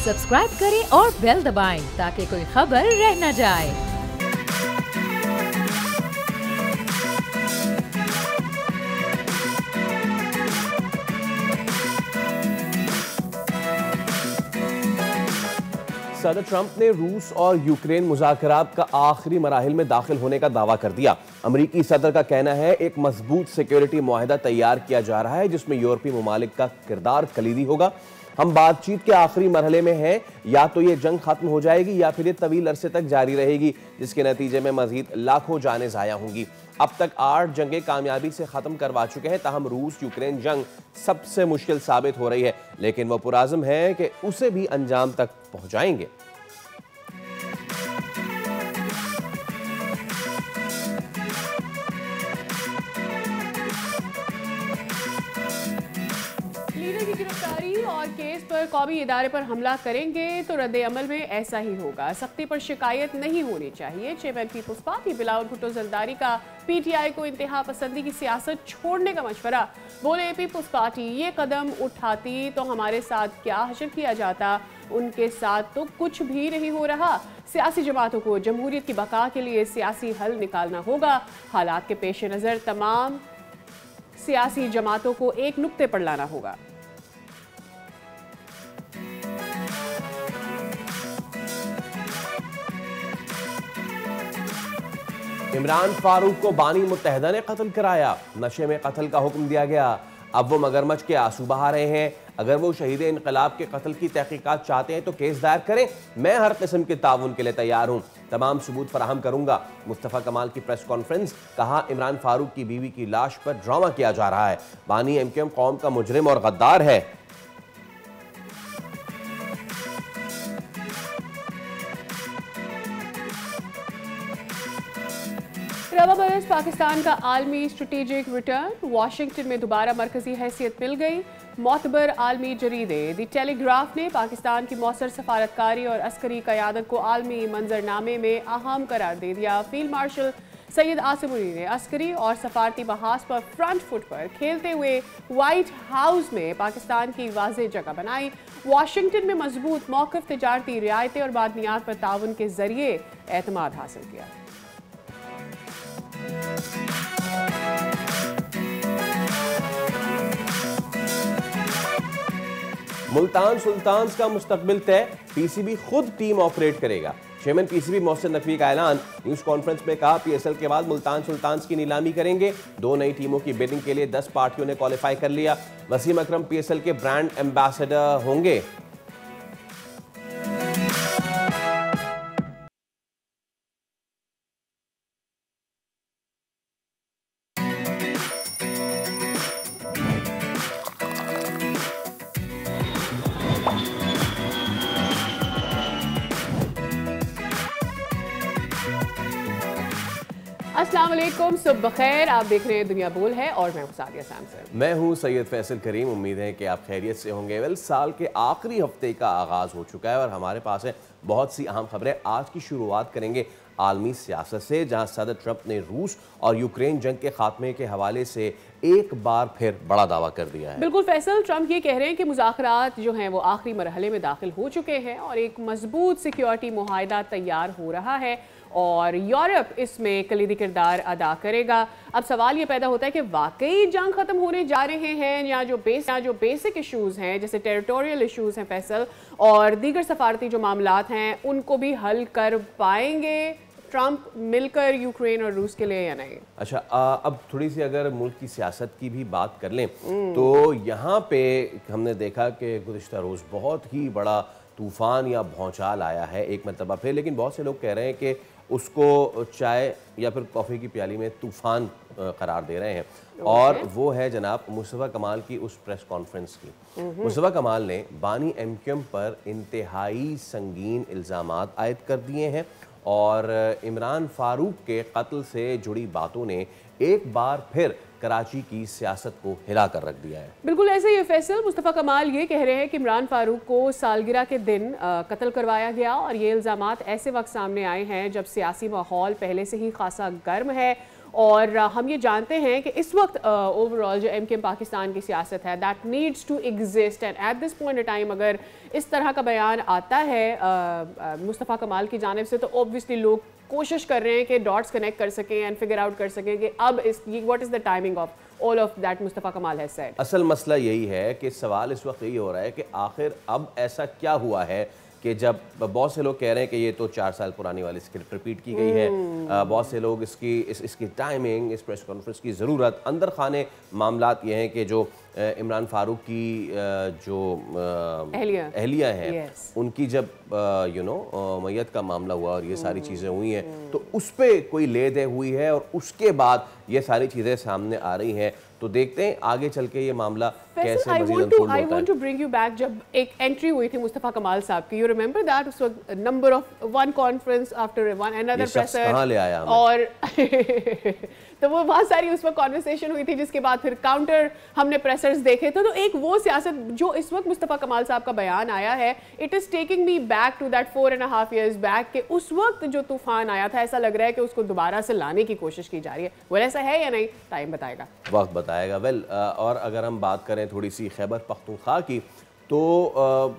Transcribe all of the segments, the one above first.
Subscribe करें और bell दबाएं ताकि कोई खबर रह न जाए। सदर ट्रंप ने रूस और यूक्रेन मुज़ाकरात का आखिरी मराहिल में दाखिल होने का दावा कर दिया। अमरीकी सदर का कहना है एक मजबूत सिक्योरिटी मुआहिदा तैयार किया जा रहा है जिसमें यूरोपीय ममालिक का किरदार कलीदी होगा। हम बातचीत के आखिरी मरहले में हैं, या तो ये जंग खत्म हो जाएगी या फिर ये तवील अरसे तक जारी रहेगी, जिसके नतीजे में मजीद लाखों जानें ज़ाया होंगी। अब तक 8 जंगें कामयाबी से ख़त्म करवा चुके हैं, ताहम रूस यूक्रेन जंग सबसे मुश्किल साबित हो रही है, लेकिन वो पुराज़म है कि उसे भी अंजाम तक पहुँचाएंगे। लीडर की गिरफ्तारी और केस पर कौमी इदारे पर हमला करेंगे तो रद्द अमल में ऐसा ही होगा। सख्ती पर शिकायत नहीं होनी चाहिए। Chairman people's party Bilawal Bhutto Zardari का पीटीआई को इंतहा पसंदी की सियासत छोड़ने का मशवरा। बोले पीपुल्स पार्टी ये कदम उठाती तो हमारे साथ क्या हशर किया जाता, उनके साथ तो कुछ भी नहीं हो रहा। सियासी जमातों को जमहूरियत की बका के लिए सियासी हल निकालना होगा। हालात के पेश नज़र तमाम सियासी जमातों को एक नुक्ते पर लाना होगा। इमरान फारूक को बानी मुत्तहदा ने कत्ल कराया। नशे में कत्ल का हुक्म दिया गया। अब वो मगरमच्छ के आंसू बहा रहे हैं। अगर वो शहीद इनकलाब के कत्ल की तहकीकात चाहते हैं तो केस दायर करें। मैं हर किस्म के ताउन के लिए तैयार हूँ, तमाम सबूत फराहम करूंगा। मुस्तफ़ा कमाल की प्रेस कॉन्फ्रेंस। कहा इमरान फारूक की बीवी की लाश पर ड्रामा किया जा रहा है। बानी एमक्यूएम कौम का मुजरिम और गद्दार है। रवा बरस पाकिस्तान का आलमी स्ट्रेटेजिक रिटर्न। वाशिंगटन में दोबारा मरकजी हैसियत मिल गई। मोतबर आलमी जरीदे द टेलीग्राफ ने पाकिस्तान की मौसर सफारतकारी और अस्करी क़यादत को आलमी मंजरनामे में अहम करार दे दिया। फील्ड मार्शल सैयद आसिम मुनी ने अस्करी और सफारती बहास पर फ्रंट फुट पर खेलते हुए व्हाइट हाउस में पाकिस्तान की वाज़ेह जगह बनाई। वाशिंगटन में मजबूत मौक़िफ़, तिजारती रियायतें और मादनियात पर ताउन के जरिए एतमाद हासिल किया। मुल्तान सुल्तान्स का मुस्तकबिल तय। पीसीबी खुद टीम ऑपरेट करेगा। चेयरमैन पीसीबी मोहसिन नकवी का ऐलान। न्यूज़ कॉन्फ्रेंस में कहा पीएसएल के बाद मुल्तान सुल्तान्स की नीलामी करेंगे। 2 नई टीमों की बिडिंग के लिए 10 पार्टियों ने क्वालिफाई कर लिया। वसीम अकरम पीएसएल के ब्रांड एम्बेसडर होंगे। अस्सलाम वालेकुम, सुबह खैर। आप देख रहे हैं दुनिया बोल है और मैं हूं सादिया सैमसन। मैं हूं सैयद फैसल करीम। उम्मीद है कि आप खैरियत से होंगे। वेल, साल के आखिरी हफ्ते का आगाज़ हो चुका है और हमारे पास है बहुत सी अहम खबरें। आज की शुरुआत करेंगे आलमी सियासत से, जहां सदर ट्रंप ने रूस और यूक्रेन जंग के खात्मे के हवाले से एक बार फिर बड़ा दावा कर दिया है। बिल्कुल फैसल, ट्रंप ये कह रहे हैं कि मुज़ाकरात जो हैं वो आखिरी मरहले में दाखिल हो चुके हैं और एक मजबूत सिक्योरिटी मुआहिदा तैयार हो रहा है और यूरोप इसमें कलीदी किरदार अदा करेगा। अब सवाल ये पैदा होता है कि वाकई जंग खत्म होने जा रहे हैं या जो बेसिक इश्यूज हैं, जैसे टेरिटोरियल इश्यूज हैं फैसल, और दीगर सफारती जो मामलात हैं उनको भी हल कर पाएंगे ट्रंप मिलकर यूक्रेन और रूस के लिए या नहीं। अच्छा, अब थोड़ी सी अगर मुल्क की सियासत की भी बात कर लें तो यहाँ पे हमने देखा कि गुज़िश्ता रोज़ बहुत ही बड़ा तूफ़ान या भौचाल आया है एक मरतबा फिर, लेकिन बहुत से लोग कह रहे हैं कि उसको चाय या फिर कॉफ़ी की प्याली में तूफ़ान करार दे रहे हैं। और वो है जनाब मुस्तफ़ा कमाल की उस प्रेस कॉन्फ्रेंस की। मुस्तफ़ा कमाल ने बानी एमक्यूएम पर इंतहाई संगीन इल्ज़ामात आयद कर दिए हैं और इमरान फारूक के कत्ल से जुड़ी बातों ने एक बार फिर कराची की सियासत को हिला कर रख दिया है। बिल्कुल ऐसे ही फैसल। मुस्तफ़ा कमाल ये कह रहे हैं कि इमरान फारूक को सालगिरह के दिन कत्ल करवाया गया और ये इल्ज़ामात ऐसे वक्त सामने आए हैं जब सियासी माहौल पहले से ही खासा गर्म है और हम ये जानते हैं कि इस वक्त ओवरऑल जो एमकेएम पाकिस्तान की सियासत है that needs to exist, and at this point of time अगर इस तरह का बयान आता है मुस्तफ़ा कमाल की जानिब से, तो ऑब्वियसली लोग कोशिश कर रहे हैं कि डॉट्स कनेक्ट कर सकें एंड फिगर आउट कर सकें कि अब इस what is the timing of all of that Mustafa कमाल हैज सेड। असल मसला यही है कि सवाल इस वक्त यही हो रहा है कि आखिर अब ऐसा क्या हुआ है कि जब बहुत से लोग कह रहे हैं कि ये तो 4 साल पुरानी वाली स्क्रिप्ट रिपीट की गई है, बहुत से लोग इसकी टाइमिंग, इस प्रेस कॉन्फ्रेंस की ज़रूरत, अंदर खाने मामलात ये हैं कि जो इमरान फारूक की जो अहलिया हैं उनकी जब मैयत का मामला हुआ और ये सारी चीज़ें हुई हैं तो उस पर कोई ले दे हुई है और उसके बाद ये सारी चीज़ें सामने आ रही हैं। तो देखते हैं आगे चल के ये मामला कैसे मज़ीद अनफोल्ड होता है। I want to bring you back जब एक एंट्री हुई थी मुस्तफ़ा कमाल साहब की, you remember that, उस वक्त number of one conference after one another pressure, कहाँ ले आया और तो वो बहुत सारी उस वक्त कॉन्वर्सेशन हुई थी, जिसके बाद फिर काउंटर हमने प्रेसर्स देखे तो एक वो सियासत जो इस वक्त मुस्तफ़ा कमाल साहब का बयान आया है, it is taking me back to that 4.5 years back के उस वक्त जो तूफान आया था, ऐसा लग रहा है कि उसको दोबारा से लाने की कोशिश की जा रही है। वो ऐसा है या नहीं, टाइम बताएगा, वक्त बताएगा। वेल और अगर हम बात करें थोड़ी सी खैबर पख्तूनख्वा की, तो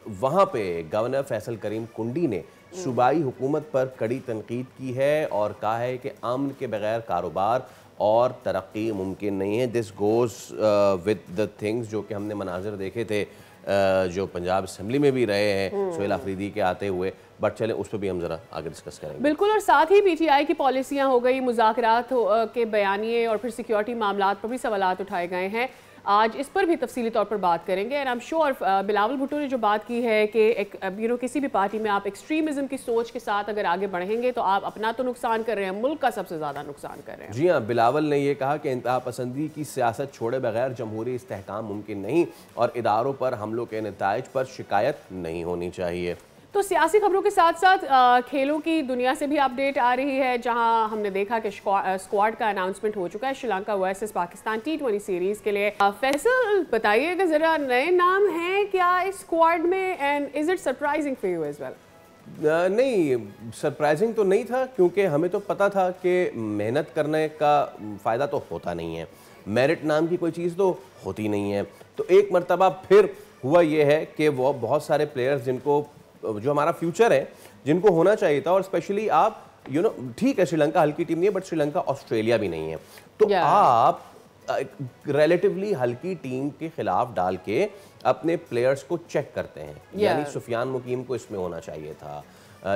वहाँ पे गवर्नर फैसल करीम कुंडी ने सूबाई हुकूमत पर कड़ी तनकीद की है और कहा है कि अमन के बगैर कारोबार और तरक्की मुमकिन नहीं है। This goes with the things जो कि हमने मनाजिर देखे थे जो पंजाब असम्बली में भी रहे हैं सोहेल अफरीदी के आते हुए, बट चलें उस पर भी हम ज़रा आगे डिस्कस करेंगे। बिल्कुल, और साथ ही पीटीआई की पॉलिसियाँ हो गई, मुज़ाकरात के बयानिए और फिर सिक्योरिटी मामलात पर भी सवालात उठाए गए हैं। आज इस पर भी तफसीली तौर पर बात करेंगे। And I am sure Bilawal Bhutto ने जो बात की है कि एक किसी भी पार्टी में आप एक्सट्रीमिज्म की सोच के साथ अगर आगे बढ़ेंगे तो आप अपना तो नुकसान कर रहे हैं, मुल्क का सबसे ज़्यादा नुकसान कर रहे हैं। जी हाँ, बिलावल ने यह कहा कि इंतहा पसंदी की सियासत छोड़े बगैर जमहूरी इस्तेहकाम मुमकिन नहीं और इदारों पर हमलों के नताइज पर शिकायत नहीं होनी चाहिए। तो सियासी खबरों के साथ साथ खेलों की दुनिया से भी अपडेट आ रही है, जहां हमने देखा कि स्क्वाड का अनाउंसमेंट हो चुका है Sri Lanka versus Pakistan T20 series के लिए। फैसल बताइएगा जरा, नए नाम हैं क्या इस स्क्वाड में, and is it surprising for you as well? नहीं, सरप्राइजिंग तो नहीं था क्योंकि हमें तो पता था कि मेहनत करने का फ़ायदा तो होता नहीं है, मेरिट नाम की कोई चीज़ तो होती नहीं है। तो एक मरतबा फिर हुआ ये है कि वो बहुत सारे प्लेयर्स जिनको जो हमारा फ्यूचर है जिनको होना चाहिए था, और स्पेशली आप ठीक है श्रीलंका हल्की टीम नहीं है बट श्रीलंका ऑस्ट्रेलिया भी नहीं है, तो आप रिलेटिवली हल्की टीम के खिलाफ डाल के अपने प्लेयर्स को चेक करते हैं। यानी सुफियान मुकीम को इसमें होना चाहिए था,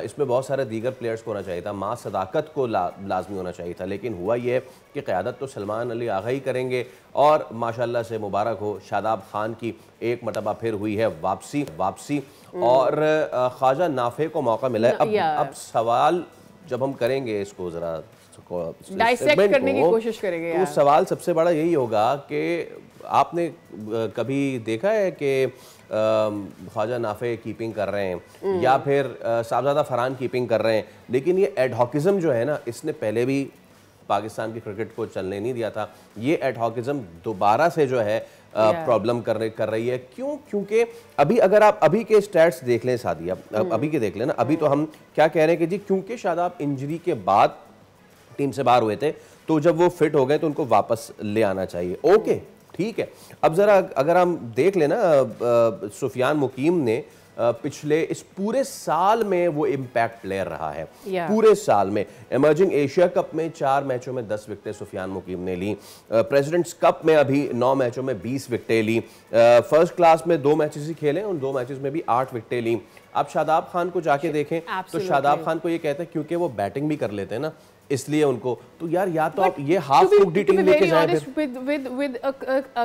इसमें बहुत सारे दीगर प्लेयर्स को होना चाहिए था, माँ सदाकत को लाजमी होना चाहिए था, लेकिन हुआ ये कि क़यादत तो सलमान अली आगा ही करेंगे। और माशाल्लाह से मुबारक हो, शादाब खान की एक मरतबा फिर हुई है वापसी और ख्वाजा नाफे को मौका मिला है। अब सवाल जब हम करेंगे इसको ज़रा डाइसेक्ट करने की कोशिश करेंगे, तो सवाल सबसे बड़ा यही होगा कि आपने कभी देखा है कि ख्वाजा नाफे कीपिंग कर रहे हैं या फिर साहबजादा फरहान कीपिंग कर रहे हैं, लेकिन ये एडहॉकिज्म जो है ना, इसने पहले भी पाकिस्तान की क्रिकेट को चलने नहीं दिया था। ये एडहॉकिज्म दोबारा से जो है प्रॉब्लम कर रही है। क्यों? क्योंकि अभी अगर आप अभी के स्टैट्स देख लें सादिया, अभी के देख लें ना, अभी तो हम क्या कह रहे हैं कि जी क्योंकि शादाब इंजरी के बाद टीम से बाहर हुए थे, तो जब वो फिट हो गए तो उनको वापस ले आना चाहिए। ओके, ठीक है। अब ज़रा अगर हम देख लेना, सुफियान मुकीम ने पिछले इस पूरे साल में वो इम्पैक्ट प्लेयर रहा है। पूरे साल में इमर्जिंग एशिया कप में 4 मैचों में 10 विकेटें सुफियान मुकीम ने ली, प्रेसिडेंट्स कप में अभी 9 मैचों में 20 विकेटें ली, फर्स्ट क्लास में 2 मैचेस ही खेले, उन 2 मैचेस में भी 8 विकेटें ली। आप शादाब खान को जाके देखें तो शादाब खान को ये कहते हैं क्योंकि वो बैटिंग भी कर लेते हैं ना, इसलिए उनको, तो यार या तो आप ये हाफ कुक्ड टीम लेके जाएं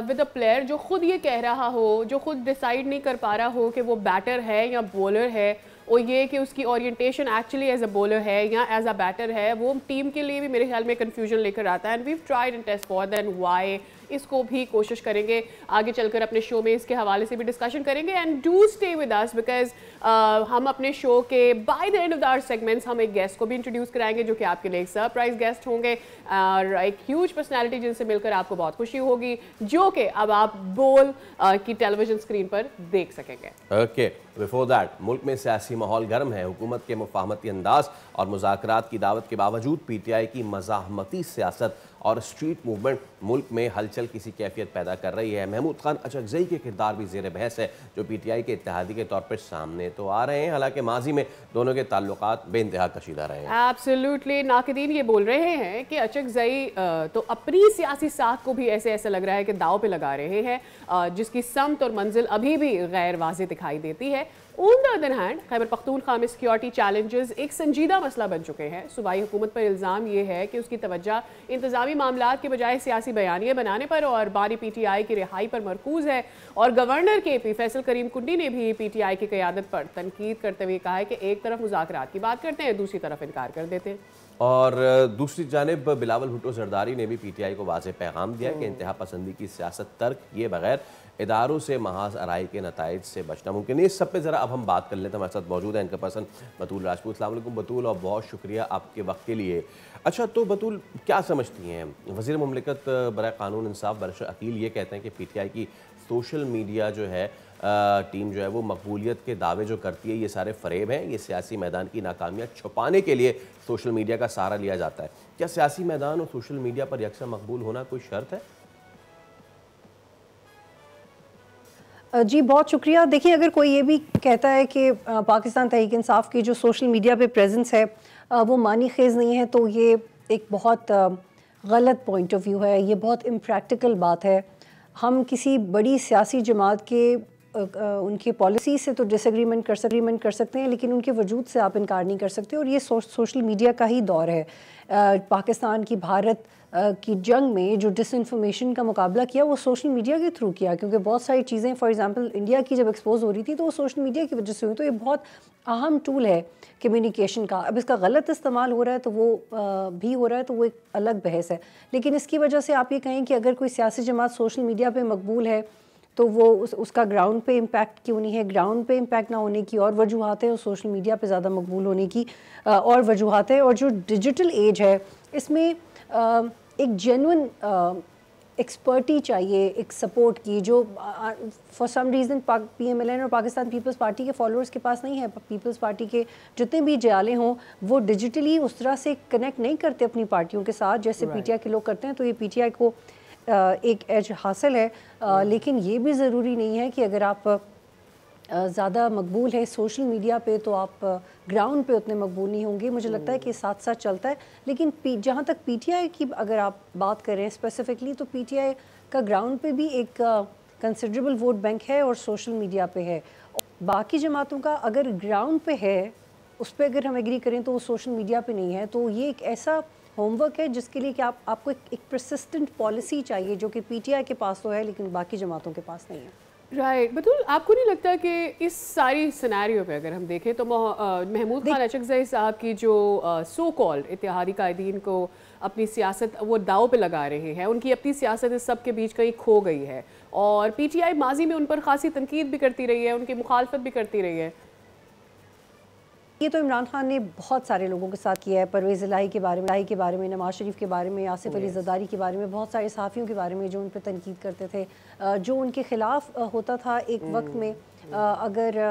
विद अ प्लेयर जो खुद ये कह रहा हो, जो खुद डिसाइड नहीं कर पा रहा हो कि वो बैटर है या बॉलर है, और ये कि उसकी orientation actually as a bowler है या एज अ बैटर है, वो टीम के लिए भी मेरे ख्याल में कंफ्यूजन लेकर आता है। And we have tried and test for then why इसको भी कोशिश करेंगे आगे चलकर अपने शो में इसके हवाले से भी डिस्कशन करेंगे। And do stay with us because हम अपने शो के by the end of the hour segments हम एक गेस्ट को भी इंट्रोड्यूस कराएंगे जो कि आपके लिए एक सरप्राइज गेस्ट होंगे और एक ह्यूज पर्सनैलिटी जिनसे मिलकर आपको बहुत खुशी होगी, जो कि अब आप बोल की टेलीविजन स्क्रीन पर देख सकेंगे। ओके, बिफोर दैट मुल्क में सियासी माहौल गर्म है। हुकूमत के मुफाहमती अंदाज और मुज़ाकरात की दावत के बावजूद पीटीआई की मज़ाहमती सियासत और स्ट्रीट मूवमेंट मुल्क में हलचल किसी कैफियत पैदा कर रही है। महमूद खान अचकज़ई के किरदार भी ज़ेर बहस है, जो पीटीआई के इत्तेहादी के तौर पर सामने तो आ रहे हैं, हालांकि माजी में दोनों के ताल्लुकात बेइंतहा कशीदा रहे हैं। एब्सोल्युटली, नाक़िदीन ये बोल रहे हैं कि अचकज़ई तो अपनी सियासी साख को भी ऐसे ऐसा लग रहा है कि दाव पे लगा रहे हैं, जिसकी समत और मंजिल अभी भी गैर वाज़ेह दिखाई देती है। On the other hand Khyber Pakhtunkhwa में सिक्योरिटी चैलेंजेस एक संजीदा मसला बन चुके हैं। सूबाई हुकूमत पर इल्ज़ाम ये है कि उसकी तवज्जो इंतज़ामी मामलात के बजाय सियासी बयानियाँ बनाने पर और बानी पीटीआई की रिहाई पर मरकूज़ है। और गवर्नर KP फैसल करीम कुंडी ने भी पीटीआई की क़यादत पर तनकीद करते हुए कहा है कि एक तरफ मुज़ाकरात की बात करते हैं, दूसरी तरफ इनकार कर देते हैं। और दूसरी जानिब बिलावल भुट्टो जरदारी ने भी पीटीआई को वाज़ेह पैगाम दिया कि इंतहा पसंदी की सियासत तर्क किए बगैर इदारों से महाज आराई के नताइज से बचना मुमकिन है। इस सब पे ज़रा अब हम बात कर लेते हैं। हमारे साथ मौजूद है इनका पर्सन बतूल राजपूत। अस्सलाम वालेकुम बतूल, और बहुत शुक्रिया आपके वक्त के लिए। अच्छा, तो बतूल क्या समझती हैं, वज़ीर मुमलिकत बराए कानून इंसाफ बरशर अकील ये कहते हैं कि पीटीआई की सोशल मीडिया जो है टीम जो है वो मकबूलियत के दावे जो करती है ये सारे फ़रेब हैं, ये सियासी मैदान की नाकामियाँ छुपाने के लिए सोशल मीडिया का सहारा लिया जाता है। क्या सियासी मैदान और सोशल मीडिया पर यकसा मकबूल होना कोई शर्त है? जी बहुत शुक्रिया। देखिए, अगर कोई ये भी कहता है कि पाकिस्तान तहरीक इंसाफ की जो सोशल मीडिया पे प्रेजेंस है वो मानी खेज़ नहीं है, तो ये एक बहुत गलत पॉइंट ऑफ व्यू है, ये बहुत इम्प्रैक्टिकल बात है। हम किसी बड़ी सियासी जमात के उनकी पॉलिसी से तो डिसएग्रीमेंट कर सकते हैं, लेकिन उनके वजूद से आप इनकार नहीं कर सकते। और ये सोशल मीडिया का ही दौर है। पाकिस्तान की भारत की जंग में जो डिसइंफॉर्मेशन का मुकाबला किया वो सोशल मीडिया के थ्रू किया, क्योंकि बहुत सारी चीज़ें फॉर एग्जांपल इंडिया की जब एक्सपोज हो रही थी तो वो सोशल मीडिया की वजह से हुई। तो ये बहुत अहम टूल है कम्युनिकेशन का। अब इसका गलत इस्तेमाल हो रहा है तो वो भी हो रहा है, तो वो एक अलग बहस है। लेकिन इसकी वजह से आप ये कहें कि अगर कोई सियासी जमात सोशल मीडिया पर मकबूल है तो वो उसका ग्राउंड पे इम्पैक्ट क्यों नहीं है। ग्राउंड पे इम्पैक्ट ना होने की और वजूहत है, और सोशल मीडिया पे ज़्यादा मकबूल होने की और वजूहत है। और जो डिजिटल एज है इसमें एक जेन्युइन एक्सपर्टी चाहिए, एक सपोर्ट की, जो फॉर सम रीज़न PMLN और पाकिस्तान पीपल्स पार्टी के फॉलोअर्स के पास नहीं है। पीपल्स पार्टी के जितने भी जयाले हों वो डिजिटली उस तरह से कनेक्ट नहीं करते अपनी पार्टियों के साथ जैसे PTI के लोग करते हैं। तो ये PTI को एक एज हासिल है, लेकिन ये भी ज़रूरी नहीं है कि अगर आप ज़्यादा मकबूल है सोशल मीडिया पे तो आप ग्राउंड पे उतने मकबूल नहीं होंगे। मुझे लगता है कि साथ साथ चलता है। लेकिन जहाँ तक PTI की अगर आप बात करें स्पेसिफिकली, तो PTI का ग्राउंड पे भी एक कंसिडरेबल वोट बैंक है और सोशल मीडिया पे है। बाकी जमातों का अगर ग्राउंड पे है उस पर अगर हम एग्री करें तो वो सोशल मीडिया पे नहीं है। तो ये एक ऐसा होमवर्क है जिसके लिए कि आपको एक परसिस्टेंट पॉलिसी चाहिए, जो कि PTI के पास तो है लेकिन बाकी जमातों के पास नहीं है। राइट बतूल, आपको नहीं लगता कि इस सारी सिनेरियो पे अगर हम देखें तो महमूद खान अचकज़ई साहब की जो सो कॉल्ड इत्तेहादी कायदीन को अपनी सियासत वो दाव पे लगा रहे हैं, उनकी अपनी सियासत इस सब के बीच कहीं खो गई है, और PTI माजी में उन पर खासी तनकीद भी करती रही है, उनकी मुखालफत भी करती रही है। ये तो इमरान खान ने बहुत सारे लोगों के साथ किया है, परवेज़ इलाही के बारे में, नवाज शरीफ के बारे में, आसिफ अली ज़रदारी के बारे में, बहुत सारे सहाफ़ियों के बारे में जो उन पर तनकीद करते थे, जो उनके ख़िलाफ़ होता था एक वक्त में। अगर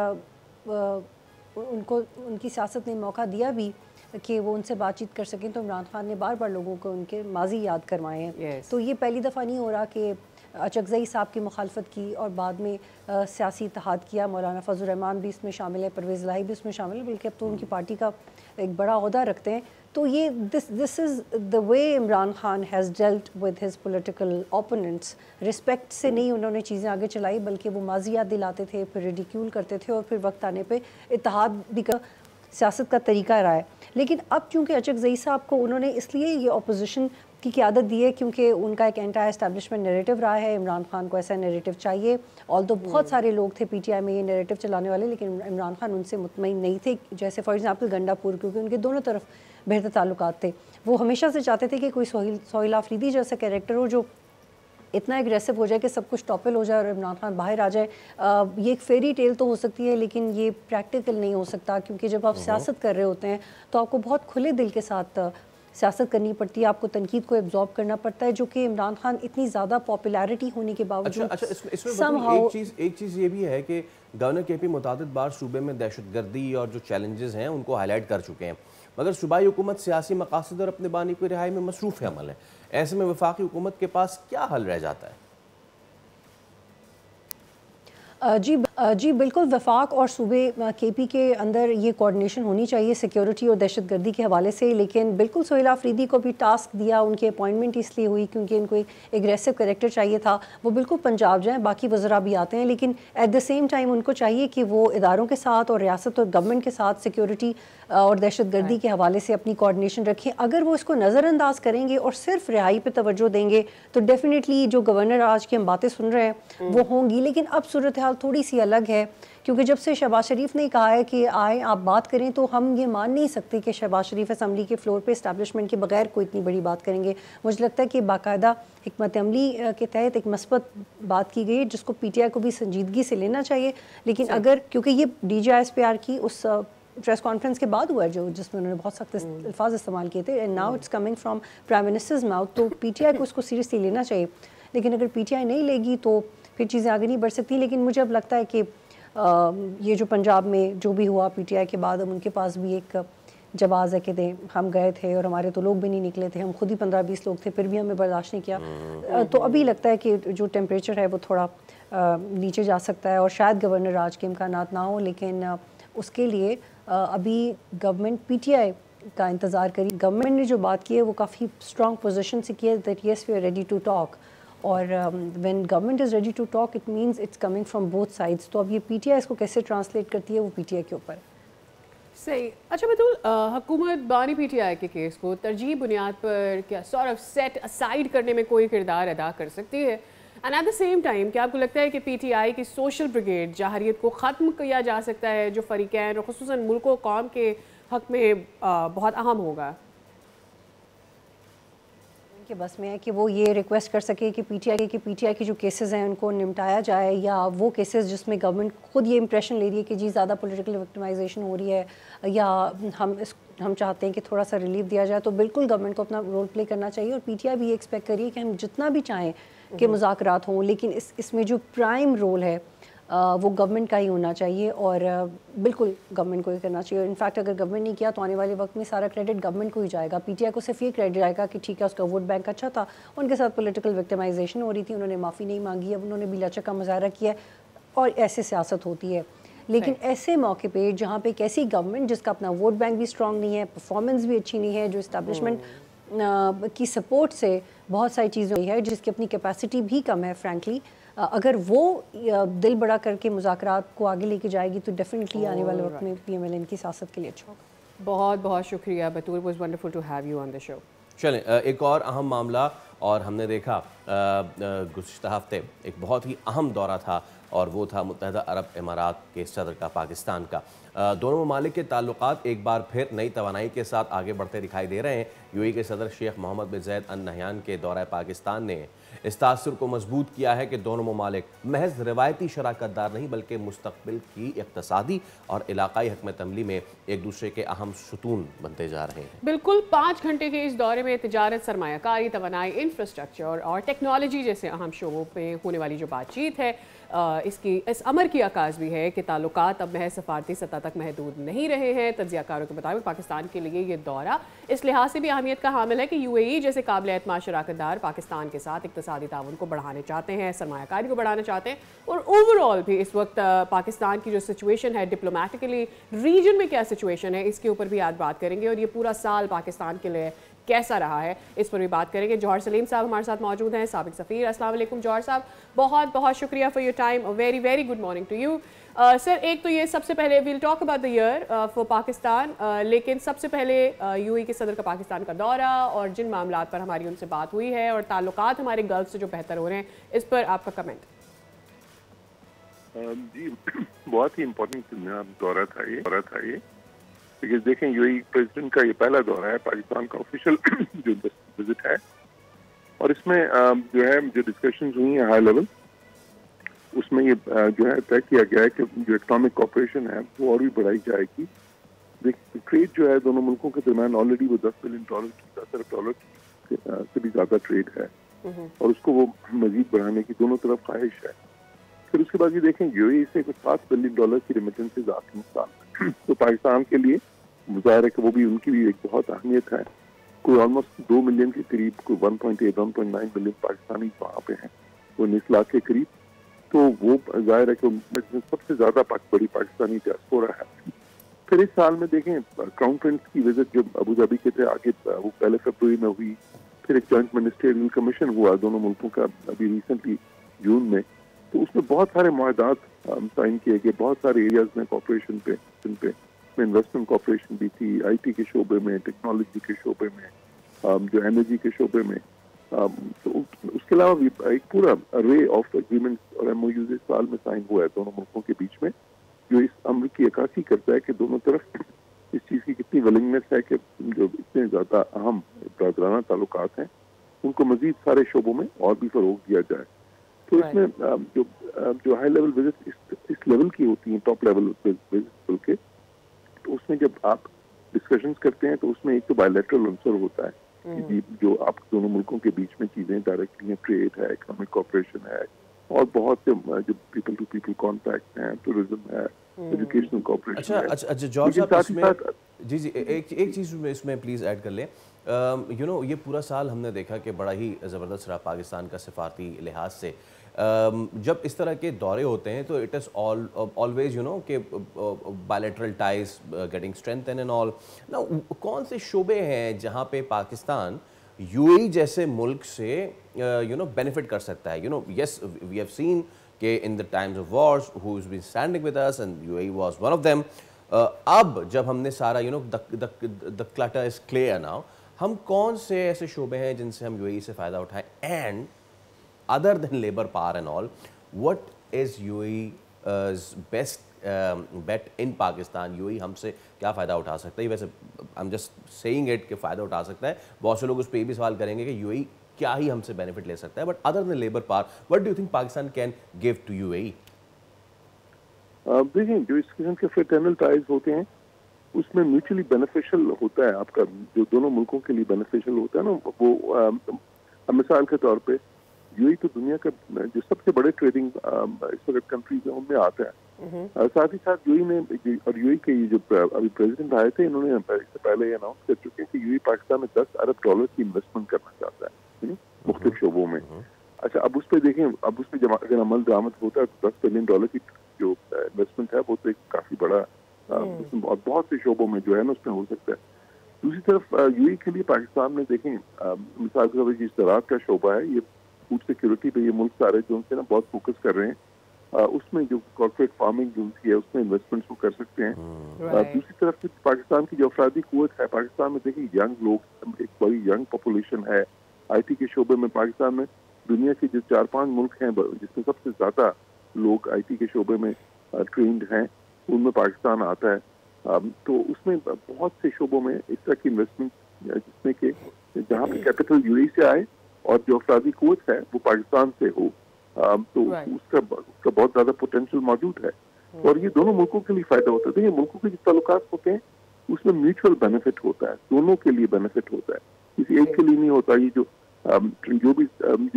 उनको उनकी सियासत ने मौका दिया भी कि वो उनसे बातचीत कर सकें तो इमरान खान ने बार बार लोगों को उनके माजी याद करवाए हैं। तो ये पहली दफ़ा नहीं हो रहा कि अचकज़ई साहब की मुखालफत की और बाद में सियासी इत्तेहाद किया। मौलाना फजल रहमान भी इसमें शामिल है, परवेज़ इलाही भी इसमें शामिल है, बल्कि अब तो उनकी पार्टी का एक बड़ा ओहदा रखते हैं। तो ये this is the way Imran Khan has dealt with his political opponents. Respect से नहीं उन्होंने चीज़ें आगे चलाई, बल्कि वो माजियात दिलाते थे, फिर रिडिक्यूल करते थे और फिर वक्त आने पर इत्तेहाद भी का सियासत का तरीका रहा है। लेकिन अब चूँकि अचकज़ई साहब को उन्होंने इसलिए ये अपोजिशन की क़यादत दी है क्योंकि उनका एक एंटी एस्टैब्लिशमेंट नैरेटिव रहा है। इमरान खान को ऐसा नैरेटिव चाहिए, ऑल्दो बहुत सारे लोग थे PTI में ये नैरेटिव चलाने वाले, लेकिन इमरान खान उनसे मुतमईन नहीं थे। जैसे फॉर एग्जांपल गंडापुर, क्योंकि उनके दोनों तरफ बेहतर ताल्लुकात थे, वो हमेशा से चाहते थे कि कोई सोहेल आफरीदी जैसा कैरेक्टर हो जो इतना एग्रेसिव हो जाए कि सब कुछ टॉपल हो जाए और इमरान खान बाहर आ जाए, ये एक फेरी टेल तो हो सकती है लेकिन ये प्रैक्टिकल नहीं हो सकता, क्योंकि जब आप सियासत कर रहे होते हैं तो आपको बहुत खुले दिल के साथ सियासत करनी पड़ती है, आपको तनकीद को एब्जॉर्ब करना पड़ता है, जो कि इमरान खान इतनी ज़्यादा पॉपुलैरिटी होने के बावजूद एक चीज़ ये भी है कि गवर्नर केपी मुतादिद बार सूबे में दहशतगर्दी और जो चैलेंजेस हैं उनको हाईलाइट कर चुके हैं, मगर सूबाई हुकूमत सियासी मकासद और अपने बानी की रिहाई में मसरूफ़ अमल है। ऐसे में वफाकी हुकूमत के पास क्या हल रह जाता है? जी बिल्कुल, वफाक और सूबे केपी के अंदर ये कोऑर्डिनेशन होनी चाहिए सिक्योरिटी और दहशतगर्दी के हवाले से, लेकिन बिल्कुल सोहेल आफरीदी को भी टास्क दिया, उनकी अपॉइंटमेंट इसलिए हुई क्योंकि इनको एक एग्रेसिव कैरेक्टर चाहिए था। वो बिल्कुल पंजाब जाएँ, बाकी वज़रा भी आते हैं, लेकिन एट द सेम टाइम उनको चाहिए कि वो इदारों के साथ और रियासत और गवर्नमेंट के साथ सिक्योरिटी और दहशतगर्दी के हवाले से अपनी कोऑर्डिनेशन रखें। अगर वो इसको नज़रअंदाज करेंगे और सिर्फ रिहाई पे तवज्जो देंगे तो डेफिनेटली जो गवर्नर आज की हम बातें सुन रहे हैं वो होंगी, लेकिन अब सूरत हाल थोड़ी सी अलग है, क्योंकि जब से शहबाज शरीफ ने कहा है कि आए आप बात करें, तो हम ये मान नहीं सकते कि शहबाज शरीफ असम्बली के फ्लोर पे इस्टेब्लिशमेंट के बगैर कोई इतनी बड़ी बात करेंगे। मुझे लगता है कि बाकायदा हिकमत अमली के तहत एक मस्बत बात की गई है जिसको PTI को भी संजीदगी से लेना चाहिए, लेकिन अगर क्योंकि ये DGISPR की उस प्रेस कॉन्फ्रेंस के बाद हुआ है जो जिसमें उन्होंने बहुत सख्त अल्फाज इस्तेमाल किए थे, and now it's coming from prime ministers mouth, तो PTI को उसको सीरियसली लेना चाहिए। लेकिन अगर PTI नहीं लेगी तो फिर चीज़ें आगे नहीं बढ़ सकती। लेकिन मुझे अब लगता है कि ये जो पंजाब में जो भी हुआ PTI के बाद, अब उनके पास भी एक जवाज़ है कि हम गए थे और हमारे तो लोग भी नहीं निकले थे, हम खुद ही 15-20 लोग थे, फिर भी हमें बर्दाश्त नहीं किया। तो अभी लगता है कि जो टेम्परेचर है वो थोड़ा नीचे जा सकता है और शायद गवर्नर राज के इम्कानात ना हो, लेकिन उसके लिए अभी गवर्नमेंट PTI का इंतज़ार करी। गवर्नमेंट ने जो बात की है वो काफ़ी स्ट्रॉन्ग पोजीशन से की है that yes we are ready to talk, और when government is ready to talk it means it's coming from both sides. तो अब ये PTI इसको कैसे ट्रांसलेट करती है वो PTI के ऊपर। सही। अच्छा बतूल, हुकूमत बानी PTI के केस को तरजीह बुनियाद पर क्या सॉर्ट ऑफ सेट असाइड करने में कोई किरदार अदा कर सकती है? And at the same time क्या आपको लगता है कि PTI की सोशल ब्रिगेड जाहरियत को ख़त्म किया जा सकता है, जो फ़रीक़ैन और ख़ुसूसन मुल्क व कौम के हक़ में बहुत अहम होगा? के बस में है कि वो ये रिक्वेस्ट कर सके कि PTI की जो केसेस हैं उनको निपटाया जाए, या वो केसेस जिसमें गवर्नमेंट खुद ये इंप्रेशन ले रही है कि जी ज़्यादा पॉलिटिकल विक्टिमाइजेशन हो रही है, या हम चाहते हैं कि थोड़ा सा रिलीफ दिया जाए, तो बिल्कुल गवर्नमेंट को अपना रोल प्ले करना चाहिए। और PTI भी ये एक्सपेक्ट करिए कि हम जितना भी चाहें कि मुज़ाकरात हों, लेकिन इसमें जो प्राइम रोल है वो गवर्नमेंट का ही होना चाहिए, और बिल्कुल गवर्नमेंट को ही करना चाहिए। इनफैक्ट अगर गवर्नमेंट नहीं किया तो आने वाले वक्त में सारा क्रेडिट गवर्नमेंट को ही जाएगा। PTI को सिर्फ ये क्रेडिट जाएगा कि ठीक है उसका वोट बैंक अच्छा था, उनके साथ पॉलिटिकल विक्टिमाइजेशन हो रही थी, उन्होंने माफ़ी नहीं मांगी, अब उन्होंने बिलाचक का मुजाहरा किया, और ऐसे सियासत होती है। लेकिन ऐसे मौके पे जहाँ पे एक ऐसी गवर्नमेंट जिसका अपना वोट बैंक भी स्ट्रॉन्ग नहीं है, परफॉर्मेंस भी अच्छी नहीं है, जो इस्टेब्लिशमेंट की सपोर्ट से बहुत सारी चीज़ें है, जिसकी अपनी कैपेसिटी भी कम है फ्रैंकली, अगर वो दिल बड़ा करके मुज़ाकरात को आगे लेके जाएगी तो डेफिनेटली आने वाले वक्त में PMLN की सियासत के लिए अच्छा होगा। बहुत बहुत शुक्रिया Batool, it was wonderful to have you on the show. चलें, एक और अहम मामला, और हमने देखा गुज़िश्ता हफ्ते एक बहुत ही अहम दौरा था, और वो था मुत्तहिदा अरब इमारात के सदर का पाकिस्तान का। दोनों ममालिक के ताल्लुकात एक बार फिर नई तवानाई के साथ आगे बढ़ते दिखाई दे रहे हैं। UAE के सदर शेख मोहम्मद बिन ज़ायद अल नहयान के दौरा पाकिस्तान ने इस तासुर को मजबूत किया है कि दोनों ममालिक महज रिवायती शराकतदार नहीं बल्कि मुस्तकबिल की इक़्तिसादी और इलाकाई हकमत अमली में एक दूसरे के अहम सुतून बनते जा रहे हैं। बिल्कुल, 5 घंटे के इस दौरे में तिजारत, सरमायाकारी, तवानाई, इंफ्रास्ट्रक्चर और टेक्नोलॉजी जैसे अहम शोबों पे होने वाली जो बातचीत है, इस अमर की आकाज़ भी है कि ताल्लुकात अब महज सफारती सतह तक महदूद नहीं रहे हैं। तज्ज़ियाकारों के मुताबिक पाकिस्तान के लिए ये दौरा इस लिहाज से भी अहमियत का हामिल है कि UAE जैसे काबिल एतमाद शराकतदार पाकिस्तान के साथ इक़्तिसादी ताउन को बढ़ाने चाहते हैं, सरमायाकारी को बढ़ाना चाहते हैं, और ओवरऑल भी इस वक्त पाकिस्तान की जो सिचुएशन है डिप्लोमेटिकली रीजन में क्या सिचुएशन है, इसके ऊपर भी आज बात करेंगे, और ये पूरा साल पाकिस्तान के लिए कैसा रहा है इस पर भी बात करेंगे। जौहर सलीम साहब हमारे साथ मौजूद हैं, साबिक सफ़ीर। अस्सलाम वालेकुम जौहर साहब, बहुत बहुत शुक्रिया for your time, very very good morning to you. Sir, एक तो ये सबसे पहले will talk about the year for Pakistan, लेकिन सबसे पहले UAE के सदर का पाकिस्तान का दौरा और जिन मामलों पर हमारी उनसे बात हुई है और ताल्लुकात हमारे गल्फ से जो बेहतर हो रहे हैं, इस पर आपका कमेंट। जी बहुत ही इम्पोर्टेंट दौरा था ये बिकॉज देखें UAE प्रेसिडेंट का ये पहला दौरा है पाकिस्तान का ऑफिशियल जो विजिट है, और इसमें जो है जो डिस्कशंस हुई हैं हाई लेवल, उसमें ये जो है तय किया गया है कि जो इकोनॉमिक कॉपरेशन है वो और भी बढ़ाई जाएगी। ट्रेड जो है दोनों मुल्कों के दरमियान ऑलरेडी वो $10 बिलियन की $10 से भी ज़्यादा ट्रेड है और उसको वो मजीद बढ़ाने की दोनों तरफ ख्वाहिश है। फिर उसके बाद ये देखें यूएई से कुछ $7 बिलियन की रेमिटेंसेज आती हैं साल में, तो पाकिस्तान के लिए ज़ाहिर है कि वो भी उनकी भी एक बहुत अहमियत है। कोई ऑलमोस्ट 2 मिलियन के करीब, कोई 1.8-1.9 मिलियन पाकिस्तानी वहाँ पे हैं, 19 लाख के करीब। तो वो जाहिर है कि सबसे ज़्यादा बड़ी पाकिस्तानी डियास्पोरा है। फिर इस साल में देखें क्राउन प्रिंस की विजिट जो अबू धाबी के थे आगे, वो पहले फरवरी में हुई। फिर एक जॉइंट मिनिस्ट्रियल कमीशन हुआ दोनों मुल्कों का अभी रिसेंटली जून में, तो उसमें बहुत सारे मुआहदात साइन किए गए, बहुत सारे एरियाज में कॉपरेशन पे इन्वेस्टमेंट कॉपरेशन भी थी, आईटी के शोबे में, टेक्नोलॉजी के शोबे में, जो एनर्जी के शोबे में। तो उसके अलावा भी एक पूरा अरे ऑफ एग्रीमेंट्स और एमओयूज इस साल में साइन हुआ है दोनों मुल्कों के बीच में, जो इस अम्र की अक्कासी करता है कि दोनों तरफ इस चीज़ की कितनी विलिंगनेस है कि जो इतने ज़्यादा अहम ब्रादराना ताल्लुकात हैं उनको मजीद सारे शोबों में और भी फरोग दिया जाए। तो इसमें जो हाई लेवल विजिट इस लेवल की होती हैं, टॉप लेवल विजिट के, तो उसमें जब आप डिस्कशंस करते हैं तो उसमें एक तो बायलैटरल आंसर होता है कि जो आप दोनों मुल्कों के बीच में चीज़ें डायरेक्टली हैं, ट्रेड है, इकोनॉमिक कॉपरेशन है और बहुत से जो पीपल टू पीपल कॉन्टैक्ट हैं, टूरिज्म है, एजुकेशनल कॉपरेशन है। अच्छा जॉर्ज साहब, इसमें जी एक चीज़ इसमें प्लीज़ ऐड कर लें। ये पूरा साल हमने देखा कि बड़ा ही ज़बरदस्त रहा पाकिस्तान का सिफारती लिहाज से। जब इस तरह के दौरे होते हैं तो इट इज़ ऑलवेज कि bilateral ties getting strengthen and all. ना कौन से शोबे हैं जहाँ पे पाकिस्तान यूएई जैसे मुल्क से बेनिफिट कर सकता है? यस, वी हैव सीन कि in the times of wars who is been standing with us and UAE was one of them. अब जब हमने सारा the clutter is clear now, हम कौन से ऐसे शोबे हैं जिनसे हम यूएई से फ़ायदा उठाएं? And other than labor power and all, what is UAE's best bet in Pakistan? UAE हमसे क्या फ़ायदा उठा सकता है? वैसे I'm just saying it कि फ़ायदा उठा सकता है। बहुत से लोग उस पर भी सवाल करेंगे कि UAE क्या ही हमसे बेनिफिट ले सकता है, but other than labour power, what do you think Pakistan can give to UAE? देखिए, जो इस किस्म के फ्रेटर्नल टाइज होते हैं उसमें म्यूचुअली बेनिफिशियल होता है आपका, जो दोनों मुल्कों के लिए बेनिफिशियल होता है ना वो। मिसाल के तौर पे यूएई तो दुनिया का जो सबसे बड़े ट्रेडिंग इस वक्त कंट्रीज है उनमें आता है। साथ ही साथ यूएई ने और यूएई के जो अभी प्रेसिडेंट आए थे, इन्होंने इससे पहले ही अनाउंस कर चुके हैं कि यूएई पाकिस्तान में $10 अरब की इन्वेस्टमेंट करना चाहता है मुख्तलिफ शोबों में। अच्छा, अब उस पर देखें, अब उस पर जब अगर अमल दरामद होता है तो $10 बिलियन की जो इन्वेस्टमेंट है वो तो एक काफी बड़ा और बहुत से शोबों में जो है ना उसमें हो सकता है। दूसरी तरफ यूएई के लिए पाकिस्तान में देखें, मिसाल के तौर पर जिस ज़राअत का शोबा है, ये फूड सिक्योरिटी पे ये मुल्क सारे जो उनसे ना बहुत फोकस कर रहे हैं, उसमें जो कॉर्पोरेट फार्मिंग जो उनकी है उसमें इन्वेस्टमेंट्स वो कर सकते हैं। दूसरी तरफ पाकिस्तान की जो अफरादी कुव्वत है, पाकिस्तान में देखिए यंग लोग, एक बड़ी यंग पॉपुलेशन है। आईटी के शोबे में पाकिस्तान में दुनिया के जो 4-5 मुल्क हैं जिसमें सबसे ज़्यादा लोग आईटी के शोबे में ट्रेंड हैं, उनमें पाकिस्तान आता है। तो उसमें बहुत से शोबों में इस तरह की इन्वेस्टमेंट जिसमें कि जहाँ पे कैपिटल यूएई से आए और जो अफरादी कुव्वत है वो पाकिस्तान से हो, तो उसका बहुत ज़्यादा पोटेंशियल मौजूद है और ये दोनों मुल्कों के लिए फ़ायदा होता है। देखिए, मुल्कों के जो ताल्लुकात होते हैं उसमें म्यूचुअल बेनिफिट होता है, दोनों के लिए बेनिफिट होता है, किसी एक के लिए नहीं होता। ये जो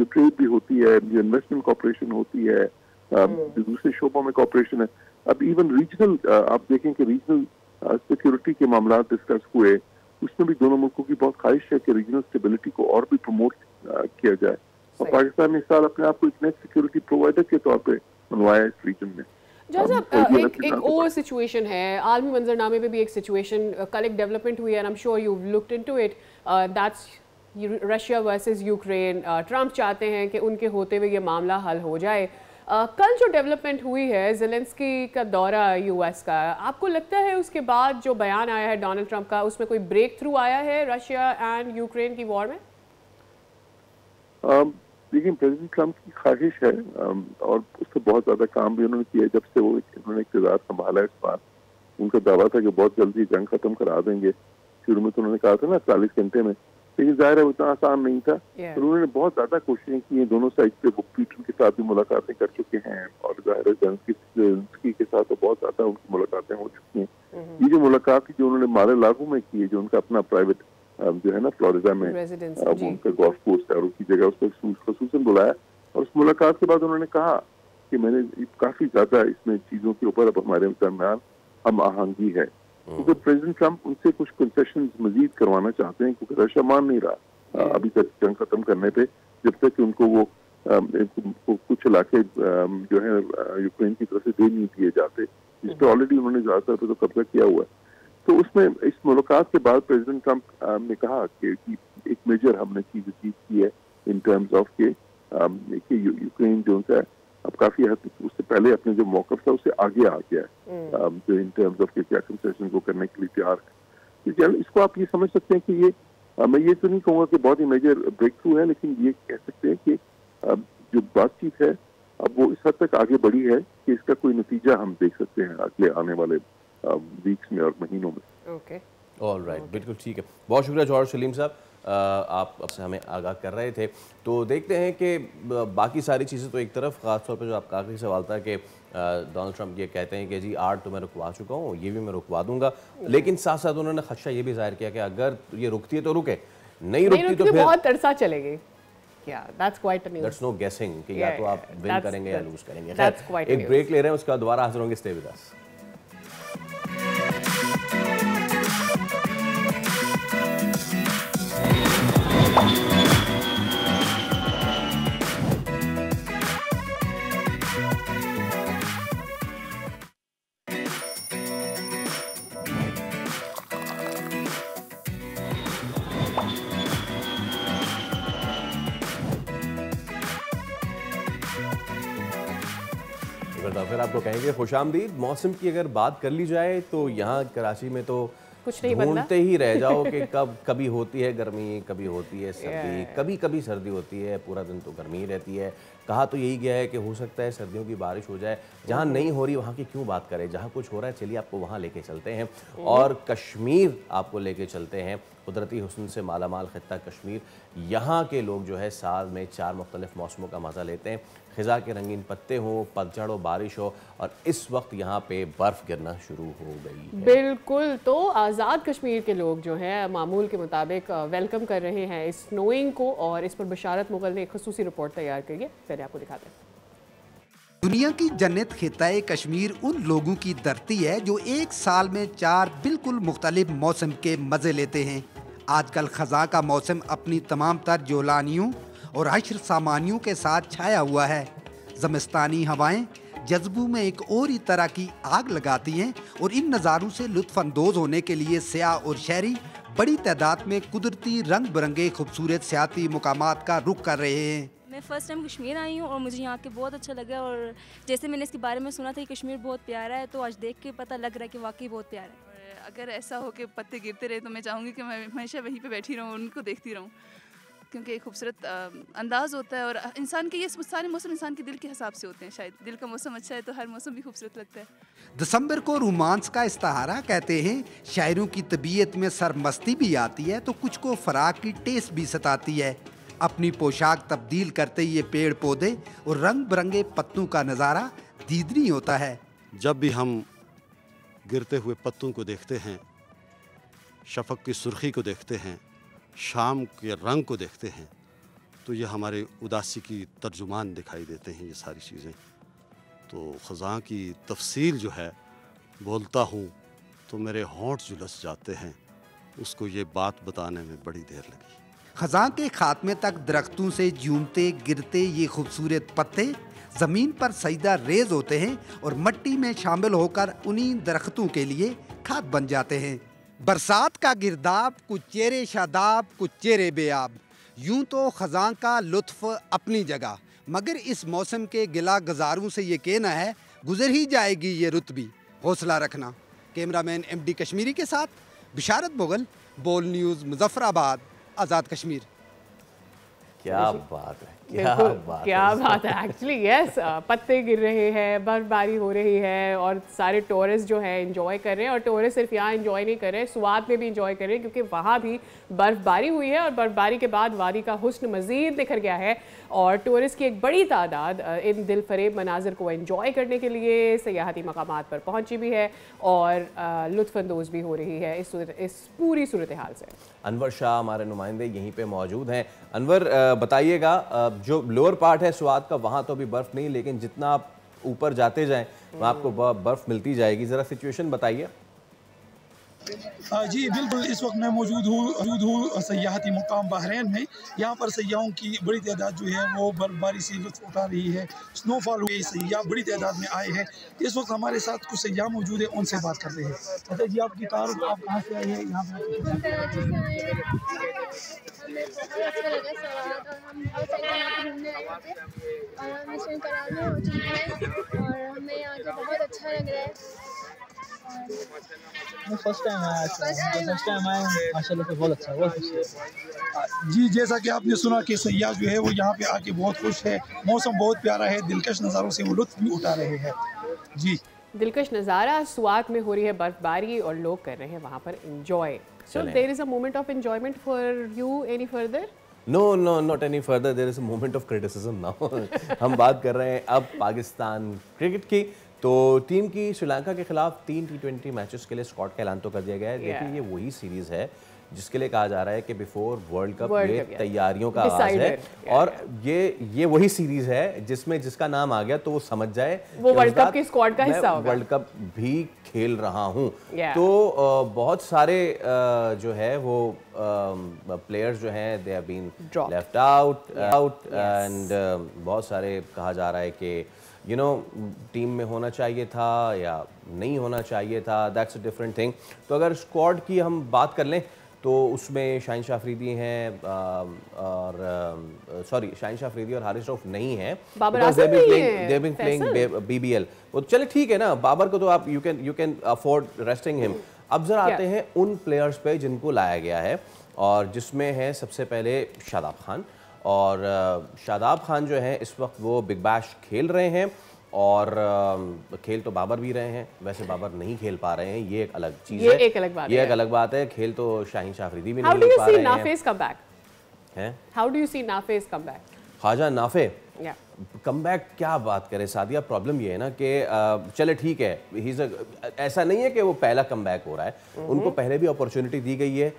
ट्रेड भी होती है, जो इन्वेस्टमेंट कॉपरेशन होती है, जो दूसरे शोबों में कॉपरेशन है, अब इवन रीजनल आप देखें कि रीजनल सिक्योरिटी के मामला डिस्कस हुए, उसमें भी दोनों मुल्कों की बहुत ख्वाहिश है कि रीजनल स्टेबिलिटी को और भी प्रमोट किया जाए। और पाकिस्तान ने इस साल अपने आप को एक नेट सिक्योरिटी प्रोवाइडर के तौर पे बनवाया इस रीजन में। एक और सिचुएशन है, आलमी मंजरनामे पे भी एक सिचुएशन कल एक डेवलपमेंट हुई है, आई am sure you looked into it, that's Russia versus Ukraine. Trump चाहते हैं कि उनके होते हुए ये मामला हल हो जाए। कल जो डेवलपमेंट हुई है, ज़ेलेंस्की का दौरा यूएस का, आपको लगता है उसके बाद जो बयान आया है डोनाल्ड ट्रंप का, उसमें कोई ब्रेक थ्रू आया है रशिया एंड यूक्रेन की वॉर में? देखिए, प्रेसिडेंट ट्रंप की ख्वाहिश है और उससे बहुत ज़्यादा काम भी उन्होंने किया जब से वो उन्होंने इक़्तिदार संभाला इस बार। उनका दावा था कि बहुत जल्दी जंग ख़त्म करा देंगे। शुरू में तो उन्होंने कहा था ना 40 घंटे में लेकिन जाहिर है उतना आसान नहीं था। Yeah. तो उन्होंने बहुत ज़्यादा कोशिशें की हैं, दोनों साइड पे। वो पुतिन के साथ भी मुलाकातें कर चुके हैं और जाहिर है ज़ेलेंस्की के साथ तो बहुत ज़्यादा उनकी मुलाकातें हो चुकी हैं। ये जो मुलाकात थी जो उन्होंने मार-ए-लागो में की है, जो उनका अपना प्राइवेट जो है ना फ्लोरिडा में वो उनका गोल्फ कोर्स है और उसकी जगह उसको खसूसन बुलाया, और उस मुलाकात के बाद उन्होंने कहा कि मैंने काफ़ी ज़्यादा इसमें चीज़ों के ऊपर अब हमारे दरमियान हम आहंगी है, क्योंकि प्रेसिडेंट ट्रंप उनसे कुछ कंसेशन मजीद करवाना चाहते हैं, क्योंकि रशिया मान नहीं रहा अभी तक जंग खत्म करने पे, जब तक कि उनको वो कुछ इलाके जो है यूक्रेन की तरफ से दे नहीं दिए जाते, जिस पे ऑलरेडी उन्होंने ज़्यादातर पे तो कब्जा किया हुआ है। तो उसमें इस मुलाकात के बाद प्रेसिडेंट ट्रंप ने कहा कि एक मेजर हमने चीज अचीव की है इन टर्म्स ऑफ के यूक्रेन जो है अब काफी हद उससे पहले अपने जो मौकफ था उससे आगे आ गया है, जो इन टर्म्स ऑफ के क्या कंसेशन को करने के लिए तैयार है। तो इसको आप ये समझ सकते हैं कि ये मैं ये तो नहीं कहूँगा कि बहुत ही मेजर ब्रेक थ्रू है, लेकिन ये कह सकते हैं कि जो बातचीत है अब वो इस हद तक आगे बढ़ी है कि इसका कोई नतीजा हम देख सकते हैं अगले आने वाले वीक्स में और महीनों में। ओके, ऑलराइट, बिल्कुल ठीक है। बहुत शुक्रिया जौहर सलीम साहब, आप अब से हमें आगाह कर रहे थे। तो देखते हैं कि बाकी सारी चीज़ें तो एक तरफ, ख़ासतौर पर जो आपका आखिरी सवाल था कि डोनाल्ड ट्रंप ये कहते हैं कि जी आर्ट तो मैं रुकवा चुका हूँ, ये भी मैं रुकवा दूंगा, लेकिन साथ साथ उन्होंने खदशा ये भी जाहिर किया कि अगर ये रुकती है तो रुके, नहीं रुकती तो फिर बहुत अरसा चलेगी। That's no guessing कि या तो आप विन करेंगे या लूज करेंगे। एक ब्रेक ले रहे हैं, उसके बाद दोबारा हाजिर होंगे। स्टे विद अस। फिर आपको कहेंगे खुशामदीद। मौसम की अगर बात कर ली जाए तो यहाँ कराची में तो कुछ नहीं ढूंढते ही रह जाओ कि कभी होती है गर्मी, कभी होती है सर्दी, कभी कभी सर्दी होती है, पूरा दिन तो गर्मी ही रहती है। कहा तो यही गया है कि हो सकता है सर्दियों की बारिश हो जाए। जहाँ नहीं हो रही वहाँ की क्यों बात करें, जहाँ कुछ हो रहा है चलिए आपको वहाँ लेके चलते हैं और कश्मीर आपको लेके चलते हैं। कुदरती हुस्न से मालामाल खित्ता कश्मीर, यहाँ के लोग जो है साल में 4 मुख्तलिफ मौसमों का मज़ा लेते हैं। ख़िज़ा के रंगीन पत्ते हों, पतझड़ हो, बारिश हो, और इस वक्त यहाँ पे बर्फ़ गिरना शुरू हो गई है। बिल्कुल, तो आज़ाद कश्मीर के लोग जो हैं मामूल के मुताबिक वेलकम कर रहे हैं इस स्नोइंग को, और इस पर बशारत मुगल ने एक खसूसी रिपोर्ट तैयार की है, पहले आपको दिखाते हैं। दुनिया की जन्नत खिताए कश्मीर उन लोगों की धरती है जो एक साल में 4 बिल्कुल मुख्तलिफ मौसम के मज़े लेते हैं। आजकल खज़ा का मौसम अपनी तमाम तर जोलानियों और अशर सामानियों के साथ छाया हुआ है। ज़मिस्तानी हवाएं जज्बों में एक और ही तरह की आग लगाती हैं और इन नज़ारों से लुत्फ़ अंदोज़ होने के लिए सयाह और शहरी बड़ी तादाद में कुदरती रंग बिरंगे खूबसूरत सियाती मुकामात का रुख कर रहे हैं। मैं फ़र्स्ट टाइम कश्मीर आई हूँ और मुझे यहाँ के बहुत अच्छा लगा, और जैसे मैंने इसके बारे में सुना था कि कश्मीर बहुत प्यारा है, तो आज देख के पता लग रहा है कि वाकई बहुत प्यारा है। अगर ऐसा हो कि पत्ते गिरते रहे तो मैं चाहूँगी कि मैं हमेशा वहीं पे बैठी रहूँ, उनको देखती रहूँ, क्योंकि एक खूबसूरत अंदाज़ होता है। और इंसान के ये सारे मौसम इंसान के दिल के हिसाब से होते हैं। शायद दिल का मौसम अच्छा है तो हर मौसम भी खूबसूरत लगता है। दिसंबर को रोमांस का इस्ताहारा कहते हैं। शायरों की तबीयत में सरमस्ती भी आती है तो कुछ को फराक की टेस्ट भी सताती है। अपनी पोशाक तब्दील करते ये पेड़ पौधे और रंग बिरंगे पत्तों का नज़ारा दीदनी होता है। जब भी हम गिरते हुए पत्तों को देखते हैं, शफक की सुर्खी को देखते हैं, शाम के रंग को देखते हैं, तो ये हमारे उदासी की तर्जुमान दिखाई देते हैं ये सारी चीज़ें। तो ख़ज़ां की तफसील जो है बोलता हूँ तो मेरे होंठ झुलस जाते हैं, उसको ये बात बताने में बड़ी देर लगी। ख़ज़ां के खात्मे तक दरख्तों से झूमते गिरते ये खूबसूरत पत्ते ज़मीन पर सजदा रेज होते हैं और मिट्टी में शामिल होकर उन्हीं दरख्तों के लिए खाद बन जाते हैं। बरसात का गिरदाब, कुछ चेहरे शादाब, कुछ चेहरे बेआब। यूं तो ख़ज़ां का लुत्फ़ अपनी जगह, मगर इस मौसम के गिला गजारों से ये कहना है गुजर ही जाएगी ये रुत भी, हौसला रखना। कैमरामैन MD कश्मीरी के साथ बशारत मुगल, बोल न्यूज़, मुज़फ़्फ़राबाद, आज़ाद कश्मीर। क्या बात है। क्या बात है एक्चुअली यस। पत्ते गिर रहे हैं, बर्फबारी हो रही है और सारे टूरिस्ट जो है एंजॉय कर रहे हैं। और टूरिस्ट सिर्फ यहाँ एंजॉय नहीं कर रहे हैं, स्वात में भी एंजॉय कर रहे हैं, क्योंकि वहाँ भी बर्फबारी हुई है और बर्फबारी के बाद वादी का हुस्न मज़ीद निखर गया है और टूरिस्ट की एक बड़ी तादाद इन दिल फरेब मनाजिर को एंजॉय करने के लिए सयाहती मकामात पर पहुँची भी है और लुत्फ़अंदोज़ भी हो रही है इस पूरी सूरत हाल से। अनवर शाह हमारे नुमाइंदे यहीं पे मौजूद हैं। अनवर बताइएगा, जो लोअर पार्ट है स्वात का वहाँ तो अभी बर्फ़ नहीं, लेकिन जितना आप ऊपर जाते जाएं वहाँ आपको बर्फ़ मिलती जाएगी। ज़रा सिचुएशन बताइए। जी बिल्कुल, इस वक्त मैं मौजूद हूँ सयाहती मुकाम बहरैन में। यहाँ पर सयाहों की बड़ी तादाद जो है वो बर्फबारी से लुत्फ़ उठा रही है। स्नोफॉल हुई, सयाह बड़ी तादाद में आए हैं। इस वक्त हमारे साथ कुछ सयाह मौजूद है, उनसे बात कर रहे हैं। अच्छा जी, आपकी तारुफ, आप कहाँ से आए हैं? यहाँ पर हमें यहाँ के बहुत अच्छा लग रहा है। फर्स्ट टाइम आया माशाल्लाह से बहुत अच्छा, बहुत अच्छा। जी, जैसा कि आपने सुना कि सयाह जो है वो यहाँ पे आके बहुत खुश है, मौसम बहुत प्यारा है, दिलकश नज़ारों से वो लुत्फ़ भी उठा रहे हैं। जी, दिलकश नज़ारा, स्वात में हो रही है बर्फबारी और लोग कर रहे हैं वहाँ पर enjoy. So there is a moment of enjoyment for you any further? No not any further, there is a moment of criticism now. हम बात कर रहे हैं अब पाकिस्तान क्रिकेट की। तो टीम की श्रीलंका के खिलाफ 3 T20 मैचेस के लिए स्क्वाड का ऐलान तो कर दिया गया है, लेकिन ये वही सीरीज़ है जिसके लिए कहा जा रहा है कि बिफोर वर्ल्ड कप ये तैयारियों का आगाज है। और ये वही सीरीज़ है जिसमें जिसका नाम आ गया तो वो समझ जाए वो वर्ल्ड कप की स्क्वाड का हिस्सा होगा, वर्ल्ड कप भी खेल रहा हूँ। तो बहुत सारे जो है वो प्लेयर्स जो हैं they have been left out and बहुत सारे कहा जा रहा है कि टीम में होना चाहिए था या नहीं होना चाहिए था, दैट्स अ डिफरेंट थिंग। तो अगर स्क्वाड की हम बात कर लें तो उसमें शाहीन शाह अफरीदी हैं और शाहीन शाह अफरीदी और हारिस रऊफ नहीं हैं, दे बीन प्लेइंग BBL। वो चले ठीक है ना, बाबर को तो आप you can afford resting him. अब जरा आते हैं उन प्लेयर्स पे जिनको लाया गया है और जिसमें है सबसे पहले शादाब खान। और शादाब खान जो है इस वक्त वो बिग बैश खेल रहे हैं और खेल तो बाबर भी रहे हैं, वैसे बाबर नहीं खेल पा रहे हैं, ये एक अलग चीज़ है, एक अलग बात है। खेल तो शाहीन शाह अफरीदी भी नहीं खेल पा रहे हैं। How do you see Nafay's come back? Khawaja Nafay come back क्या बात करें सादिया, प्रॉब्लम ये है ना कि चले ठीक है, ऐसा नहीं है कि वो पहला कम बैक हो रहा है, उनको पहले भी अपॉर्चुनिटी दी गई है,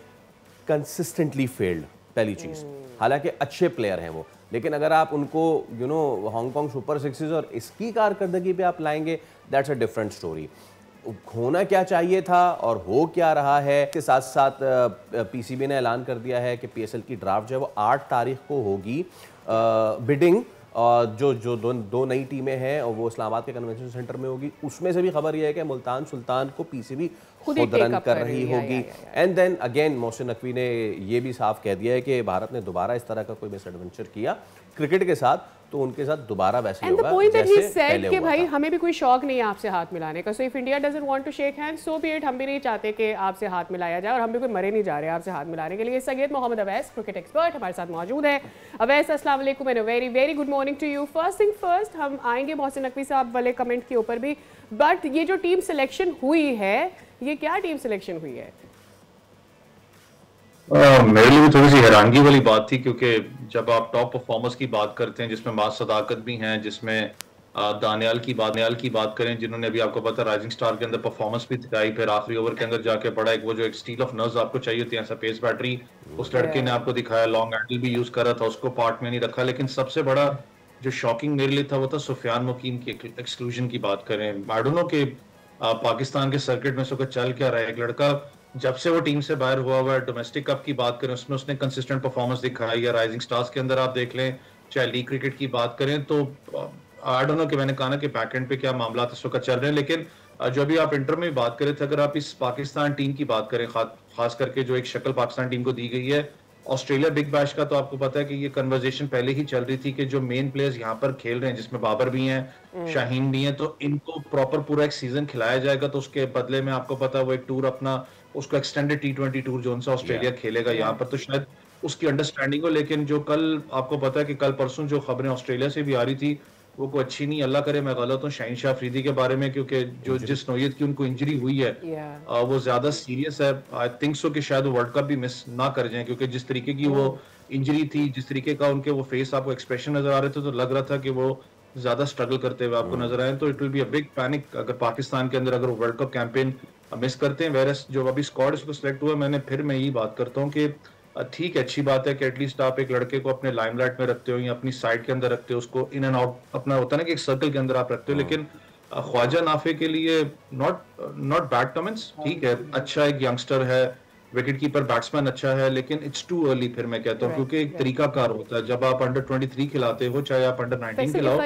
कंसिस्टेंटली फेल्ड पहली चीज़। हालांकि अच्छे प्लेयर हैं वो, लेकिन अगर आप उनको हांगकांग सुपर सिक्सेस और इसकी कारकर्दगी पे आप लाएंगे, दैट्स अ डिफरेंट स्टोरी। होना क्या चाहिए था और हो क्या रहा है। इसके साथ साथ PCB ने ऐलान कर दिया है कि PSL की ड्राफ्ट जो है वो 8 तारीख को होगी। बिडिंग जो दो नई टीमें हैं और वो इस्लामाबाद के कन्वेंशन सेंटर में होगी, उसमें से भी खबर यह है कि मुल्तान सुल्तान को PCB खुद रन कर रही होगी। And then again Mohsin Naqvi ने ये भी साफ कह दिया है कि भारत ने दोबारा इस तरह का कोई मिसएडवेंचर किया क्रिकेट के साथ तो उनके साथ दोबारा वैसे होगा जैसे पहले हुआ भाई था। हमें भी कोई शौक नहीं है आपसे हाथ मिलाने का। So if India doesn't want to shake hand, so be it. हम भी नहीं चाहते कि आपसे हाथ मिलाया जाए और हम भी कोई मरे नहीं जा रहे आपसे हाथ मिलाने के लिए। सैयद मोहम्मद अवैस क्रिकेट एक्सपर्ट हमारे साथ मौजूद है। अवैस अस्सलाम वालेकुम and very very good morning to you. First thing first, हम आएंगे मोहसिन नकवी साहब वाले कमेंट के ऊपर भी, बट ये जो टीम सिलेक्शन हुई है, ये क्या टीम सिलेक्शन हुई है? मेरे लिए भी थोड़ी सी हैरानगी वाली बात थी, क्योंकि जब आप टॉप परफॉर्मर्स की बात करते हैं जिसमें मास सदाकत भी हैं, जिसमें दानियाल की बात करें जिन्होंने अभी आपको पता राइजिंग स्टार के अंदर परफॉर्मेंस भी दिखाई, फिर आखिरी ओवर के अंदर जाके बड़ा एक वो जो एक स्टील ऑफ नर्व्स आपको चाहिए होती है ऐसा पेस बैटरी, उस लड़के ने आपको दिखाया, लॉन्ग एंगल भी यूज कर रहा था, उसको पार्ट में नहीं रखा। लेकिन सबसे बड़ा जो शॉकिंग मेरे लिए था वो था सुफियान मुकीम की एक्सक्लूजन की बात करें। आई डोंट नो कि पाकिस्तान के सर्किट में सुबह चल क्या रहा है। एक लड़का जब से वो टीम से बाहर हुआ है, डोमेस्टिक कप की बात करें उसमें उसने कंसिस्टेंट परफॉर्मेंस दिखाई, या राइजिंग स्टार्स के अंदर आप देख लें, चाहे लीग क्रिकेट की बात करें, तो आई डोंट नो कि मैंने कहा ना कि बैकएंड पे क्या मामला इस वक्त चल रहे हैं। लेकिन जो अभी आप इंटर में बात कर रहे थे, अगर आप इस पाकिस्तान टीम की बात करें, खास करके जो एक शक्ल पाकिस्तान टीम को दी गई है ऑस्ट्रेलिया बिग बैश का, तो आपको पता है कि ये कन्वर्सेशन पहले ही चल रही थी कि जो मेन प्लेयर्स यहाँ पर खेल रहे हैं जिसमें बाबर भी हैं, शाहीन भी हैं, तो इनको प्रॉपर पूरा एक सीजन खिलाया जाएगा, तो उसके बदले में आपको पता है वो एक टूर अपना उसको एक्सटेंडेड T20 टूर जो उनसे ऑस्ट्रेलिया खेलेगा यहाँ पर, तो शायद उसकी अंडरस्टैंडिंग हो। लेकिन जो कल आपको पता है कि कल परसों जो खबरें ऑस्ट्रेलिया से भी आ रही थी वो कोई अच्छी नहीं, अल्लाह करे मैं गलत हूँ शाहीन शाह अफरीदी के बारे में, क्योंकि जो जिस नौयत की उनको इंजरी हुई है वो ज्यादा सीरियस है। आई थिंक सो कि शायद वो वर्ल्ड कप भी मिस ना कर जाए, क्योंकि जिस तरीके की वो इंजरी थी, जिस तरीके का उनके वो फेस आपको एक्सप्रेशन नजर आ रहे थे, तो लग रहा था कि वो ज्यादा स्ट्रगल करते हुए आपको नजर आए। तो it will be a big panic अगर पाकिस्तान के अंदर अगर वर्ल्ड कप कैंपेन मिस करते हैं। वेरस जो अभी स्क्वाड इसको सिलेक्ट हुआ, मैं यही बात करता हूँ कि ठीक है, अच्छी बात है कि एटलीस्ट आप एक लड़के को अपने लाइमलाइट में रखते हो या अपनी साइड के अंदर रखते हो, उसको इन एंड आउट अपना होता है ना कि एक सर्कल के अंदर आप रखते हो। लेकिन ख्वाजा नाफे के लिए नॉट बैड कमेंट्स, ठीक है, अच्छा एक यंगस्टर है, विकेट कीपर बैट्समैन अच्छा है, लेकिन इट्स टू अर्ली फिर मैं कहता हूँ, क्योंकि एक तरीका कार होता है जब आप अंडर 23 खिलाते हो चाहे आप अंडर 19 खिलाओ।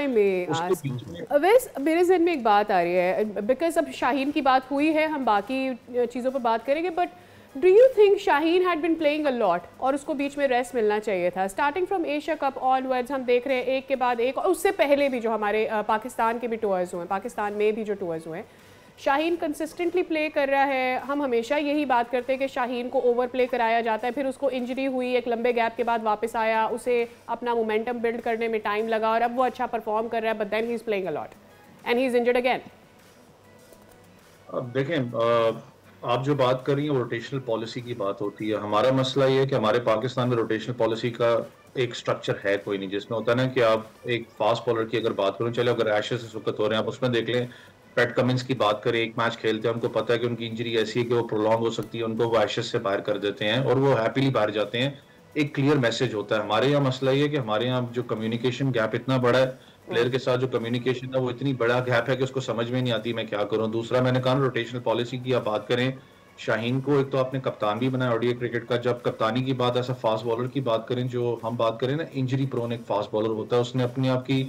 मेरे जहन में एक बात आ रही है, बिकॉज अब शाहीन की बात हुई है, हम बाकी चीज़ों पर बात करेंगे, but do you think Shaheen had been playing a lot और उसको बीच में रेस्ट मिलना चाहिए था? Starting from Asia cup onwards हम देख रहे हैं एक के बाद एक, और उससे पहले भी जो हमारे पाकिस्तान के भी टूर्स हुए हैं, पाकिस्तान में भी जो टूर्स हुए हैं, शाहीन कंसिस्टेंटली प्ले कर रहा है। हम हमेशा यही बात करते हैं कि शाहीन को ओवर प्ले कराया जाता है, फिर उसको इंजरी हुई, एक लंबे गैप के बाद वापस आया, उसे अपना मोमेंटम बिल्ड करने में टाइम लगा और अब वो अच्छा परफॉर्म कर रहा है, but then he is playing a lot and he is injured again. अब देखें, आप जो बात कर रही हैं रोटेशनल पॉलिसी की बात होती है। हमारा मसला ये है कि हमारे पाकिस्तान में रोटेशनल पॉलिसी का एक स्ट्रक्चर है कोई नहीं, जिसमें होता है ना कि आप एक फास्ट बॉलर की अगर बात करें, चलो अगर एशेस से सुकत हो रहे हैं आप उसमें देख लें, पैट कमिंस की बात करें, एक मैच खेलते हैं, उनको पता है कि उनकी इंजरी ऐसी है कि वो प्रोलॉन्ग हो सकती है, उनको वो एशेस से बाहर कर देते हैं और वो हैप्पीली बाहर जाते हैं। एक क्लियर मैसेज होता है। हमारे यहाँ मसला ये है कि हमारे यहाँ जो कम्युनिकेशन गैप इतना बड़ा है, प्लेयर के साथ जो कम्युनिकेशन है वो इतनी बड़ा गैप है कि उसको समझ में नहीं आती मैं क्या करूं। दूसरा, मैंने कहा रोटेशनल पॉलिसी की आप बात करें, शाहीन को एक तो आपने कप्तान भी बनाया ओडीआई क्रिकेट का, जब कप्तानी की बात ऐसा फास्ट बॉलर की बात करें, जो हम बात करें ना इंजरी प्रोन एक फास्ट बॉलर होता है, उसने अपनी आपकी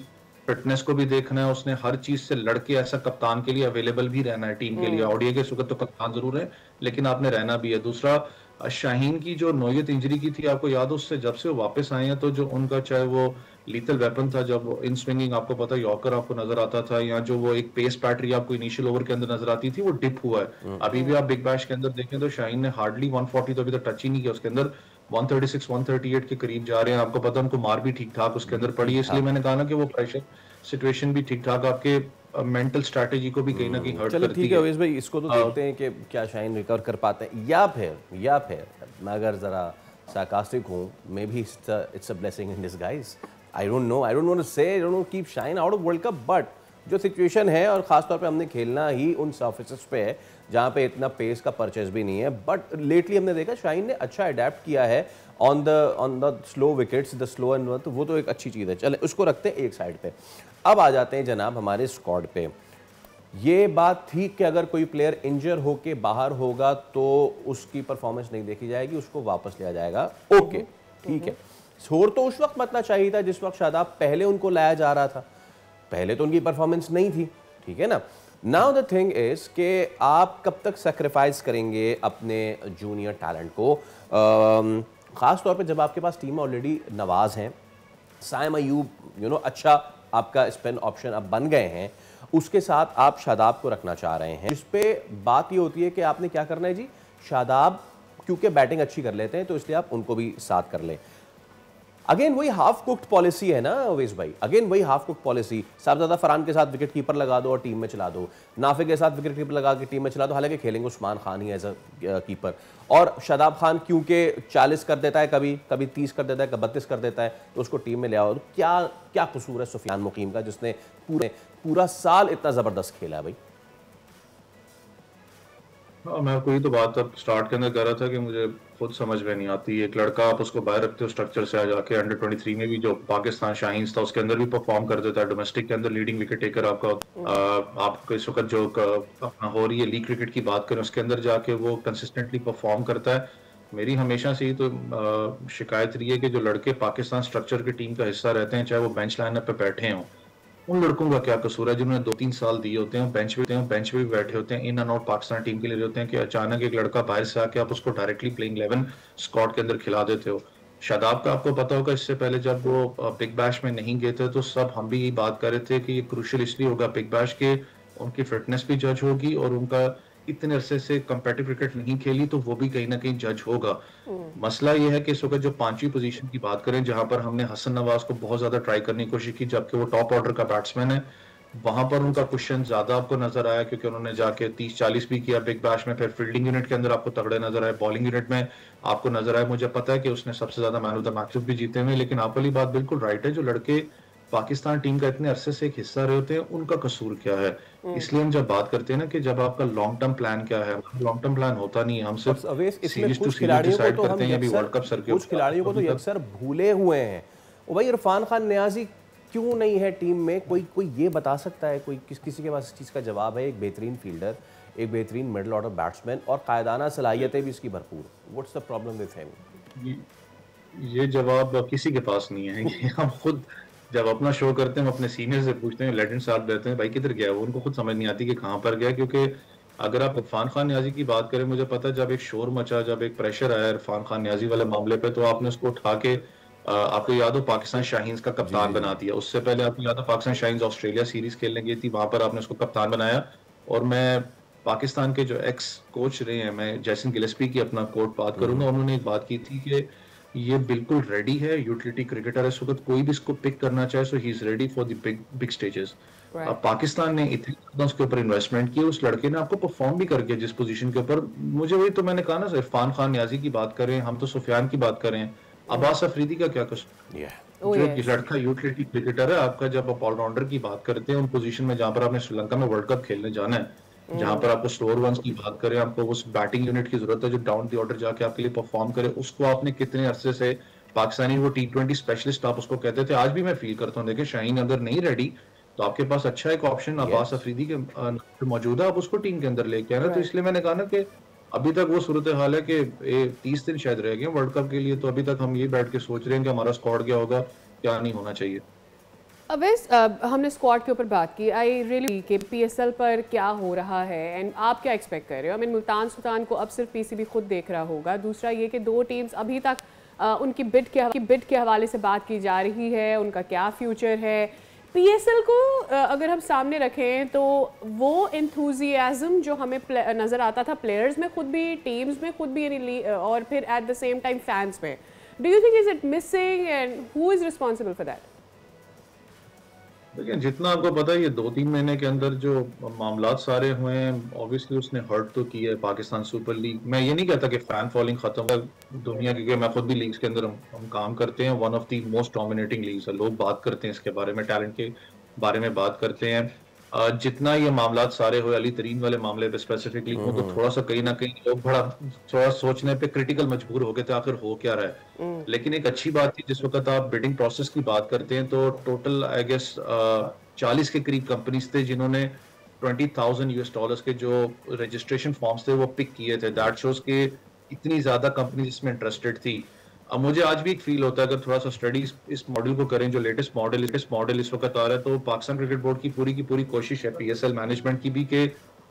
फिटनेस को भी देखना है, उसने हर चीज से लड़के ऐसा कप्तान के लिए अवेलेबल भी रहना है टीम के लिए। ओडीआई के सुकत तो कप्तान जरूर है लेकिन आपने रहना भी है। दूसरा, शाहीन की जो नोयत इंजरी की थी आपको याद, उससे जब से वो वापस आए हैं तो जो उनका चाहे वो लीथल वेपन था, जब इन स्विंगिंग आपको पता यॉर्कर आपको नजर आता था, या जो वो एक पेस पैटरी आपको इनिशियल ओवर के अंदर नजर आती थी, वो डिप हुआ है। अभी भी आप बिग बैश के अंदर देखें तो शाहीन ने हार्डली 140 तो अभी तक टच ही नहीं किया, उसके अंदर 136 138 के करीब जा रहे हैं। आपको पता उनको मार भी ठीक ठाक उसके अंदर पड़ी है, इसलिए मैंने कहा ना कि वो प्रेशर सिचुएशन भी ठीक ठाक आपके मेंटल स्ट्रैटेजी को भी कहीं ना कहीं हर्ट करती है। ठीक है अवेश भाई, इसको तो देखते हैं कि क्या शाहीन रिकवर कर पाते हैं, या फिर मैं अगर जरा सार्कास्टिक हूँ, may be it's a blessing in disguise. I don't want to say, I don't want to keep Shaheen out of World Cup, but जो सिचुएशन है और ख़ास तौर पे हमने खेलना ही उन सर्फेसेस पे है जहाँ पे इतना पेस का परचेज भी नहीं है, बट लेटली हमने देखा शाहीन ने अच्छा अडेप्ट किया है on the slow wickets, the slow and तो वो तो एक अच्छी चीज़ है। चले उसको रखते हैं एक साइड पे। अब आ जाते हैं जनाब हमारे स्क्वाड पे। ये बात थी कि अगर कोई प्लेयर इंजर होके बाहर होगा तो उसकी परफॉर्मेंस नहीं देखी जाएगी, उसको वापस लिया जाएगा। ओके ठीक है, छोड़ तो उस वक्त मतलब चाहिए था जिस वक्त शादाब पहले उनको लाया जा रहा था, पहले तो उनकी परफॉर्मेंस नहीं थी, ठीक है ना। नाउ द थिंग इज कि आप कब तक सेक्रीफाइस करेंगे अपने जूनियर टैलेंट को, ख़ास तौर पे जब आपके पास टीम में ऑलरेडी नवाज हैं, साइम अयूब अच्छा आपका स्पिन ऑप्शन अब बन गए हैं, उसके साथ आप शादाब को रखना चाह रहे हैं, जिस पे बात ये होती है कि आपने क्या करना है जी, शादाब क्योंकि बैटिंग अच्छी कर लेते हैं तो इसलिए आप उनको भी साथ कर लें। अगेन वही हाफ कुक्ड पॉलिसी है ना अवेश भाई, अगेन वही हाफ कुक्ड पॉलिसी। साहबजादा फरहान के साथ विकेट कीपर लगा दो और टीम में चला दो, नाफे के साथ विकेट कीपर लगा के टीम में चला दो, हालांकि खेलेंगे उस्मान खान ही एज अ कीपर, और शादाब खान क्योंकि 40 कर देता है, कभी 30 कर देता है, कभी 32 कर देता है, तो उसको टीम में ले आओ। तो क्या कसूर है सुफियान मुकीम का जिसने पूरा साल इतना जबरदस्त खेला है भाई। मैं आपको ये तो बात अब स्टार्ट के अंदर कर रहा था कि मुझे खुद समझ में नहीं आती, एक लड़का आप उसको बाहर रखते हो स्ट्रक्चर से, आ जाके अंडर 23 में भी जो पाकिस्तान शाहीन था उसके अंदर भी परफॉर्म कर देता है, डोमेस्टिक के अंदर लीडिंग विकेट टेकर आपका आपको इस वक्त जो हो रही है लीग क्रिकेट की बात करें उसके अंदर जाके वो कंसिस्टेंटली परफॉर्म करता है। मेरी हमेशा से ही तो शिकायत रही है कि जो लड़के पाकिस्तान स्ट्रक्चर की टीम का हिस्सा रहते हैं, चाहे वो बेंच लाइनअप पे बैठे हों, उन लड़कों का क्या कसूर है जिन्होंने 2-3 साल दिए होते हैं, बेंच पे भी बैठे होते हैं, in and out Pakistan team के लिए होते हैं, कि अचानक एक लड़का बाहर से आके आप उसको डायरेक्टली प्लेइंग 11 स्क्वाड के अंदर खिला देते हो। शादाब का आपको पता होगा, इससे पहले जब वो बिग बैश में नहीं गए थे तो सब हम भी यही बात कर रहे थे कि ये क्रूशियल इसलिए होगा बिग बैश के, उनकी फिटनेस भी जज होगी और उनका इतने अरसे से कंपेटिटिव क्रिकेट नहीं खेली तो वो भी कहीं ना कहीं जज होगा। मसला ये है कि इस वक्त जो 5वीं पोजीशन की बात करें, जहां पर हमने हसन नवाज को बहुत ज्यादा ट्राई करने की कोशिश की, जबकि वो टॉप ऑर्डर का बैट्समैन है, वहां पर उनका क्वेश्चन ज्यादा आपको नजर आया क्योंकि उन्होंने जाके 30-40 भी किया बिग बैश में, फिर फील्डिंग यूनिट के अंदर आपको तगड़े नजर आए, बॉलिंग यूनिट में आपको नजर आए। मुझे पता है कि उसने सबसे ज्यादा मैन ऑफ द मैचेस भी जीते हुए, लेकिन आप वाली बात बिल्कुल राइट है, जो लड़के पाकिस्तान टीम का इतने अरसे से एक हिस्सा रहे होते हैं उनका कसूर क्या है। इसलिए हम जब बात करते हैं ना कि जब आपका लॉन्ग टर्म प्लान क्या है, लॉन्ग टर्म प्लान होता नहीं है, हम सिर्फ सीरीज टू सीरीज डिसाइड करते हैं, अभी वर्ल्ड कप सर के कुछ खिलाड़ियों को तो अक्सर भूले हुए हैं। और भाई इरफान खान नियाजी क्यों नहीं है टीम में? कोई ये बता सकता है? कोई किसी के पास इस चीज़ का जवाब है? एक बेहतरीन फील्डर, एक बेहतरीन मिडिल ऑर्डर बैट्समैन और कायदाना सलाहियतें भी इसकी भरपूर। What's the problem with him? ये जवाब किसी के पास नहीं है। हम खुद जब अपना शो करते हैं, हम अपने सीनियर से पूछते हैं, लेजेंड साथ रहते हैं, भाई किधर गया वो, उनको खुद समझ नहीं आती कि कहाँ पर गया। क्योंकि अगर आप इरफान खान नियाजी की बात करें, मुझे पता है जब एक शोर मचा, जब एक प्रेशर आया इरफान खान नियाजी वाले मामले पे, तो आपने उसको उठा के आपको याद हो पाकिस्तान शाहीन्स का कप्तान बना दिया। उससे पहले आपको याद हो पाकिस्तान शाहीन्स ऑस्ट्रेलिया सीरीज खेलने गई थी, वहां पर आपने उसको कप्तान बनाया। और मैं पाकिस्तान के जो एक्स कोच रहे हैं, मैं जैसन गिलेस्पी की अपना कोट बात करूंगा, उन्होंने एक बात की थी कि ये बिल्कुल रेडी है, यूटिलिटी क्रिकेटर है, इस वक्त कोई भी इसको पिक करना चाहे so he is ready for the big stages. अब पाकिस्तान ने इतनी ज्यादा उसके ऊपर इन्वेस्टमेंट की, उस लड़के ने आपको परफॉर्म भी करके जिस पोजीशन के ऊपर, मुझे वही तो मैंने कहा ना, इरफान खान नियाजी की बात करें, हम तो सुफियान की बात करें, अब्बास अफरीदी का क्या कसूर? जो लड़का यूटिलिटी क्रिकेटर है आपका, जब आप ऑलराउंडर की बात करते हैं उन पोजीशन में जहां पर आपने श्रीलंका में वर्ल्ड कप खेलने जाना है, जहां पर आपको स्लोअर वंस की बात करें, आपको उस बैटिंग यूनिट की जरूरत है जो डाउन द ऑर्डर जाके आपके लिए परफॉर्म करे, उसको आपने कितने अरसे से पाकिस्तानी वो T20 स्पेशलिस्ट आप उसको कहते थे, आज भी मैं फील करता हूँ। देखिए शाहीन अगर नहीं रेडी तो आपके पास अच्छा एक ऑप्शन अब्बास अफरीदी के मौजूद है, आप उसको टीम के अंदर लेके आना। तो इसलिए मैंने कहा ना कि अभी तक वो सूरत हाल है कि 30 दिन शायद रह गए वर्ल्ड कप के लिए, तो अभी तक हम ये बैठ के सोच रहे हैं कि हमारा स्क्वाड क्या होगा, क्या नहीं होना चाहिए। हमने स्क्वाड के ऊपर बात की, आई रियली कि PSL पर क्या हो रहा है एंड आप क्या एक्सपेक्ट कर रहे हो? आई मीन मुल्तान सुल्तान को अब सिर्फ PCB खुद देख रहा होगा, दूसरा ये कि दो टीम्स अभी तक उनकी बिड के हवाले से बात की जा रही है, उनका क्या फ्यूचर है। PSL को अगर हम सामने रखें तो वो एंथुजियाज्म जो हमें नज़र आता था प्लेयर्स में खुद भी, टीम्स में खुद भी, और फिर at the same time fans में, do you think is it missing and who is responsible for that? देखिए जितना आपको पता है, ये 2-3 महीने के अंदर जो मामलात सारे हुए हैं, ऑब्वियसली उसने हर्ट तो किया है पाकिस्तान सुपर लीग। मैं ये नहीं कहता कि फैन फॉलोइंग खत्म है दुनिया की, मैं खुद भी लीग्स के अंदर हम काम करते हैं, one of the most dominating leagues है, लोग बात करते हैं इसके बारे में, टैलेंट के बारे में बात करते हैं। जितना ये मामलात सारे हुए, अली तरीन वाले मामले पे स्पेसिफिकली हो, तो थोड़ा सा कहीं ना कहीं लोग बड़ा थोड़ा सोचने पे क्रिटिकल मजबूर हो गए थे आखिर हो क्या रहा है। लेकिन एक अच्छी बात थी, जिस वक्त आप बिडिंग प्रोसेस की बात करते हैं तो टोटल आई गेस 40 के करीब कंपनीज थे जिन्होंने $20,000 के जो रजिस्ट्रेशन फॉर्म्स थे वो पिक किए थे। दैट शोज के इतनी ज्यादा कंपनीज इसमें इंटरेस्टेड थी। अब मुझे आज भी एक फील होता है, अगर थोड़ा सा स्टडी इस मॉडल को करें, जो लेटेस्ट मॉडल इस वक्त आ रहा है, तो पाकिस्तान क्रिकेट बोर्ड की पूरी कोशिश है, PSL मैनेजमेंट की भी, कि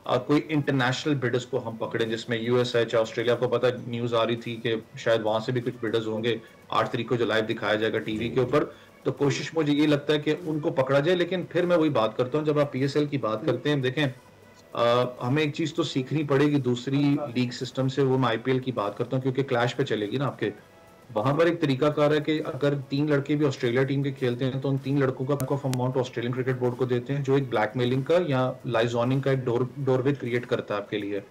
कोई इंटरनेशनल बिडर्स को हम पकड़ें, जिसमें US है, चाहे ऑस्ट्रेलिया, को पता न्यूज आ रही थी कि शायद वहां से भी कुछ बिडर्स होंगे। 8 तारीख को जो लाइव दिखाया जाएगा टीवी के ऊपर, तो कोशिश मुझे ये लगता है कि उनको पकड़ा जाए। लेकिन फिर मैं वही बात करता हूँ, जब आप PSL की बात करते हैं, देखें हमें एक चीज तो सीखनी पड़ेगी दूसरी लीग सिस्टम से, वो मैं IPL की बात करता हूँ, क्योंकि क्लैश पे चलेगी ना आपके वहां पर। एक तरीकाकार है कि अगर 3 लड़के भी ऑस्ट्रेलिया टीम के खेलते हैं तो उन 3 लड़कों का अमाउंट ऑस्ट्रेलियन क्रिकेट बोर्ड को देते हैं, जो एक ब्लैकमेलिंग का या लाइजोनिंग का एक डोरवे क्रिएट करता है आपके लिए।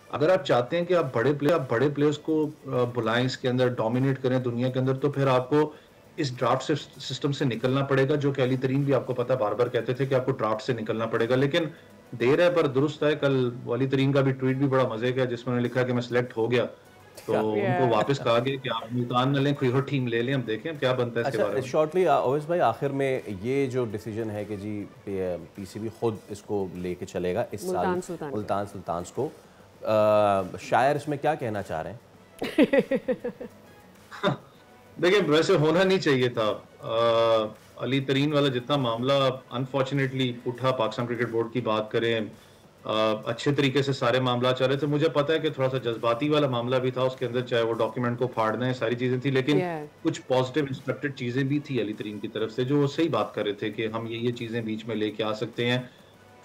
अगर आप चाहते हैं कि आप बड़े प्लेयर्स को बुलाएं, इसके अंदर डोमिनेट करें दुनिया के अंदर, तो फिर आपको इस ड्राफ्ट सिस्टम से निकलना पड़ेगा, जो कि अली तरीन भी आपको पता बार बार कहते थे कि आपको ड्राफ्ट से निकलना पड़ेगा। लेकिन देर है पर दुरुस्त है। कल अली तरीन का भी ट्वीट भी बड़ा मजे का, जिसमें उन्होंने लिखा कि मैं सिलेक्ट हो गया, तो उनको वापस कहा गया कि आप मुल्तान न लें, कोई और टीम ले लें, हम देखें क्या बनता है इसके बारे में। शॉर्टली ओवैस भाई, आखिर में ये जो डिसीजन है कि जी PCB खुद इसको लेके चलेगा इस साल मुल्तान सुल्तान्स को, शायर इसमें क्या कहना चाह रहे हैं? देखिए वैसे होना नहीं चाहिए था। अली तरीन वाला जितना मामला अनफॉर्चुनेटली उठा, पाकिस्तान क्रिकेट बोर्ड की बात करें, अच्छे तरीके से सारे मामला चल रहे थे। मुझे पता है कि थोड़ा सा जज्बाती वाला मामला भी था उसके अंदर, चाहे वो डॉक्यूमेंट को फाड़ना है, सारी चीजें थी, लेकिन कुछ पॉजिटिव इंस्ट्रक्टेड चीजें भी थी अली तरीन की तरफ से, जो सही बात कर रहे थे कि हम ये चीजें बीच में लेके आ सकते हैं।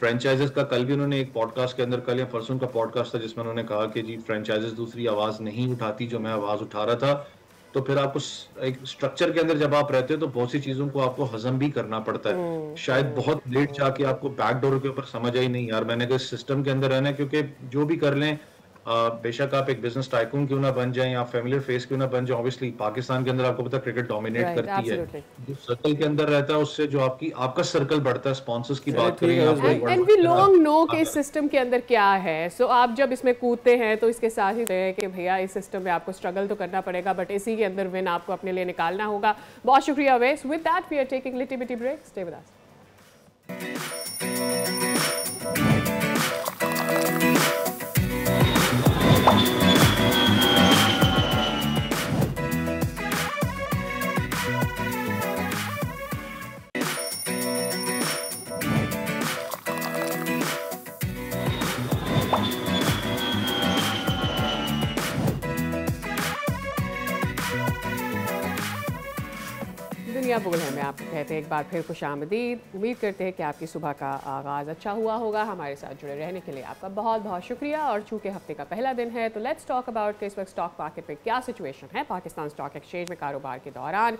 फ्रेंचाइजेस का कल भी उन्होंने एक पॉडकास्ट के अंदर, कल या परसों का पॉडकास्ट था जिसमें उन्होंने कहा कि जी फ्रेंचाइजेस दूसरी आवाज नहीं उठाती जो मैं आवाज उठा रहा था। तो फिर आपको एक स्ट्रक्चर के अंदर जब आप रहते हो तो बहुत सी चीजों को आपको हजम भी करना पड़ता है। शायद बहुत लेट जाके आपको बैकडोर के ऊपर समझ आई नहीं यार मैंने इस सिस्टम के अंदर रहना है, क्योंकि जो भी कर लें बेशक आप एक बिजनेस टाइकून क्यों ना बन जाएं या फैमिलियर फेस क्यों ना बन जाए, ऑब्वियसली पाकिस्तान के अंदर आपको पता क्रिकेट डोमिनेट करती है। जो सर्कल के अंदर रहता है उससे जो आपका सर्कल बढ़ता है, स्पॉन्सर्स की बात करें एंड वी लॉन्ग नो कि इस सिस्टम के अंदर क्या है। सो आप जब इसमें कूदते हैं तो इसके साथ ही है कि भैया इस सिस्टम में आपको स्ट्रगल तो करना पड़ेगा, बट इसी के अंदर विन आपको अपने लिए निकालना होगा। बहुत शुक्रिया Awais. With that we are taking little bitty break. Stay with us. दुनिया बुल है में आपको कहते हैं एक बार फिर खुशामदीद। उम्मीद करते हैं कि आपकी सुबह का आगाज़ अच्छा हुआ होगा। हमारे साथ जुड़े रहने के लिए आपका बहुत बहुत शुक्रिया। और चूँकि हफ्ते का पहला दिन है तो लेट्स टॉक अबाउट कि इस वक्त स्टॉक मार्केट में क्या सिचुएशन है। पाकिस्तान स्टॉक एक्सचेंज में कारोबार के दौरान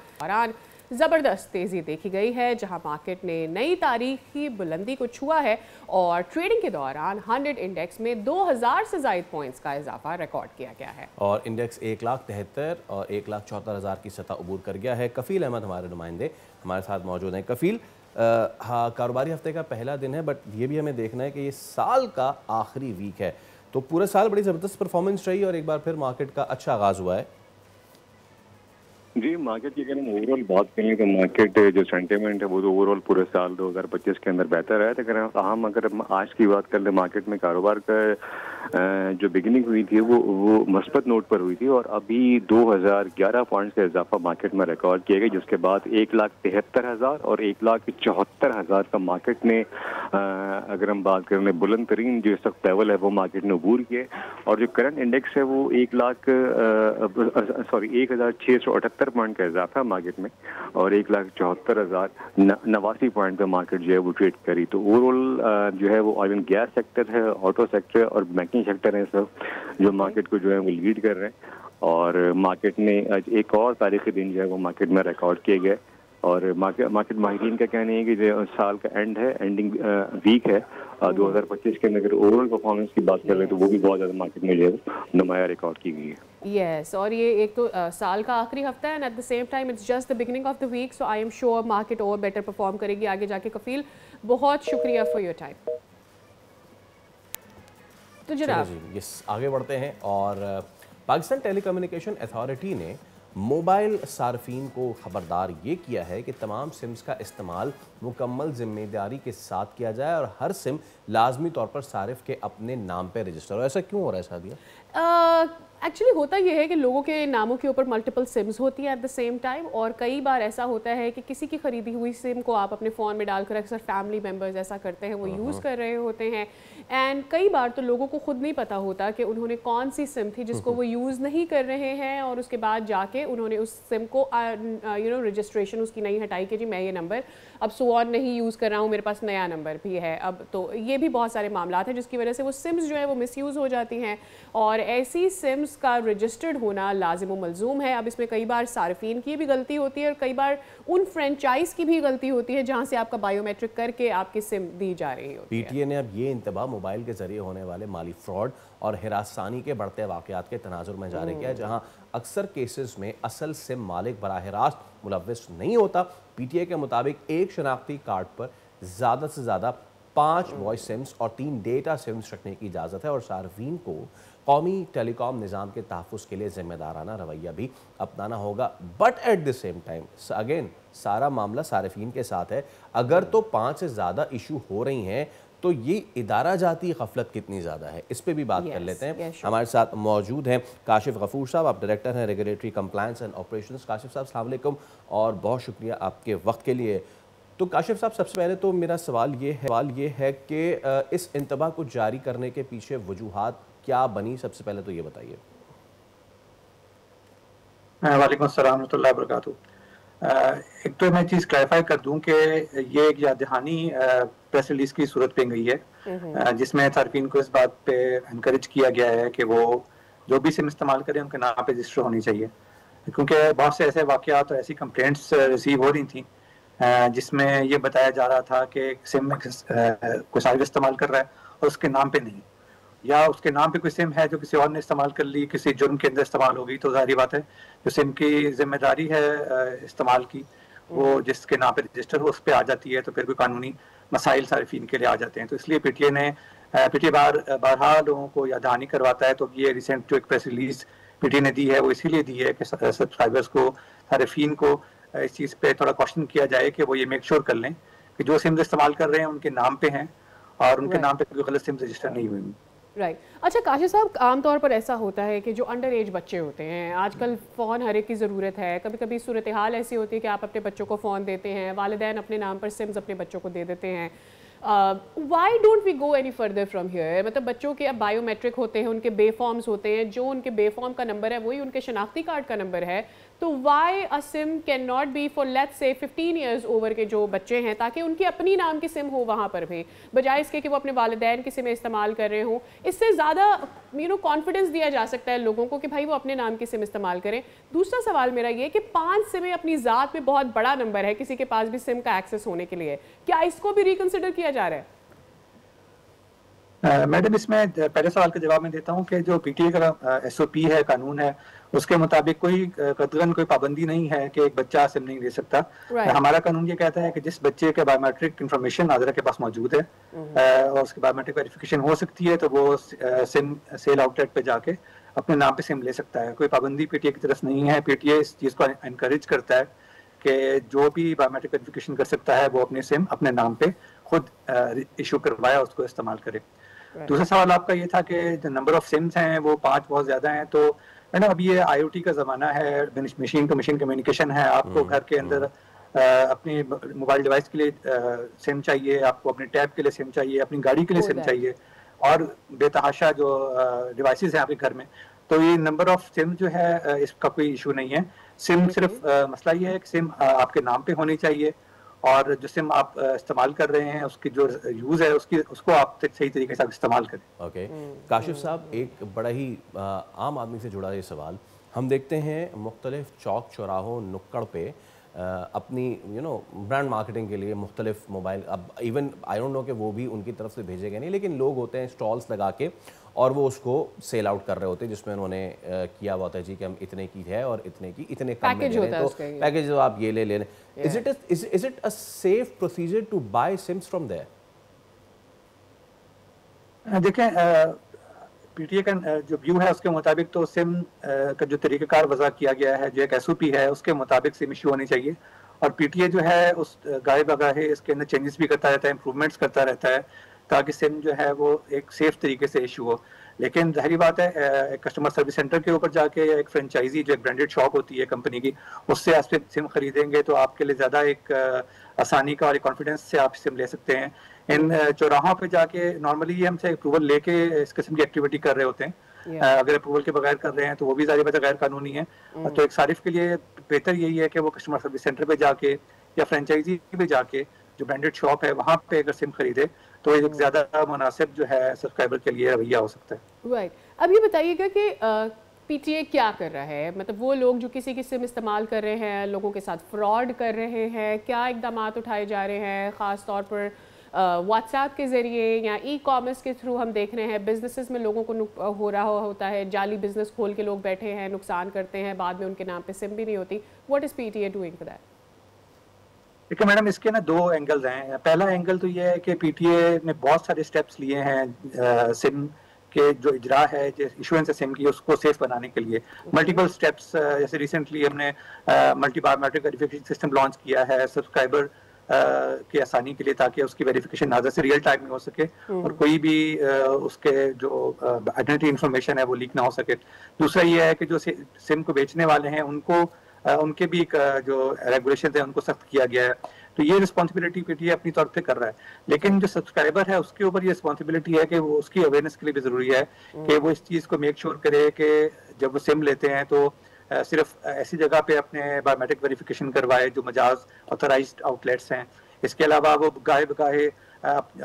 ज़बरदस्त तेज़ी देखी गई है, जहां मार्केट ने नई तारीखी बुलंदी को छुआ है और ट्रेडिंग के दौरान 100 इंडेक्स में 2000 से ज़ायद पॉइंट्स का इजाफा रिकॉर्ड किया गया है और इंडेक्स 1,73,000 और 1,74,000 की सतह अबूर कर गया है। कफील अहमद हमारे नुमाइंदे हमारे साथ मौजूद हैं। कफील, हाँ, कारोबारी हफ्ते का पहला दिन है, बट ये भी हमें देखना है कि ये साल का आखिरी वीक है, तो पूरे साल बड़ी ज़बरदस्त परफॉर्मेंस रही और एक बार फिर मार्केट का अच्छा आगाज़ हुआ है। जी, मार्केट की अगर हम ओवरऑल बात करें तो मार्केट जो सेंटीमेंट है वो तो ओवरऑल पूरे साल 2025 के अंदर बेहतर है। अगर हम आज की बात कर लें, मार्केट में कारोबार का जो बिगिनिंग हुई थी वो मस्बत नोट पर हुई थी और अभी 2011 पॉइंट्स का इजाफा मार्केट में रिकॉर्ड किया गया, जिसके बाद 1,73,000 और 1,74,000 का मार्केट ने अगर हम बात करें बुलंद तरीन जो इस वक्त लेवल है वो मार्केट ने अबूर किए। और जो करंट इंडेक्स है वो 1,678 पॉइंट का इजाफा मार्केट में और 1,74,089 पॉइंट का मार्केट जो है वो ट्रेड करी। तो ओवरऑल जो है वो ऑयल एंड गैस सेक्टर है, ऑटो सेक्टर और बैंकिंग सेक्टर है सब जो मार्केट को जो है वो लीड कर रहे हैं। और मार्केट ने एक और तारीखी दिन जो है वो मार्केट में रिकॉर्ड किए गए और मार्केट माहिरीन का कहना है कि जो साल का एंड है, एंडिंग वीक है 2025 के अंदर ओवरऑल परफॉर्मेंस की बात कर रहे हैं तो वो भी बहुत ज़्यादा मार्केट में जो है नुमाया रिकॉर्ड की गई है। यस, और ये एक तो साल का आखिरी हफ्ता है and at the same time it's just the beginning of the week, so I am sure market और बेटर परफॉर्म करेगी आगे जाके। कफील, बहुत शुक्रिया फॉर योर टाइम। तो जनाब यस, आगे बढ़ते हैं और पाकिस्तान टेलीकम्युनिकेशन अथॉरिटी ने मोबाइल सार्फिन को खबरदार ये किया है कि तमाम सिम्स का इस्तेमाल मुकम्मल जिम्मेदारी के साथ किया जाए और हर सिम लाजमी तौर पर सारिफ के अपने नाम पर रजिस्टर हो। ऐसा क्यों हो रहा है सादिया? एक्चुअली होता यह है कि लोगों के नामों के ऊपर मल्टीपल सिम्स होती है एट द सेम टाइम, और कई बार ऐसा होता है कि किसी की खरीदी हुई सिम को आप अपने फ़ोन में डालकर, अक्सर फैमिली मेम्बर्स ऐसा करते हैं, वो यूज़ कर रहे होते हैं एंड कई बार तो लोगों को खुद नहीं पता होता कि उन्होंने कौन सी सिम थी जिसको वो यूज़ नहीं कर रहे हैं और उसके बाद जाके उन्होंने उस सिम को रजिस्ट्रेशन उसकी नहीं हटाई कि जी मैं ये नंबर अब सो ऑन नहीं यूज़ कर रहा हूँ, मेरे पास नया नंबर भी है अब। तो ये भी बहुत सारे मामला हैं जिसकी वजह से वो सिम्स जो है वो मिसयूज़ हो जाती हैं और ऐसी सिम्स का रजिस्टर्ड होना लाजिम व मलजूम है। अब इसमें कई बार सार्फिन की भी गलती होती है और कई बार उन फ्रेंचाइज की भी गलती होती है जहाँ से आपका बायोमेट्रिक करके आपकी सिम दी जा रही होती है। पीटीए ने अब ये इंतबाह मोबाइल के जरिए होने वाले माली फ्रॉड और हिरासानी के बढ़ते वाक़यात के तनाजुर में जारी किया, जहाँ अक्सर केसेस में असल सिम मालिक बराह रास्त मुलव्विस नहीं होता। पीटीए के मुताबिक एक शनाख्ती कार्ड पर ज़्यादा से ज़्यादा 5 वॉइस सिम्स और 3 डेटा सिम्स रखने की इजाज़त है और सार्फिन को कौमी टेलीकॉम निज़ाम के तहफ़्फ़ुज़ के लिए ज़िम्मेदाराना रवैया भी अपनाना होगा। But at the same time again सारा मामला सार्फिन के साथ है। अगर तो 5 से ज़्यादा इशू हो रही हैं तो ये इदारा जाती गफलत कितनी ज़्यादा है, इस पर भी बात कर लेते हैं। हमारे साथ मौजूद हैं काशिफ गफूर साहब, आप डायरेक्टर हैं regulatory compliance and operations. Kashif साहब अस्सलाम वालेकुम और बहुत शुक्रिया आपके वक्त के लिए। तो काशिफ साहब, सबसे पहले तो मेरा सवाल ये है कि इस इंतबाह को जारी करने के पीछे वजूहात क्या बनी, सबसे पहले तो ये बताइए। वालेकुम अस्सलाम रहमतुल्लाहि व बरकातुहू। एक तो मैं चीज़ क्लैरिफाई कर दूं कि ये एक याद दहानी प्रेस रिलीज की सूरत पे गई है जिसमें सार्फिन को इस बात पे इनकरेज किया गया है कि वो जो भी सिम इस्तेमाल करें उनके नाम पे रजिस्टर होनी चाहिए, क्योंकि बहुत से ऐसे वाक़यात और ऐसी कंप्लेंट्स रिसीव हो रही थी जिसमें ये बताया जा रहा था कि सिम कोई साहिब इस्तेमाल कर रहा है और उसके नाम पे नहीं, या उसके नाम पे कोई सिम है जो किसी और ने इस्तेमाल कर ली, किसी जुर्म के अंदर इस्तेमाल हो गई, तो जाहिर बात है जो सिम की जिम्मेदारी है इस्तेमाल की वो जिसके नाम पे रजिस्टर हो उस पर आ जाती है, तो फिर कोई कानूनी मसाइल सारिफिन के लिए आ जाते हैं। तो इसलिए पीटीए बारहा लोगों को याद दहानी करवाता है। तो ये रिसेंट जो एक प्रेस रिलीज पीटीए ने दी है वो इसीलिए दी है कि सब्सक्राइबर्स को, सारिफिन को इस चीज़ पे थोड़ा क्वेश्चन किया जाए कि वो ये मेक श्योर कर लें कि जो सिम इस्तेमाल कर रहे हैं उनके नाम पे हैं और उनके नाम पे कोई गलत सिम रजिस्टर नहीं हुई। राइट अच्छा काशिफ साहब, आमतौर पर ऐसा होता है कि जो अंडर एज बच्चे होते हैं, आजकल फ़ोन हर एक की ज़रूरत है, कभी कभी सूरत हाल ऐसी होती है कि आप अपने बच्चों को फ़ोन देते हैं, वालिदैन अपने नाम पर सिम्स अपने बच्चों को दे देते हैं। Why don't we go any further from here? मतलब बच्चों के अब बायोमेट्रिक होते हैं, उनके बे फॉर्म्स होते हैं, जो उनके बे फॉर्म का नंबर है वही उनके शनाख्ती कार्ड का नंबर है, तो why a SIM can not be for let's say 15 years over के जो बच्चे हैं, ताकि उनकी अपनी नाम की सिम हो वहाँ पर भी, बजाय इसके कि वो अपने वालिदैन की सिम इस्तेमाल कर रहे हों। इससे ज़्यादा कॉन्फिडेंस दिया जा सकता है लोगों को कि भाई वो अपने नाम की सिम इस्तेमाल करें। दूसरा सवाल मेरा ये कि 5 सिमें अपनी ज़ात में बहुत बड़ा नंबर है किसी के पास भी सिम का एक्सेस होने के लिए, क्या इसको भी रिकन्सिडर किया जा रहा है? मैडम इसमें पहले सवाल का जवाब मैं देता हूं कि जो पीटीए का एसओपी है, कानून है, उसके मुताबिक कोई कतरन कोई पाबंदी नहीं है कि एक बच्चा सिम नहीं ले सकता। हमारा कानून ये कहता है कि जिस बच्चे के बायोमेट्रिक इंफॉर्मेशन नाज़रा के पास मौजूद है और उसकी बायोमेट्रिक वेरिफिकेशन हो सकती है तो वो सिम सेल आउटलेट पे जाके अपने नाम पे सिम ले सकता है। कोई पाबंदी पीटीए की तरफ नहीं है। पीटीए इस चीज़ को इनकरेज करता है कि जो भी बायोमेट्रिक वेरिफिकेशन कर सकता है वो अपनी सिम अपने नाम पे खुद इशू करवाया, उसको इस्तेमाल करे। दूसरा सवाल आपका ये था कि जो नंबर ऑफ सिम्स हैं वो 5 बहुत ज़्यादा हैं। तो है ना, अभी ये IoT का ज़माना है, मशीन टू मशीन कम्युनिकेशन है। आपको घर के अंदर अपनी मोबाइल डिवाइस के लिए सिम चाहिए, आपको अपने टैब के लिए सिम चाहिए, अपनी गाड़ी के लिए सिम चाहिए और बेतहाशा जो डिवाइसेस हैं आपके घर में। तो ये नंबर ऑफ सिम जो है इसका कोई इशू नहीं है। सिम सिर्फ मसला ये है कि सिम आपके नाम पे होनी चाहिए और जो सिम आप इस्तेमाल कर रहे हैं उसकी जो यूज़ है उसको आप सही तरीके से इस्तेमाल करें। ओके काशिफ साहब, एक बड़ा ही आम आदमी से जुड़ा ये सवाल हम देखते हैं मुख्तलिफ चौक चौराहों नुक्कड़ पे अपनी ब्रांड मार्केटिंग के लिए मुख्तलिफ मोबाइल, अब इवन आई डोंट नो कि वो भी उनकी तरफ से भेजे गए नहीं, लेकिन लोग होते हैं स्टॉल्स लगा के और वो उसको सेल आउट कर रहे होते हैं जिसमें उन्होंने किया हुआ होता है जी कि हम इतने की है और इतने की इतने कम में दे रहे हैं, तो पैकेज जो आप ये ले लें। Is it a safe procedure to buy SIMs from there? देखें, पीटीए का जो व्यू है उसके मुताबिक तो सिम का जो तरीक़ाकार वज़ा किया गया है, जो एक एसओपी है उसके मुताबिक सिम इशू होनी चाहिए और पीटीए जो है उस गाय बगाहे इसके अंदर चेंजेस भी करता रहता है, इंप्रूवमेंट्स करता रहता है ताकि सिम जो है वो एक सेफ तरीके से इशू हो। लेकिन जाहिर बात है एक कस्टमर सर्विस सेंटर के ऊपर जाके या एक फ्रेंचाइजी जो एक ब्रांडेड शॉप होती है कंपनी की, उससे आप सिम खरीदेंगे तो आपके लिए ज़्यादा एक आसानी का और एक कॉन्फिडेंस से आप सिम ले सकते हैं। इन चौराहों पे जाके नॉर्मली हमसे अप्रूवल लेके इस किस्म की एक्टिविटी कर रहे होते हैं। अगर अप्रूवल के बगैर कर रहे हैं तो वो भी ज़ाहिर बात है गैर कानूनी है। तो एक सारिफ के लिए बेहतर यही है कि वो कस्टमर सर्विस सेंटर पे जाके या फ्रेंचाइजी पे जाके जो ब्रांडेड शॉप है वहाँ पे अगर सिम खरीदे तो एक ज़्यादा मुनासिब जो है सब्सक्राइबर के लिए रवैया हो सकता है। राइट, अब ये बताइएगा कि पीटीए क्या कर रहा है? मतलब वो लोग जो किसी की सिम इस्तेमाल कर रहे हैं, लोगों के साथ फ्रॉड कर रहे हैं, क्या इकदाम उठाए जा रहे हैं? ख़ास तौर पर व्हाट्सएप के ज़रिए या ई-कॉमर्स के थ्रू हम देख रहे हैं बिजनेसेस में लोगों को हो रहा होता है, जाली बिजनेस खोल के लोग बैठे हैं, नुकसान करते हैं, बाद में उनके नाम पे सिम भी नहीं होती। What is PTA doing for that? देखिए मैडम, इसके ना 2 एंगल्स हैं। पहला एंगल तो ये है कि पीटीए ने बहुत सारे स्टेप्स लिए हैं सिम के जो इजरा है, जो इशुएंस है सिम की, उसको सेफ बनाने के लिए मल्टीपल स्टेप्स। जैसे रिसेंटली हमने multi biometric verification system launch किया है सब्सक्राइबर की आसानी के लिए, ताकि उसकी वेरिफिकेशन नाज़र से रियल टाइम में हो सके और कोई भी उसके जो आइडेंटिटी इंफॉर्मेशन है वो लीक ना हो सके। दूसरा ये है कि जो सिम को बेचने वाले हैं उनको उनके भी जो रेगुलेशन है उनको सख्त किया गया है। तो ये रिस्पॉन्सिबिलिटी पीटीए अपनी तौर पे कर रहा है, लेकिन जो सब्सक्राइबर है उसके ऊपर ये रिस्पॉन्सिबिलिटी है कि वो उसकी अवेयरनेस के लिए भी ज़रूरी है कि वो इस चीज़ को मेक श्योर करे कि जब वो सिम लेते हैं तो सिर्फ ऐसी जगह पे अपने बायोमेट्रिक वेरिफिकेशन करवाए जो मजाज ऑथराइज्ड आउटलेट्स हैं। इसके अलावा वो गाहे बगाहे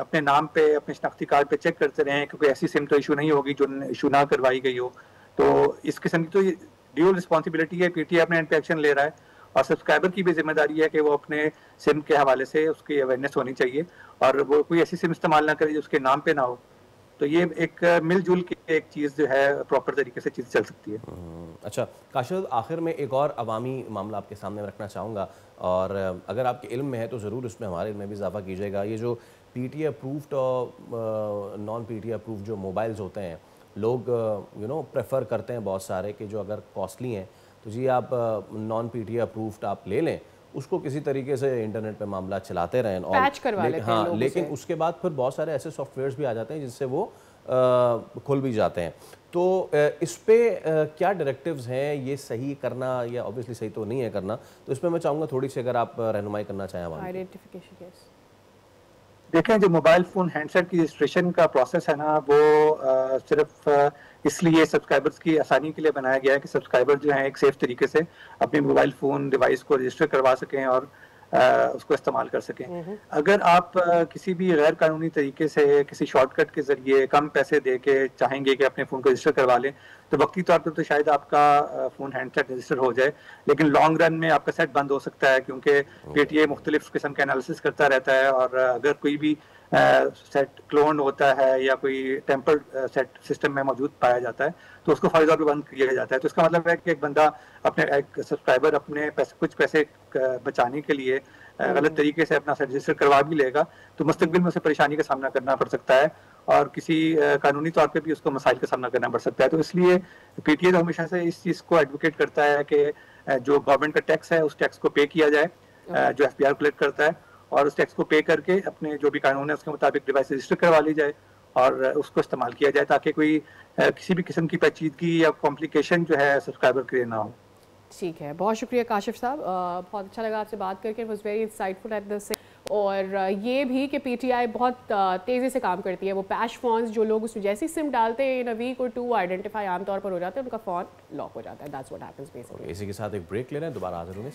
अपने नाम पे, अपने शनाख्ती कार्ड पे चेक करते रहें, क्योंकि ऐसी सिम तो इशू नहीं होगी जो इशू ना करवाई गई हो। तो इस किस्म की तो ड्यूल रिस्पॉन्सिबिलिटी है, पीटीआई अपने एंड पे एक्शन ले रहा है, और सब्सक्राइबर की भी जिम्मेदारी है कि वो अपने सिम के हवाले से उसकी अवेयरनेस होनी चाहिए और वो कोई ऐसी सिम इस्तेमाल ना करे जो उसके नाम पे ना हो। तो ये एक मिलजुल की एक चीज़ जो है प्रॉपर तरीके से चीज़ चल सकती है। अच्छा काशिद, आखिर में एक और अवामी मामला आपके सामने रखना चाहूँगा, और अगर आपके इल्म में है तो ज़रूर उसमें हमारे इल्म में भी इजाफा कीजिएगा। ये जो पीटीआई अप्रूव्ड और नॉन पीटीआई अप्रूव्ड जो मोबाइल्स होते हैं, लोग प्रेफर करते हैं बहुत सारे कि जो अगर कॉस्टली हैं तो जी आप नॉन पीटीआई अप्रूव्ड आप ले लें, उसको किसी तरीके से इंटरनेट पे मामला चलाते रहें और पैच करवा लेते हैं लोग लेकिन उसके बाद फिर बहुत सारे ऐसे सॉफ्टवेयर्स भी आ जाते हैं जिससे वो खुल भी जाते हैं। तो इस पे क्या डायरेक्टिव्स हैं, ये सही करना या ऑब्वियसली सही तो नहीं है करना, तो इस पे मैं चाहूँगा थोड़ी सी अगर आप रहनुमाई करना चाहें। आइडेंटिफिकेशन केस देखें, जो मोबाइल फ़ोन हैंडसेट की रजिस्ट्रेशन का प्रोसेस है ना, वो सिर्फ इसलिए सब्सक्राइबर्स की आसानी के लिए बनाया गया है कि सब्सक्राइबर जो हैं एक सेफ तरीके से अपने मोबाइल फ़ोन डिवाइस को रजिस्टर करवा सकें और उसको इस्तेमाल कर सकें। अगर आप किसी भी गैर कानूनी तरीके से किसी शॉर्टकट के ज़रिए कम पैसे दे के चाहेंगे कि अपने फ़ोन को रजिस्टर करवा लें, तो वक्ती तौर पर तो शायद आपका फ़ोन हैंडसेट रजिस्टर हो जाए, लेकिन लॉन्ग रन में आपका सेट बंद हो सकता है, क्योंकि पीटीआई मुख्तलिफ किस्म के एनालिसिस करता रहता है, और अगर कोई भी सेट क्लोन होता है या कोई टेम्पर्ड सेट सिस्टम में मौजूद पाया जाता है तो उसको फौरी तौर पर बंद किया जाता है। तो इसका मतलब है कि एक बंदा अपने एक सब्सक्राइबर अपने कुछ पैसे बचाने के लिए गलत तरीके से अपना सेट रजिस्टर करवा भी लेगा, तो मुस्तकबिल में उसे परेशानी का सामना करना पड़ सकता है और किसी कानूनी तौर पे भी उसको मसाइल का सामना करना पड़ सकता है। तो इसलिए पीटीआई तो हमेशा से इस चीज़ को एडवोकेट करता है कि जो गवर्नमेंट का टैक्स है उस टैक्स को पे किया जाए, जो एफपीआर कलेक्ट करता है, और उस टैक्स को पे करके अपने जो भी कानून है उसके मुताबिक डिवाइस रजिस्टर करवा ली जाए और उसको इस्तेमाल किया जाए, ताकि कोई किसी भी किस्म की पेचीदगी या कॉम्प्लिकेशन जो है सब्सक्राइबर के लिए ना हो। ठीक है, बहुत शुक्रिया काशिफ साहब, बहुत अच्छा लगा आपसे बात करके, it was very insightful at this. और ये भी कि पीटीआई बहुत तेज़ी से काम करती है, वो पैच फ़ोन्स जो लोग उसमें जैसी सिम डालते हैं इन अ वीक और 2 आइडेंटिफाई आमतौर पर हो जाते हैं, उनका फ़ोन लॉक हो जाता है। That's what happens basically. इसी के साथ एक ब्रेक ले रहे हैं, दोबारा हाजिर होंगे।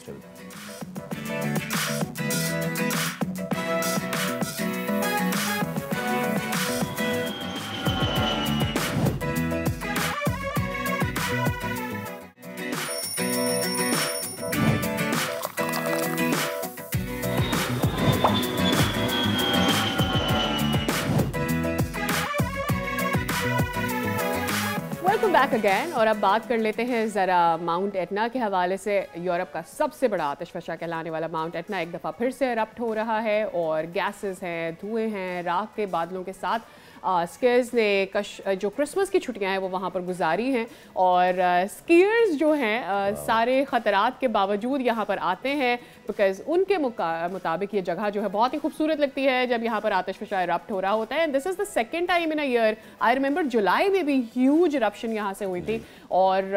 Welcome back again. और अब बात कर लेते हैं ज़रा माउंट एटना के हवाले से। यूरोप का सबसे बड़ा आतिशफशा कहलाने वाला माउंट एटना एक दफ़ा फिर से एरप्ट हो रहा है और गैसेस हैं, धुएं हैं, राख के बादलों के साथ स्कीयर्स ने जो क्रिसमस की छुट्टियां हैं वो वहाँ पर गुजारी हैं, और स्कीयर्स जो हैं सारे ख़तरात के बावजूद यहाँ पर आते हैं, बिकॉज उनके मुताबिक ये जगह जो है बहुत ही खूबसूरत लगती है जब यहाँ पर आतिशफशा इरप्ट हो रहा होता है। And this is the second time in a year. I remember जुलाई में भी ह्यूज इरप्शन यहाँ से हुई थी और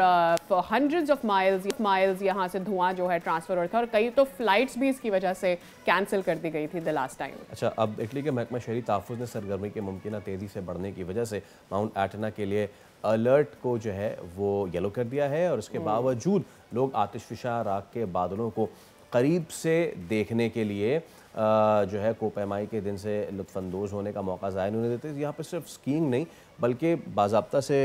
हंड्रेड्स ऑफ माइल्स यहाँ से धुआं जो है ट्रांसफ़र हो रहा था, और कई तो फ्लाइट्स भी इसकी वजह से कैंसिल कर दी गई थी द लास्ट टाइम। अच्छा, अब इटली के महकमा शहरी तहफ़्फ़ुज़ ने सरगर्मी के मुमकिन तेज़ी से बढ़ने की वजह से माउंट एटना के लिए अलर्ट को जो है वो येलो कर दिया है, और इसके बावजूद लोग आतिशफशा राख के बादलों को करीब से देखने के लिए जो है कोपेमाई के दिन से लुत्फ़अंदोज़ होने का मौका ज़ाहिर नहीं देते। यहाँ पर सिर्फ स्कीइंग नहीं बल्कि बाज़ाब्ता से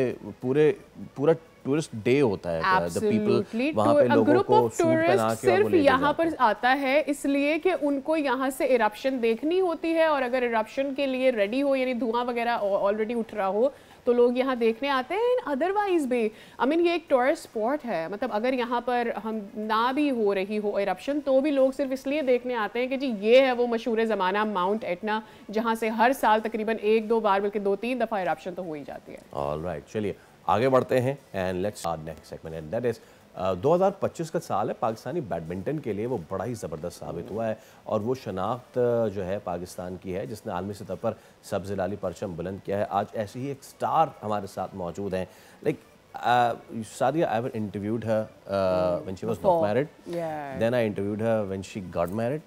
पूरा टूरिस्ट डे होता है। द पीपल वहाँ पे लोगों को सूट पहना के सिर्फ यहाँ पर आता है इसलिए कि उनको यहाँ से इरप्शन देखनी होती है, और अगर इरप्शन के लिए रेडी हो यानी धुआं वगैरह ऑलरेडी उठ रहा हो तो लोग यहाँ देखने आते हैं। अदरवाइज भी आई मीन ये एक टूरिस्ट स्पॉट है, मतलब अगर यहाँ पर हम ना भी हो रही हो इरप्शन तो भी लोग सिर्फ इसलिए देखने आते हैं कि जी ये है वो मशहूर ज़माना माउंट एटना जहाँ से हर साल तकरीबन 1-2 बार बल्कि 2-3 दफ़ा इरप्शन तो हो ही जाती है। ऑलराइट, चलिए आगे बढ़ते हैं and let's start next segment and that is 2025 का साल है पाकिस्तानी बैडमिंटन के लिए, वो बड़ा ही ज़बरदस्त साबित हुआ है और वो शनाख्त जो है पाकिस्तान की है जिसने आलमी सतह पर सब्ज़ हिलाली परचम बुलंद किया है। आज ऐसी ही एक स्टार हमारे साथ मौजूद हैं। Like Sadia, I ever interviewed her when she was not married. Then I interviewed her when she got married.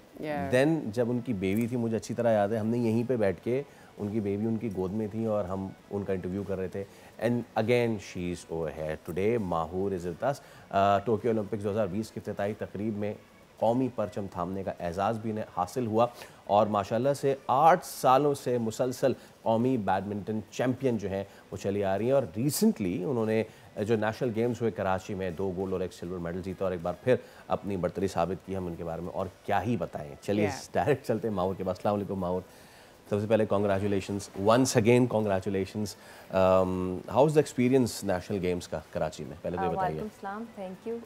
Then जब उनकी बेबी थी, मुझे अच्छी तरह याद है, हमने यहीं पे बैठ के उनकी बेबी उनकी गोद में थी और हम उनका इंटरव्यू कर रहे थे। And again she is over here today. Mahoor is with us. Tokyo Olympics 2020 की इफ्तिताई तकरीब में कौमी परचम थामने का एजाज़ भी इन्हें हासिल हुआ और माशाल्लाह से 8 सालों से मुसलसल कौमी बैडमिंटन चैम्पियन जो हैं वो चली आ रही हैं। और रिसेंटली उन्होंने जो नेशनल गेम्स हुए कराची में 2 गोल्ड और 1 सिल्वर मेडल जीता और एक बार फिर अपनी बढ़तरी साबित की। हम उनके बारे में और क्या ही बताएं। चलिए डायरेक्ट चलते हैं माहूर के पास। अस्सलाम वालेकुम माहूर, सबसे पहले congratulations once again, congratulations. How is the experience national games का कराची में, पहले तो बताइए। वालेकुम सलाम, थैंक यू।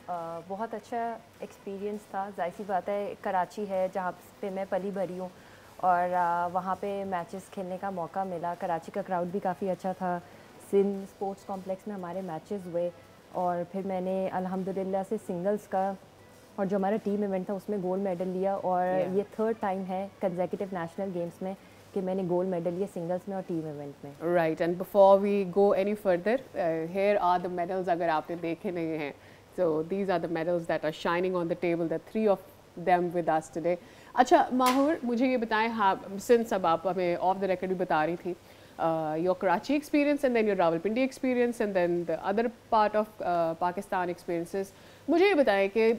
बहुत अच्छा एक्सपीरियंस था। जाहिर सी बात है कराची है जहाँ पे मैं पली भरी हूँ और वहाँ पे मैचेस खेलने का मौका मिला। कराची का क्राउड भी काफ़ी अच्छा था। सिंध स्पोर्ट्स कॉम्प्लेक्स में हमारे मैचेस हुए और फिर मैंने अल्हम्दुलिल्लाह से सिंगल्स का और जो हमारा टीम इवेंट था उसमें गोल्ड मेडल लिया और ये 3rd टाइम है कंसेक्यूटिव नेशनल गेम्स में कि मैंने गोल्ड मेडल लिया सिंगल्स में और टीम इवेंट में। Right, and before we go any further, here are the medals अगर आपने देखे नहीं हैं। So these are the medals that are shining on the table, the 3 of them with us today. अच्छा माहूर, मुझे ये बताएं, हाँ सिंस अब आप हमें ऑफ द रिकॉर्ड भी बता रही थी your Karachi experience and then your Rawalpindi experience and then the other part of Pakistan experiences, मुझे ये बताएं कि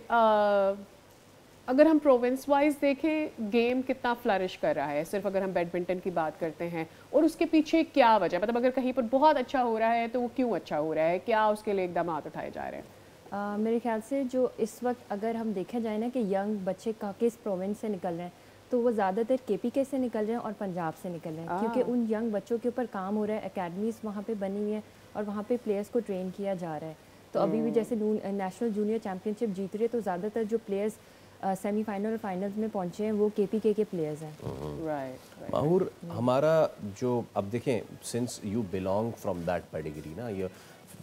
अगर हम प्रोविंस वाइज देखें गेम कितना फ्लरिश कर रहा है, सिर्फ अगर हम बैडमिंटन की बात करते हैं, और उसके पीछे क्या वजह, मतलब अगर कहीं पर बहुत अच्छा हो रहा है तो वो क्यों अच्छा हो रहा है, क्या उसके लिए एकदम हाथ उठाए जा रहे हैं? मेरे ख्याल से जो इस वक्त अगर हम देखा जाए ना कि यंग बच्चे किस प्रोविंस से निकल रहे हैं तो वो ज़्यादातर KPK से निकल रहे हैं और पंजाब से निकल रहे हैं, क्योंकि उन यंग बच्चों के ऊपर काम हो रहा है, एकेडमीज़ वहाँ पे बनी हुई है और वहाँ पे प्लेयर्स को ट्रेन किया जा रहा है। तो अभी भी जैसे नेशनल जूनियर चैम्पियनशिप जीत रही है तो ज़्यादातर जो प्लेयर्स सेमीफाइनल और फाइनल्स में पहुँचे हैं वो KPK के प्लेयर्स हैं। राइट माहूर, हमारा जो अब देखें, since you belong from that pedigree ना, your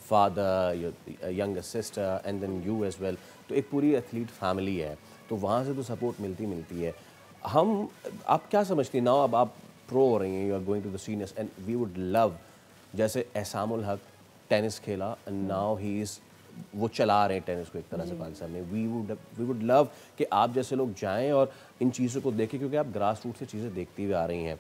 father, your younger sister and then you as well, तो एक पूरी एथलीट फैमिली है, तो वहाँ से तो सपोर्ट मिलती है। हम, आप क्या समझती हैं नाउ, अब आप प्रो हो रही हैं, you are going to the seniors and we would love, जैसे एहसामुल हक टेनिस खेला एंड नाउ ही इज़, वो चला रहे हैं टेनिस को एक तरह से पाकिस्तान में, वी वुड लव कि आप जैसे लोग जाएं और इन चीज़ों को देखें, क्योंकि आप ग्रास रूट से चीज़ें देखती हुई आ रही हैं।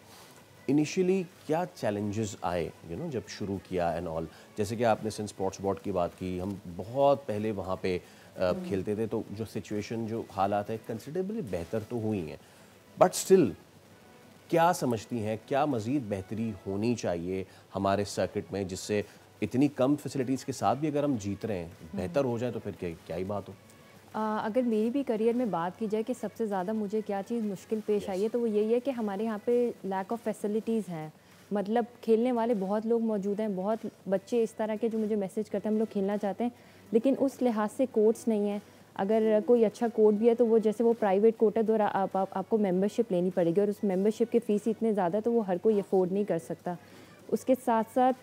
इनिशियली क्या चैलेंजेस आए जब शुरू किया एंड ऑल, जैसे कि आपने सिंध स्पोर्ट्स बोर्ड की बात की, हम बहुत पहले वहाँ पे खेलते थे, तो जो सिचुएशन, जो हालात है कंसिडरेबली बेहतर तो हुई हैं, बट स्टिल क्या समझती हैं, क्या मज़ीद बेहतरी होनी चाहिए हमारे सर्किट में, जिससे इतनी कम फैसिलिटीज़ के साथ भी अगर हम जीत रहे हैं, बेहतर हो जाए, तो फिर क्या ही बात हो। अगर मेरी भी करियर में बात की जाए कि सबसे ज़्यादा मुझे क्या चीज़ मुश्किल पेश आई है तो वो यही है कि हमारे यहाँ पे लैक ऑफ फैसिलिटीज़ हैं। मतलब खेलने वाले बहुत लोग मौजूद हैं, बहुत बच्चे इस तरह के जो मुझे मैसेज करते हैं हम लोग खेलना चाहते हैं, लेकिन उस लिहाज से कोर्ट्स नहीं है। अगर कोई अच्छा कोर्ट भी है तो वो जैसे वो प्राइवेट कोर्ट है, तो आपको मेंबरशिप लेनी पड़ेगी और उस मेंबरशिप की फ़ीस इतने ज़्यादा तो वो हर कोई अफोर्ड नहीं कर सकता। उसके साथ साथ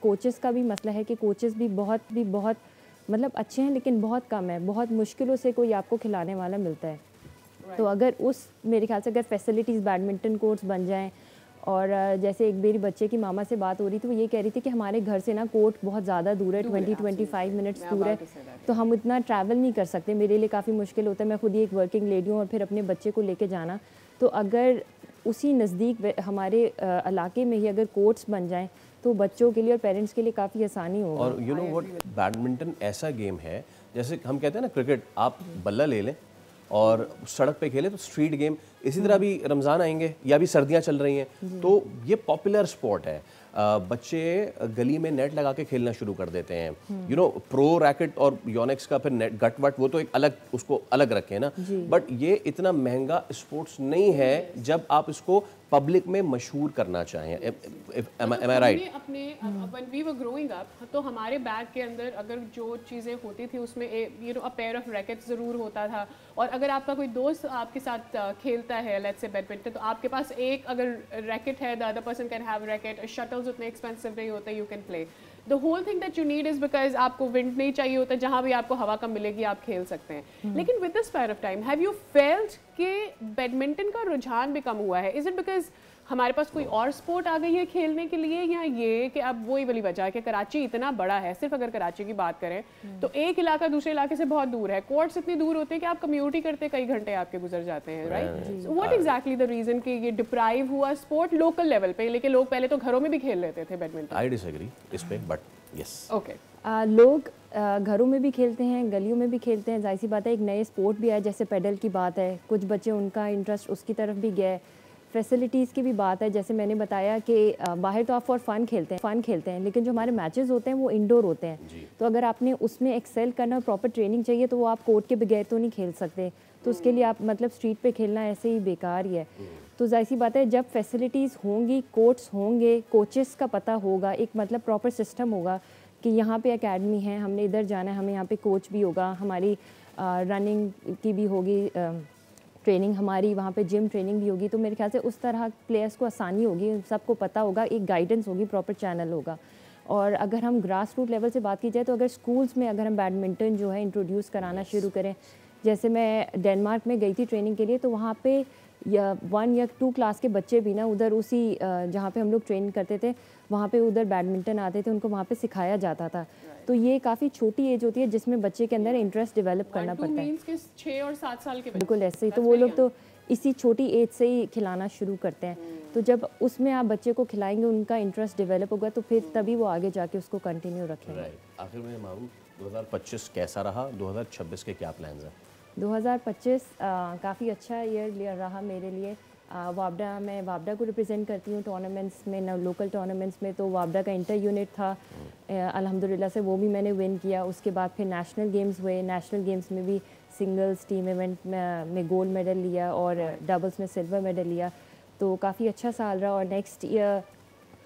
कोचेस का भी मसला है कि कोचेस भी बहुत मतलब अच्छे हैं लेकिन बहुत कम है, बहुत मुश्किलों से कोई आपको खिलाने वाला मिलता है। तो अगर मेरे ख्याल से अगर फैसिलिटीज़ बैडमिंटन कोर्ट्स बन जाएँ, और जैसे एक मेरी बच्चे की मामा से बात हो रही थी, वो ये कह रही थी कि हमारे घर से ना कोर्ट बहुत ज़्यादा दूर है, 20-25 मिनट्स दूर है, तो हम इतना ट्रैवल नहीं कर सकते, मेरे लिए काफ़ी मुश्किल होता है, मैं खुद ही एक वर्किंग लेडी हूँ और फिर अपने बच्चे को लेके जाना। तो अगर उसी नज़दीक हमारे इलाके में ही अगर कोर्ट्स बन जाएँ तो बच्चों के लिए और पेरेंट्स के लिए काफ़ी आसानी होगी। और यू नो व्हाट, बैडमिंटन ऐसा गेम है, जैसे हम कहते हैं ना क्रिकेट, आप बल्ला ले लें और सड़क पे खेले तो स्ट्रीट गेम, इसी तरह भी रमज़ान आएंगे या भी सर्दियां चल रही हैं तो ये पॉपुलर स्पोर्ट है। बच्चे गली में नेट लगा के खेलना शुरू कर देते हैं। यू नो, प्रो रैकेट और योनेक्स का फिर नेट गट वट, वो तो एक अलग, उसको अलग रखें ना, बट ये इतना महंगा स्पोर्ट्स नहीं है जब आप इसको पब्लिक में मशहूर करना चाहें। am I right? अपने when we were growing up, तो हमारे बैग के अंदर अगर जो चीज़ें होती थी उसमें अ पेयर ऑफ रैकेट ज़रूर होता था, और अगर आपका कोई दोस्त आपके साथ खेलता है लेट्स से बैडमिंटन, तो आपके पास एक अगर रैकेट है, the other person can have racket, shuttles उतने एक्सपेंसिव नहीं होते, you can play. The whole thing that you need is because आपको विंड नहीं चाहिए होता, जहाँ भी आपको हवा कम मिलेगी आप खेल सकते हैं। लेकिन with the span of time have you felt कि बैडमिंटन का रुझान भी कम हुआ है? इज इट बिकॉज हमारे पास कोई और स्पोर्ट आ गई है खेलने के लिए, या ये कि अब वही वाली वजह है कि कराची इतना बड़ा है, सिर्फ अगर कराची की बात करें तो एक इलाका दूसरे इलाके से बहुत दूर है, कोर्ट्स इतनी दूर होते हैं कि आप कम्यूनिटी करते कई घंटे आपके गुजर जाते हैं, right? So what exactly the reason कि ये डिप्राइव हुआ स्पोर्ट लोकल लेवल पे, लेकिन लोग पहले तो घरों में भी खेल लेते थे बैडमिंटन। आई डिसएग्री इस पे, बट यस ओके। लोग घरों में भी खेलते हैं, गलियों में भी खेलते हैं, जाहिर सी बात है एक नए स्पोर्ट भी है, जैसे पेडल की बात है, कुछ बच्चे उनका इंटरेस्ट उसकी तरफ भी गया है। फैसिलिटीज़ की भी बात है, जैसे मैंने बताया कि बाहर तो आप फॉर फन खेलते हैं, लेकिन जो हमारे मैचेस होते हैं वो इंडोर होते हैं। तो अगर आपने उसमें एक्सेल करना, प्रॉपर ट्रेनिंग चाहिए, तो वो आप कोर्ट के बगैर तो नहीं खेल सकते। तो उसके लिए आप मतलब स्ट्रीट पे खेलना ऐसे ही बेकार ही है। तो जाहिर सी बात है जब फैसिलिटीज़ होंगी, कोर्ट्स होंगे, कोचेस का पता होगा, एक मतलब प्रॉपर सिस्टम होगा कि यहाँ पे एकेडमी है, हमने इधर जाना है, हमें यहाँ पे कोच भी होगा, हमारी रनिंग की भी होगी ट्रेनिंग, हमारी वहाँ पे जिम ट्रेनिंग भी होगी। तो मेरे ख्याल से उस तरह प्लेयर्स को आसानी होगी, सबको पता होगा, एक गाइडेंस होगी, प्रॉपर चैनल होगा। और अगर हम ग्रास रूट लेवल से बात की जाए तो अगर स्कूल्स में अगर हम बैडमिंटन जो है इंट्रोड्यूस कराना शुरू करें, जैसे मैं डेनमार्क में गई थी ट्रेनिंग के लिए, तो वहाँ पे या 1 या 2 क्लास के बच्चे भी ना उधर उसी जहाँ पे हम लोग ट्रेन करते थे वहाँ पे उधर बैडमिंटन आते थे, उनको वहाँ पे सिखाया जाता था। तो ये काफ़ी छोटी एज होती है जिसमें बच्चे के अंदर इंटरेस्ट डेवलप करना पड़ता है। 6 और 7 साल के बिल्कुल ऐसे ही, तो वो लोग तो इसी छोटी एज से ही खिलाना शुरू करते हैं। तो जब उसमें आप बच्चे को खिलाएंगे, उनका इंटरेस्ट डेवलप होगा, तो फिर तभी वो आगे जाके उसको कंटिन्यू रखेंगे। आखिर में मालूम 2025 कैसा रहा, 2026 के क्या प्लान्स हैं? 2025 काफ़ी अच्छा ईयर रहा मेरे लिए। मैं वापडा को रिप्रेजेंट करती हूँ टूर्नामेंट्स में, लोकल टूर्नामेंट्स में। तो वापडा का इंटर यूनिट था, अल्हम्दुलिल्लाह से वो भी मैंने विन किया। उसके बाद फिर नेशनल गेम्स हुए, नेशनल गेम्स में भी सिंगल्स टीम इवेंट में गोल्ड मेडल लिया और डबल्स में सिल्वर मेडल लिया। तो काफ़ी अच्छा साल रहा। और नेक्स्ट ईयर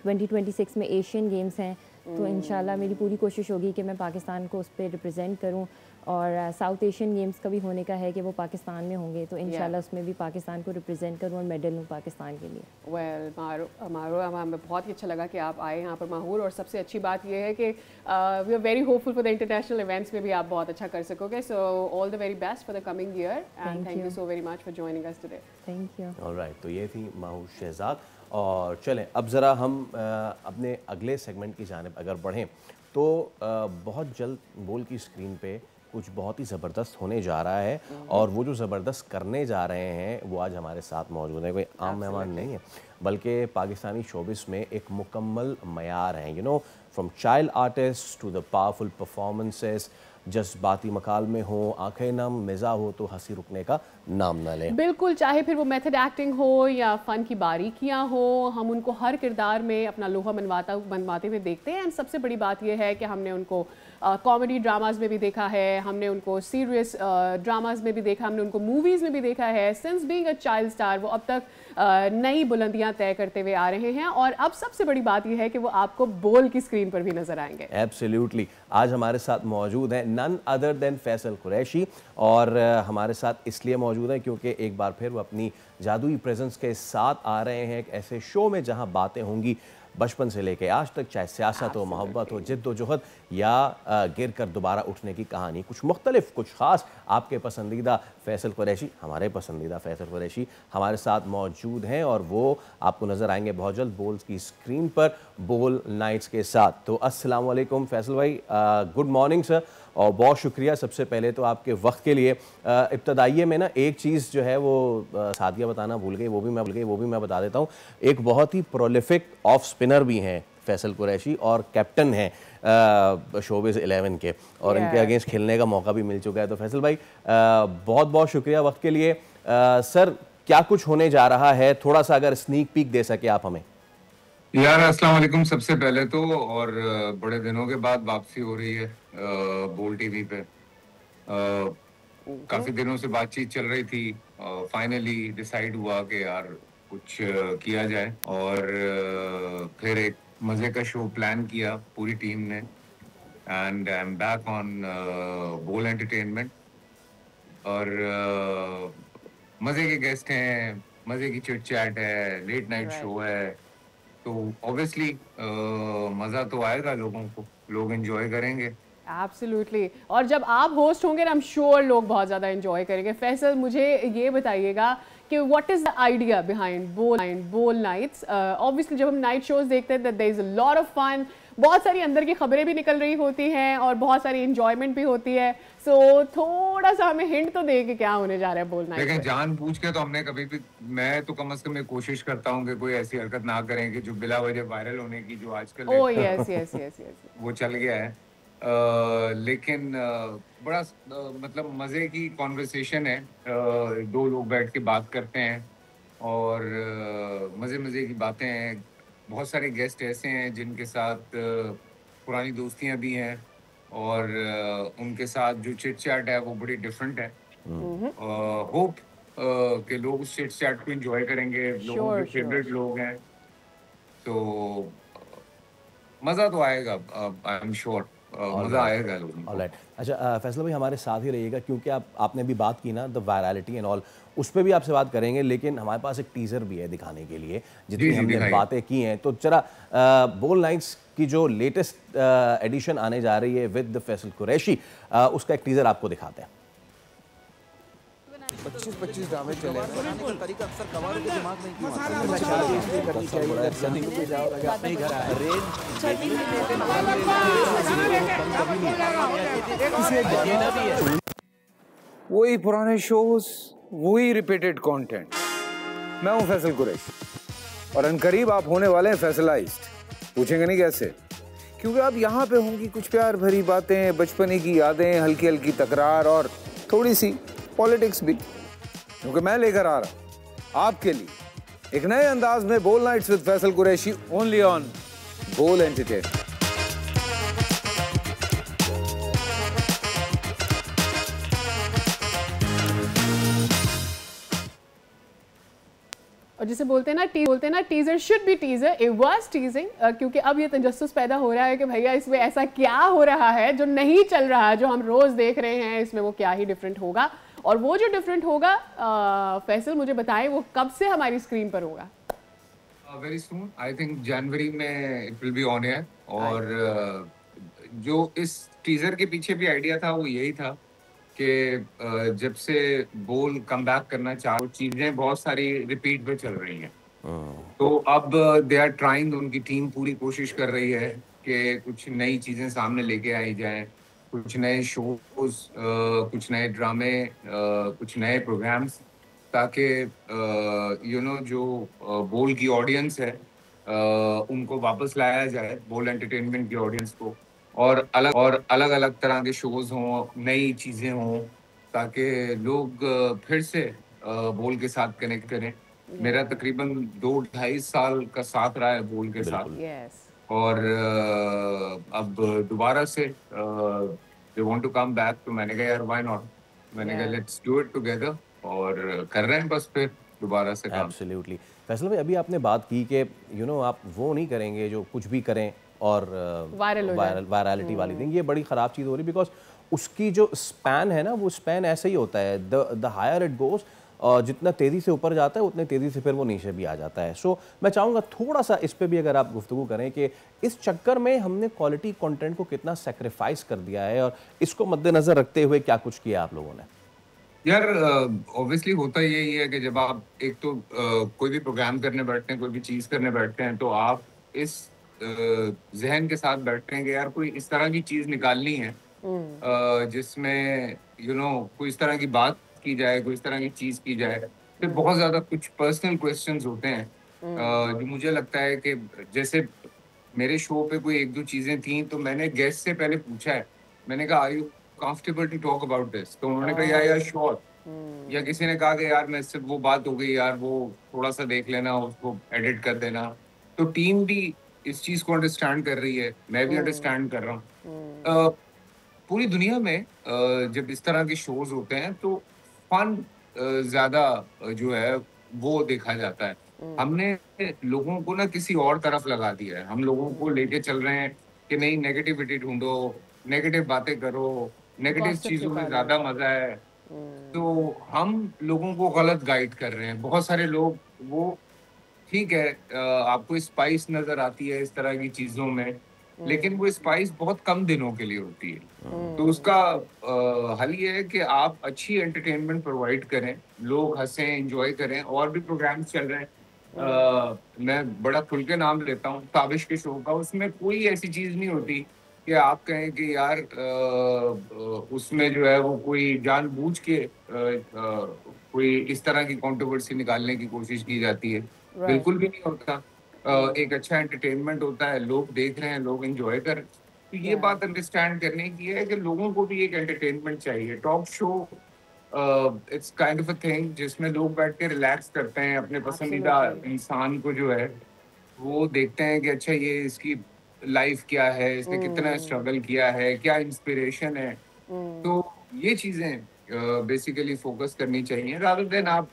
2026 में एशियन गेम्स हैं, तो इंशाल्लाह मेरी पूरी कोशिश होगी कि मैं पाकिस्तान को उस पर रिप्रेजेंट करूं। और साउथ एशियन गेम्स का भी होने का है कि वो पाकिस्तान में होंगे, तो इंशाल्लाह उसमें भी पाकिस्तान को रिप्रेजेंट करूं और मेडल लूं पाकिस्तान के लिए। वेल मारो हमें बहुत ही अच्छा लगा कि आप आए यहाँ पर माहूर। और सबसे अच्छी बात ये है कि we are very hopeful for the international events में भी आप बहुत अच्छा कर सकोगे। So all the very best for the coming year and thank you so very much for joining us today. Thank you. Alright, तो ये थी माहूर शहजाद। और चलें अब ज़रा हम अपने अगले सेगमेंट की जानिब अगर बढ़ें तो बहुत जल्द बोल की स्क्रीन पे कुछ बहुत ही ज़बरदस्त होने जा रहा है। और वो जो ज़बरदस्त करने जा रहे हैं वो आज हमारे साथ मौजूद है। कोई आम मेहमान नहीं है, बल्कि पाकिस्तानी शोबिस में एक मुकम्मल मयार हैं। You know, from child artist to the powerful performances, जज्बाती मकाल में हो, आंखें नम मिजा हो तो हंसी रुकने का नाम ना ले। बिल्कुल, चाहे फिर वो मेथड एक्टिंग हो या फ़न की बारीकियां हो, हम उनको हर किरदार में अपना लोहा मनवाते हुए देखते हैं। एंड सबसे बड़ी बात यह है कि हमने उनको कॉमेडी ड्रामाज में भी देखा है, हमने उनको सीरियस ड्रामाज में भी देखा, हमने उनको मूवीज़ में भी देखा है। Since being a child star वो अब तक नई बुलंदियां तय करते हुए आ रहे हैं। और अब सबसे बड़ी बात यह है कि वो आपको बोल की स्क्रीन पर भी नजर आएंगे। एब्सोल्युटली। आज हमारे साथ मौजूद हैं none other than Faisal Qureshi. और हमारे साथ इसलिए मौजूद हैं क्योंकि एक बार फिर वो अपनी जादुई प्रेजेंस के साथ आ रहे हैं एक ऐसे शो में जहां बातें होंगी बचपन से लेके आज तक, चाहे सियासत हो, मोहब्बत हो, जिद्दोजहद या गिर कर दोबारा उठने की कहानी। कुछ मुख्तलिफ, कुछ ख़ास। आपके पसंदीदा फैसल कुरैशी, हमारे पसंदीदा फैसल कुरैशी हमारे साथ मौजूद हैं और वो आपको नज़र आएंगे बहुत जल्द बोल्स की स्क्रीन पर, बोल नाइट्स के साथ। तो अस्सलाम वालेकुम फैसल भाई, गुड मॉर्निंग सर, और बहुत शुक्रिया सबसे पहले तो आपके वक्त के लिए। इब्तदाइये में ना एक चीज़ जो है वो सादिया बताना भूल गई, वो भी मैं बता देता हूँ। एक बहुत ही प्रोलिफिक ऑफ स्पिनर भी हैं फैसल कुरैशी और कैप्टन हैं शोबिज़ 11 के, और इनके अगेंस्ट खेलने का मौका भी मिल चुका है। तो फैसल भाई बहुत बहुत शुक्रिया वक्त के लिए। सर क्या कुछ होने जा रहा है, थोड़ा सा अगर स्नीक पीक दे सके आप हमें। यार अस्सलाम वालेकुम सबसे पहले तो, और बड़े दिनों के बाद वापसी हो रही है बोल टीवी पे। काफी दिनों से बातचीत चल रही थी, फाइनली डिसाइड हुआ कि यार कुछ किया जाए, और फिर एक मजे का शो प्लान किया पूरी टीम ने। And I am back on Bol entertainment, और मजे के गेस्ट हैं, मजे की चिट चैट है, लेट नाइट शो है, तो ऑब्वियसली मजा तो आएगा लोगों को, लोग एंजॉय करेंगे। एब्सोल्युटली। और जब आप होस्ट होंगे ना, आई एम श्योर लोग बहुत ज़्यादा एंजॉय करेंगे। फैसल मुझे ये बताइएगा कि what is the idea behind Bol nights. Obviously जब हम नाइट शोज देखते हैं that there is a lot of fun, बहुत सारी अंदर की खबरें भी निकल रही होती हैं और बहुत सारी इंजॉयमेंट भी होती है। सो थोड़ा सा हमें हिंट तो दे कि क्या होने जा रहा है बोल नाइट। लेकिन जान पूछ के तो हमने कभी भी, मैं तो कम से कम कोशिश करता हूँ कि कोई ऐसी हरकत ना करें कि जो बिला वजह वायरल होने की जो आजकल वो चल गया है। लेकिन बड़ा मतलब मजे की कॉन्वर्सेशन है। दो लोग बैठ के बात करते हैं और मजे की बातें हैं। बहुत सारे गेस्ट ऐसे हैं जिनके साथ पुरानी दोस्तियां भी हैं और उनके साथ जो चिट चैट है वो बड़ी डिफरेंट है। होप कि लोग उस चिट चैट को एंजॉय करेंगे। लोगों के फेवरेट लोग हैं तो मज़ा तो आएगा। आई एम श्योर मज़ा आएगा लोगों को। ऑलराइट, अच्छा फैसल भाई हमारे साथ ही रहिएगा क्योंकि आपने भी बात की ना द वायरलिटी एंड ऑल, उस पर भी आपसे बात करेंगे, लेकिन हमारे पास एक टीज़र भी है दिखाने के लिए जितनी हमने बातें की हैं। तो जरा बोल नाइट्स की जो लेटेस्ट एडिशन आने जा रही है विद फैसल कुरैशी, उसका एक टीज़र आपको दिखाते हैं। 25 ड्रामे चले हैं। तरीका अक्सर कमाल के दिमाग में क्यों आता है? वही पुराने शोज, वही रिपीटेड कंटेंट। मैं हूं फैसल कुरैशी और अनकरीब आप होने वाले हैं फैसलाइज्ड। पूछेंगे नहीं कैसे? क्योंकि अब यहाँ पे होंगी कुछ प्यार भरी बातें, बचपने की यादें, हल्की हल्की तकरार और थोड़ी सी पॉलिटिक्स भी, क्योंकि मैं लेकर आ रहा हूं आपके लिए एक नए अंदाज में Bol nights with Faisal Qureshi, only on Bol entertainment. और जिसे बोलते हैं ना teaser should be teaser, it was teasing, क्योंकि अब ये तजस्सुस पैदा हो रहा है कि भैया इसमें ऐसा क्या हो रहा है जो नहीं चल रहा है, जो हम रोज देख रहे हैं, इसमें वो क्या ही डिफरेंट होगा। और वो जो डिफरेंट होगा फैसल मुझे बताएं वो कब से हमारी स्क्रीन पर होगा? वेरी सून, आई थिंक जनवरी में it will be on air. और जो इस टीजर के पीछे भी आइडिया था वो यही था कि जब से बोल कम बैक करना चाहो, चीजें बहुत सारी रिपीट पे चल रही हैं। तो अब दे आर ट्राइंग, उनकी टीम पूरी कोशिश कर रही है कि कुछ नई चीजें सामने लेके आई जाएं, कुछ नए शोज, कुछ नए ड्रामे, कुछ नए प्रोग्राम्स, ताकि जो बोल की ऑडियंस है उनको वापस लाया जाए, बोल एंटरटेनमेंट की ऑडियंस को, और अलग अलग तरह के शोज हों, नई चीज़ें हों, ताकि लोग फिर से बोल के साथ कनेक्ट करें। मेरा तकरीबन 2-2.5 साल का साथ रहा है बोल के साथ। और अब दोबारा से they want to come back, तो मैंने कहा यार why not, मैंने कहा let's do it together, और कर रहे हैं बस फिर दोबारा से काम। Absolutely। फैसल भाई अभी आपने बात की कि आप वो नहीं करेंगे जो कुछ भी करें और वायरलिटी वाली थिंग, ये बड़ी ख़राब चीज़ हो रही, बिकॉज उसकी जो स्पैन है ना, वो स्पैन ऐसे ही होता है, द हायर इट गोज़, और जितना तेज़ी से ऊपर जाता है उतने तेज़ी से फिर वो नीचे भी आ जाता है। सो मैं चाहूँगा थोड़ा सा इस पे भी अगर आप गुफ्तगू करें कि इस चक्कर में हमने क्वालिटी कंटेंट को कितना सेक्रीफाइस कर दिया है और इसको मद्देनज़र रखते हुए क्या कुछ किया आप लोगों ने? यार ऑब्वियसली होता यही है कि जब आप एक तो कोई भी प्रोग्राम करने बैठते हैं, कोई भी चीज़ करने बैठते हैं, तो आप इस जहन के साथ बैठते हैं कि यार कोई इस तरह की चीज़ निकालनी है जिसमें कोई इस तरह की बात की जाए, कोई इस तरह की चीज़ की जाए। फिर बहुत ज़्यादा कुछ पर्सनल क्वेश्चंस होते हैं जो मुझे लगता है कि जैसे मेरे शो पे कोई 1-2 चीज़ें थी, तो मैंने गेस्ट से पहले पूछा है, मैंने कहा are you comfortable to talk about this, तो उन्होंने कहा यार श्योर। या किसी ने कहा कि यार मैं सिर्फ वो बात हो गई यार, वो थोड़ा सा देख लेना, उसको एडिट कर देना। तो टीम भी इस चीज़ को अंडरस्टैंड कर रही है, मैं भी अंडरस्टैंड कर रहा हूँ। पूरी दुनिया में जब इस तरह के शोज होते हैं तो फन ज़्यादा जो है वो देखा जाता है। हमने लोगों को ना किसी और तरफ लगा दिया है, हम लोगों को लेके चल रहे हैं कि नहीं नेगेटिविटी ढूंढो, नेगेटिव बातें करो, नेगेटिव चीज़ों में ज़्यादा मज़ा है। तो हम लोगों को गलत गाइड कर रहे हैं। बहुत सारे लोग वो ठीक है आपको स्पाइस नज़र आती है इस तरह की चीज़ों में, लेकिन वो स्पाइस बहुत कम दिनों के लिए होती है। तो उसका हल ये है कि आप अच्छी एंटरटेनमेंट प्रोवाइड करें, लोग हंसें, एंजॉय करें। और भी प्रोग्राम्स चल रहे हैं, मैं बड़ा खुल के नाम लेता हूँ ताबिश के शो का, उसमें कोई ऐसी चीज नहीं होती कि आप कहें कि यार उसमें जो है वो कोई जानबूझ के कोई इस तरह की कंट्रोवर्सी निकालने की कोशिश की जाती है। बिल्कुल भी नहीं होता। एक अच्छा एंटरटेनमेंट होता है, लोग देख रहे हैं, लोग एंजॉय कर रहे हैं। तो ये बात अंडरस्टैंड करने की है कि लोगों को भी एक एंटरटेनमेंट चाहिए। Talk show it's kind of a thing जिसमें लोग बैठ के रिलैक्स करते हैं, अपने पसंदीदा इंसान को जो है वो देखते हैं कि अच्छा ये इसकी लाइफ क्या है, इसने कितना स्ट्रगल किया है, क्या इंस्पिरेशन है। तो ये चीजें बेसिकली फोकस करनी चाहिए रादर देन आप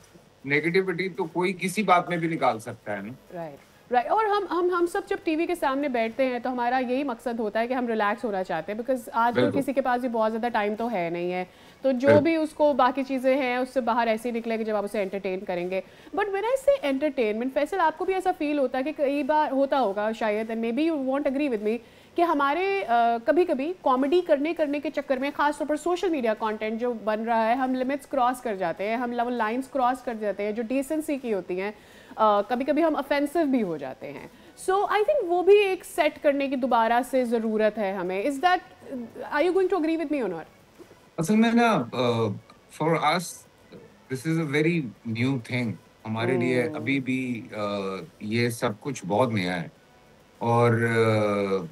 नेगेटिविटी तो कोई किसी बात में भी निकाल सकता है ना। राइट और हम सब जब टीवी के सामने बैठते हैं तो हमारा यही मकसद होता है कि हम रिलैक्स होना चाहते हैं, बिकॉज आजकल किसी के पास भी बहुत ज़्यादा टाइम तो है नहीं है, तो जो भी उसको बाकी चीज़ें हैं उससे बाहर ऐसे ही निकलेगी जब आप उसे एंटरटेन करेंगे। बट व्हेन आई से एंटरटेनमेंट, फैसल आपको भी ऐसा फील होता है कि कई बार होता होगा शायद, and may be you want agree with मी, कि हमारे कभी कभी कॉमेडी करने के चक्कर में खासतौर पर सोशल मीडिया कंटेंट जो बन रहा है, हम लिमिट्स क्रॉस कर जाते हैं, हम लेवल लाइंस क्रॉस कर जाते हैं जो डिसेंसी की होती हैं। कभी कभी हम ऑफेंसिव भी हो जाते हैं। सो आई थिंक वो भी एक सेट करने की दोबारा से ज़रूरत है हमें। Is that, are you going to agree with me और नॉट? असल में ना for us this is a very new thing. हमारे लिए अभी भी ये सब कुछ बहुत नया है और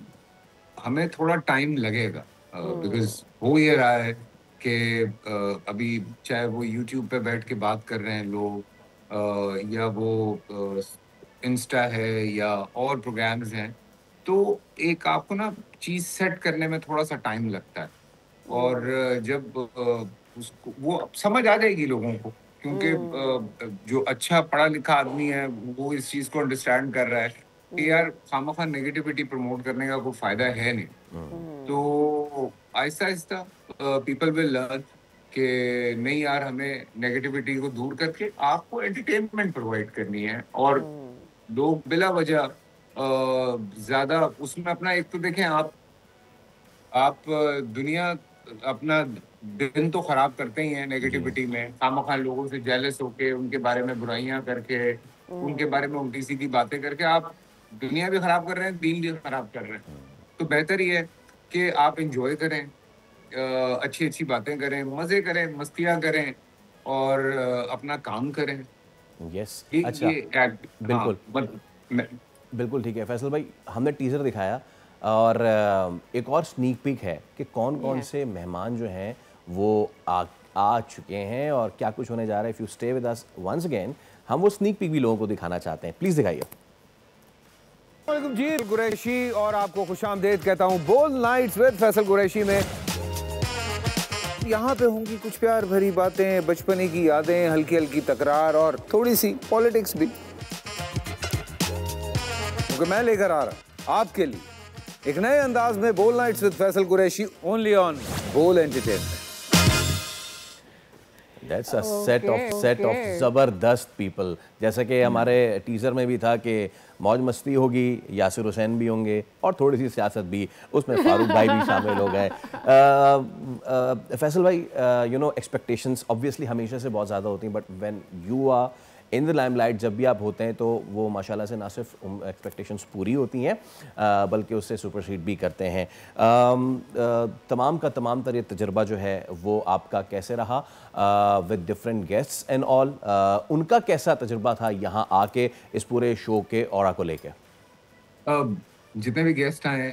हमें थोड़ा टाइम लगेगा बिकॉज हो ये रहा है कि अभी चाहे वो यूट्यूब पे बैठ के बात कर रहे हैं लोग या वो इंस्टा है या और प्रोग्राम्स हैं, तो एक आपको ना चीज़ सेट करने में थोड़ा सा टाइम लगता है और जब उसको वो समझ आ जाएगी लोगों को, क्योंकि जो अच्छा पढ़ा लिखा आदमी है वो इस चीज़ को अंडरस्टैंड कर रहा है कि यार खामखा नेगेटिविटी प्रमोट करने का कोई फायदा है नहीं। तो Aahista Aahista people will learn कि नहीं यार हमें नेगेटिविटी को दूर करके आपको एंटरटेनमेंट प्रोवाइड करनी है। और लोग बिला वजह ज्यादा उसमें अपना, एक तो देखें आप दुनिया अपना दिन तो खराब करते ही हैं नेगेटिविटी में, खामखा लोगों से जेलस होके उनके बारे में बुराइयां करके उनके बारे में उल्टी सीधी बातें करके आप दुनिया भी खराब कर रहे हैं, दीन भी खराब कर रहे हैं। तो बेहतर ये है कि आप एंजॉय करें, अच्छी अच्छी बातें करें, मजे करें, मस्तियां करें और अपना काम करें। यस अच्छा बिल्कुल बिल्कुल ठीक है फैसल भाई, हमने टीजर दिखाया और एक और स्नीक पीक है कि कौन कौन से मेहमान जो हैं वो आ चुके हैं और क्या कुछ होने जा रहा है। If you stay with us once again, हम वो स्नीक पीक भी लोगों को दिखाना चाहते हैं, प्लीज दिखाइए। जी कुरैशी और आपको खुशामदीद कहता हूं bold nights with Faisal Qureshi में। यहाँ पे होंगी कुछ प्यार भरी बातें, बचपने की यादें, हल्की हल्की तकरार और थोड़ी सी पॉलिटिक्स भी, क्योंकि मैं लेकर आ रहा आपके लिए एक नए अंदाज में bold nights with Faisal Qureshi, only on Bol entertainment. That's a set of ज़बरदस्त पीपल। जैसा कि हमारे टीज़र में भी था कि मौज मस्ती होगी, यासिर हुसैन भी होंगे और थोड़ी सी सियासत भी, उसमें फारूक भाई भी शामिल हो गए। फैसल भाई, यू नो एक्सपेक्टेशंस ऑब्वियसली हमेशा से बहुत ज़्यादा होती हैं, but when you are in the limelight, जब भी आप होते हैं तो वो माशाल्लाह से ना सिर्फ एक्सपेक्टेशंस पूरी होती हैं बल्कि उससे सुपरसीड भी करते हैं। तमाम का तमाम तर ये तजर्बा जो है वो आपका कैसे रहा with different guests and all, उनका कैसा तजर्बा था यहाँ आके इस पूरे शो के ऑरा को लेके? जितने भी गेस्ट आए,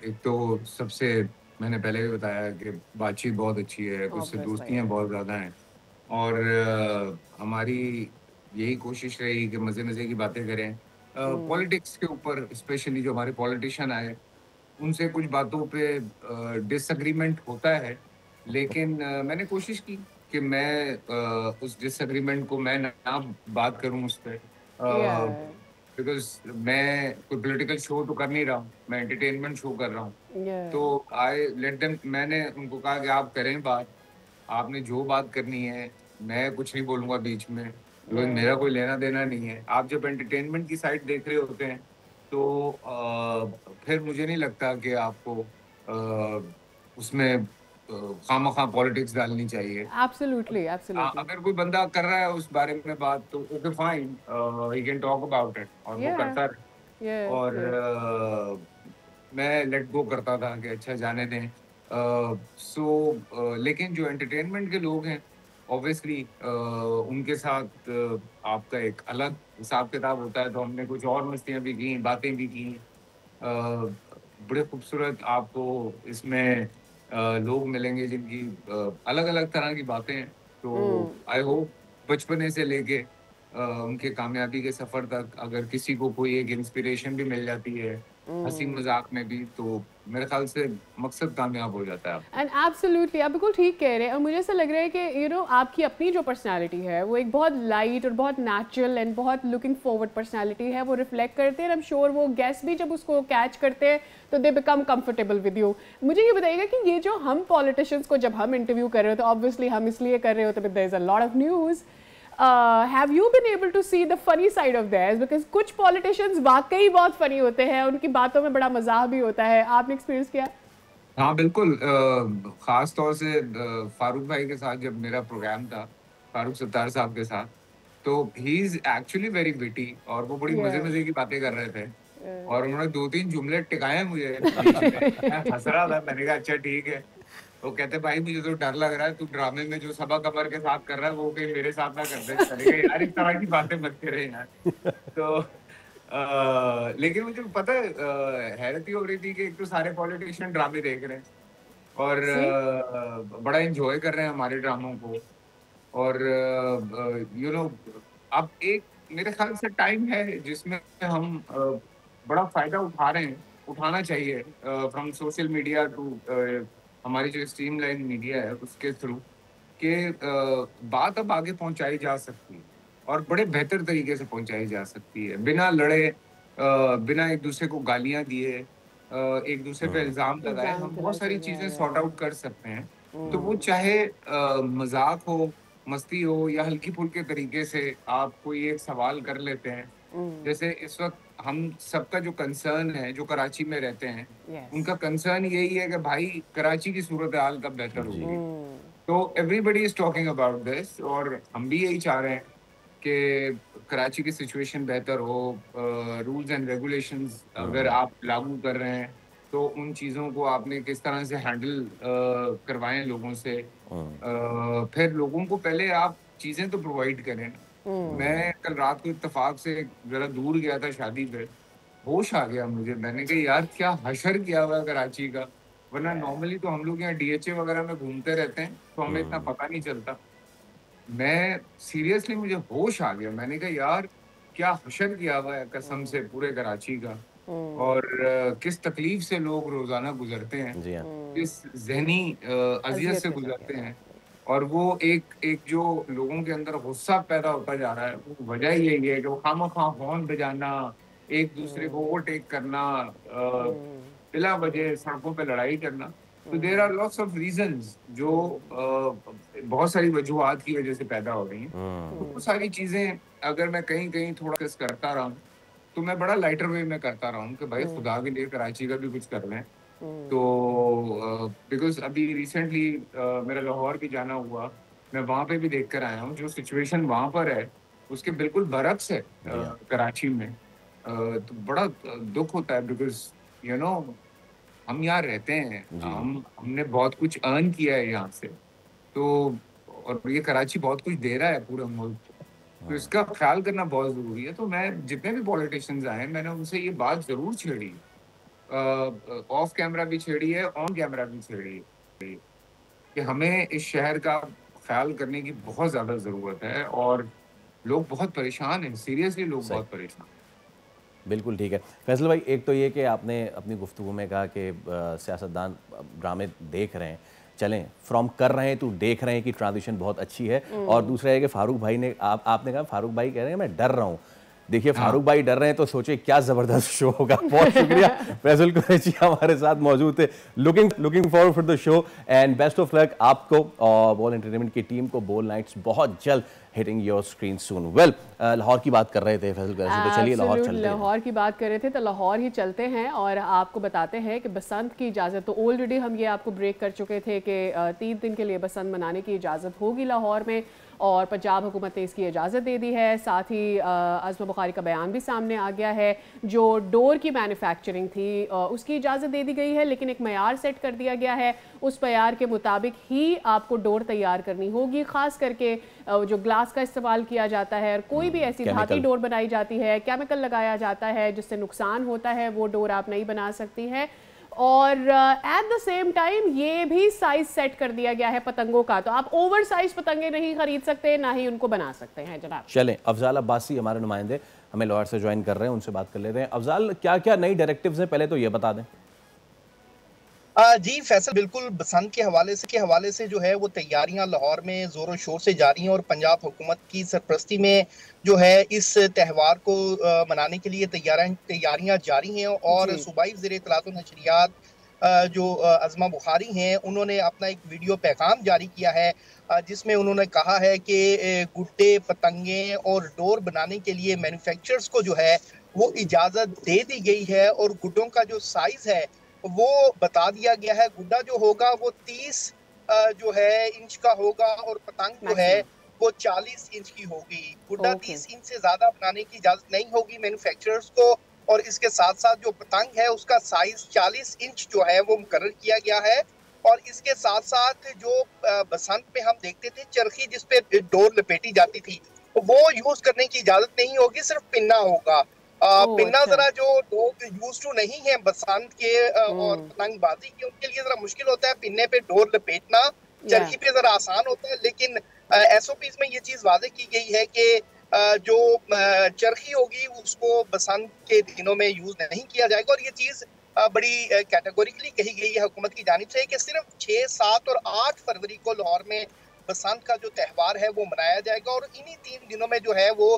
एक तो सबसे मैंने पहले भी बताया कि बातचीत बहुत अच्छी है, कुछ से दोस्तियाँ बहुत ज़्यादा हैं और हमारी यही कोशिश रही कि मज़े मज़े की बातें करें। पॉलिटिक्स के ऊपर स्पेशली जो हमारे पॉलिटिशियन आए उनसे कुछ बातों पे डिसएग्रीमेंट होता है, लेकिन मैंने कोशिश की कि मैं उस डिसएग्रीमेंट को मैं ना बात करूं उस पर, बिकॉज मैं कोई पॉलिटिकल शो तो कर नहीं रहा हूँ, मैं एंटरटेनमेंट शो कर रहा हूँ। तो आई लेट देम, मैंने उनको कहा कि आप करें बात, आपने जो बात करनी है, मैं कुछ नहीं बोलूँगा बीच में, मेरा कोई लेना देना नहीं है। आप जब एंटरटेनमेंट की साइड देख रहे होते हैं तो फिर मुझे नहीं लगता कि आपको उसमें खामखा पॉलिटिक्स डालनी चाहिए। Absolutely, absolutely. अगर कोई बंदा कर रहा है उस बारे में बात तो okay fine, he can talk about it और वो करता रहे। और मैं लेट गो करता था कि अच्छा जाने दें। लेकिन जो एंटरटेनमेंट के लोग हैं ऑब्वियसली उनके साथ आपका एक अलग हिसाब किताब होता है। तो हमने कुछ और मस्तियाँ भी की, बातें भी की। बड़े खूबसूरत आपको इसमें लोग मिलेंगे जिनकी अलग अलग तरह की बातें हैं। तो आई होप बचपने से लेके उनके कामयाबी के सफर तक अगर किसी को कोई एक इंस्पिरेशन भी मिल जाती है हंसी मजाक में भी, तो मेरे ख्याल से मकसद कामयाब हो जाता है। एंड एब्सोल्युटली आप बिल्कुल ठीक कह रहे हैं। और मुझे ऐसा लग रहा है कि आपकी अपनी जो पर्सनालिटी है वो एक बहुत लाइट और बहुत नेचुरल एंड बहुत लुकिंग फॉरवर्ड पर्सनालिटी है, वो रिफ्लेक्ट करते हैं। आई एम श्योर वो गेस्ट भी जब उसको कैच करते हैं तो they become comfortable with you. मुझे ये बताइएगा कि ये जो हम पॉलिटिशियंस को जब हम इंटरव्यू कर रहे होते हैं, ऑब्वियसली हम इसलिए कर रहे होते हैं there is a lot of news, have you been able to see the funny side of theirs? Because कुछ politicians वाकई बहुत funny होते हैं, उनकी बातों में बड़ा मजाक भी होता है। आपने एक्सपीरियंस किया? हाँ बिल्कुल, खास तौर से फारूक भाई के साथ जब मेरा प्रोग्राम था, फारूक सत्तार साहब के साथ, तो he is actually very witty और वो बड़ी मजे की बातें कर रहे थे। और उन्होंने 2-3 जुमले टिकाए मुझे। मैं हंस रहा था, मैंने कहा अच्छा ठीक है। वो कहते भाई मुझे तो डर लग रहा है, तू ड्रामे में जो सबा कमर के साथ कर रहा है वो कहीं मेरे साथ ना कर दे। यार इस तरह की बातें मत करे यार। तो लेकिन मुझे पता है हैरत ही हो रही थी कि एक तो सारे पॉलिटिशियन ड्रामे देख रहे हैं और बड़ा एंजॉय कर रहे हैं हमारे ड्रामों को। और अब एक मेरे ख्याल से टाइम है जिसमें हम बड़ा फायदा उठाना चाहिए फ्रॉम सोशल मीडिया टू हमारी जो स्ट्रीमलाइन मीडिया है उसके थ्रू के बात अब आगे पहुंचाई जा सकती है और बड़े बेहतर तरीके से पहुंचाई जा सकती है, बिना लड़े, बिना एक दूसरे को गालियां दिए, एक दूसरे पे इल्जाम लगाए। हम बहुत सारी चीजें सॉर्ट आउट कर सकते हैं। तो वो चाहे मजाक हो, मस्ती हो या हल्की फुल्के तरीके से आप कोई एक सवाल कर लेते हैं। जैसे इस वक्त हम सबका जो कंसर्न है, जो कराची में रहते हैं, उनका कंसर्न यही है कि भाई कराची की सूरत हाल कब बेहतर होगी। तो everybody is talking about this और हम भी यही चाह रहे हैं कि कराची की सिचुएशन बेहतर हो। रूल्स एंड रेगुलेशंस अगर आप लागू कर रहे हैं तो उन चीज़ों को आपने किस तरह से हैंडल करवाएं लोगों से। फिर लोगों को पहले आप चीज़ें तो प्रोवाइड करें ना। मैं कल रात को इत्तेफाक से जरा दूर गया था शादी पे, होश आ गया मुझे। मैंने कहा यार क्या हशर किया हुआ कराची का, वरना नॉर्मली तो हम लोग यहाँ DHA वगैरह में घूमते रहते हैं तो हमें इतना पता नहीं चलता। मैं सीरियसली मुझे होश आ गया, मैंने कहा यार क्या हशर किया हुआ है कसम से पूरे कराची का। और किस तकलीफ से लोग रोजाना गुजरते हैं, किस जहनी अजियत से गुजरते हैं। और वो एक जो लोगों के अंदर गुस्सा पैदा होता जा रहा है, वो वजह यही है कि वो खामखा हॉर्न बजाना, एक दूसरे को ओवरटेक करना, बिला वजह सड़कों पे लड़ाई करना। तो there are lots of reasons जो बहुत सारी वजूहात की वजह से पैदा हो रही हैं। तो वो सारी चीजें अगर मैं कहीं थोड़ा डिस्कस करता रहा तो मैं बड़ा लाइटर वे में करता रहा हूँ कि भाई खुदा के लिए कराची का भी कुछ कर लें। तो बिकॉज अभी रिसेंटली मेरा लाहौर भी जाना हुआ, मैं वहाँ पे भी देख कर आया हूँ। जो सिचुएशन वहाँ पर है उसके बिल्कुल बरक्स है कराची में। तो बड़ा दुख होता है बिकॉज हम यहाँ रहते हैं, हमने बहुत कुछ अर्न किया है यहाँ से, तो और ये कराची बहुत कुछ दे रहा है पूरे मुल्क, तो इसका ख्याल करना बहुत जरूरी है। तो मैं जितने भी पॉलिटिशियंस आए मैंने उनसे ये बात जरूर छेड़ी, ऑफ कैमरा भी छेड़ी है, ऑन कैमरा भी छेड़ी है कि हमें इस शहर का ख्याल करने की बहुत ज़्यादा ज़रूरत है और लोग बहुत परेशान हैं, सीरियसली लोग बहुत परेशान। बिल्कुल ठीक है फैसल भाई, एक तो ये कि आपने अपनी गुफ्तगू में कहा कि सियासतदान ड्रामे देख रहे हैं, चलें फ्रॉम कर रहे हैं तो देख रहे हैं कि ट्रांजिशन बहुत अच्छी है। और दूसरा है कि फारूक भाई ने आपने कहा फारूक भाई कह रहे हैं मैं डर रहा हूँ। देखिए फारूक भाई डर रहे हैं तो सोचे क्या ज़बरदस्त शो होगा। बहुत शुक्रिया फैसल कुरैशी हमारे साथ मौजूद थे। Looking forward for the show and best of luck आपको और बोल एंटरटेनमेंट की टीम को। बोल नाइट्स बहुत जल्द hitting your screen soon. Well, Lahore की बात कर रहे थे फैसल कुरैशी, तो चलिए लाहौर चलते हैं। लाहौर की बात कर रहे थे तो लाहौर ही चलते हैं और आपको बताते हैं कि बसंत की इजाज़त, तो ऑलरेडी हम ये आपको ब्रेक कर चुके थे कि 3 दिन के लिए बसंत मनाने की इजाज़त होगी लाहौर में और पंजाब हुकूमत ने इसकी इजाज़त दे दी है। साथ ही आज़मा बुखारी का बयान भी सामने आ गया है। जो डोर की मैन्युफैक्चरिंग थी उसकी इजाज़त दे दी गई है, लेकिन एक मयार सेट कर दिया गया है। उस मयार के मुताबिक ही आपको डोर तैयार करनी होगी। ख़ास करके जो ग्लास का इस्तेमाल किया जाता है और कोई भी ऐसी धाती डोर बनाई जाती है, केमिकल लगाया जाता है जिससे नुकसान होता है, वो डोर आप नहीं बना सकती है। और एट द सेम टाइम ये भी साइज सेट कर दिया गया है पतंगों का, तो आप ओवर साइज पतंगे नहीं खरीद सकते, ना ही उनको बना सकते हैं। जनाब चलें, अफजाल अब्बासी हमारे नुमाइंदे हमें लाहौर से ज्वाइन कर रहे हैं, उनसे बात कर लेते हैं। अफजाल, क्या क्या नई डायरेक्टिव्स हैं, पहले तो ये बता दें। जी फैसल, बिल्कुल बसंत के हवाले से जो है वो तैयारियां लाहौर में ज़ोरों शोर से जारी हैं और पंजाब हुकूमत की सरपरस्ती में जो है इस त्यौहार को मनाने के लिए तैयारियां जारी हैं। और सूबाई वज़ीर इत्तलात व नशरियात जो आज़मा बुखारी हैं, उन्होंने अपना एक वीडियो पैगाम जारी किया है जिसमें उन्होंने कहा है कि गुड्डे, पतंगे और डोर बनाने के लिए मैन्युफैक्चरर्स को जो है वो इजाज़त दे दी गई है और गुड्डों का जो साइज़ है वो बता दिया गया है। गुड्डा जो होगा वो 30 जो है इंच का होगा और पतंग जो है वो 40 इंच की होगी। गुड्डा 30 इंच से ज्यादा बनाने की इजाजत नहीं होगी मैन्युफैक्चरर्स को। और इसके साथ साथ जो पतंग है उसका साइज 40 इंच जो है वो मुकर्रर किया गया है। और इसके साथ साथ जो बसंत में हम देखते थे चरखी जिसपे डोर लपेटी जाती थी, वो यूज करने की इजाजत नहीं होगी, सिर्फ पिन्ना होगा। पिन्ना जरा जो लोग यूज टू नहीं है बसंत के और पतंगबाजी के, उनके लिए जरा मुश्किल होता है पिन्ने पे डोर लपेटना। चरखी पे जरा आसान होता है, लेकिन एसओपीज में ये चीज वादे की गई है कि जो चरखी होगी उसको बसंत के दिनों में यूज नहीं किया जाएगा। और ये चीज बड़ी कैटेगोरिकली कही गई है हुकूमत की जानिब से कि सिर्फ 6, 7 और 8 फरवरी को लाहौर में बसंत का जो त्यौहार है वो मनाया जाएगा। और इन्हीं 3 दिनों में जो है वो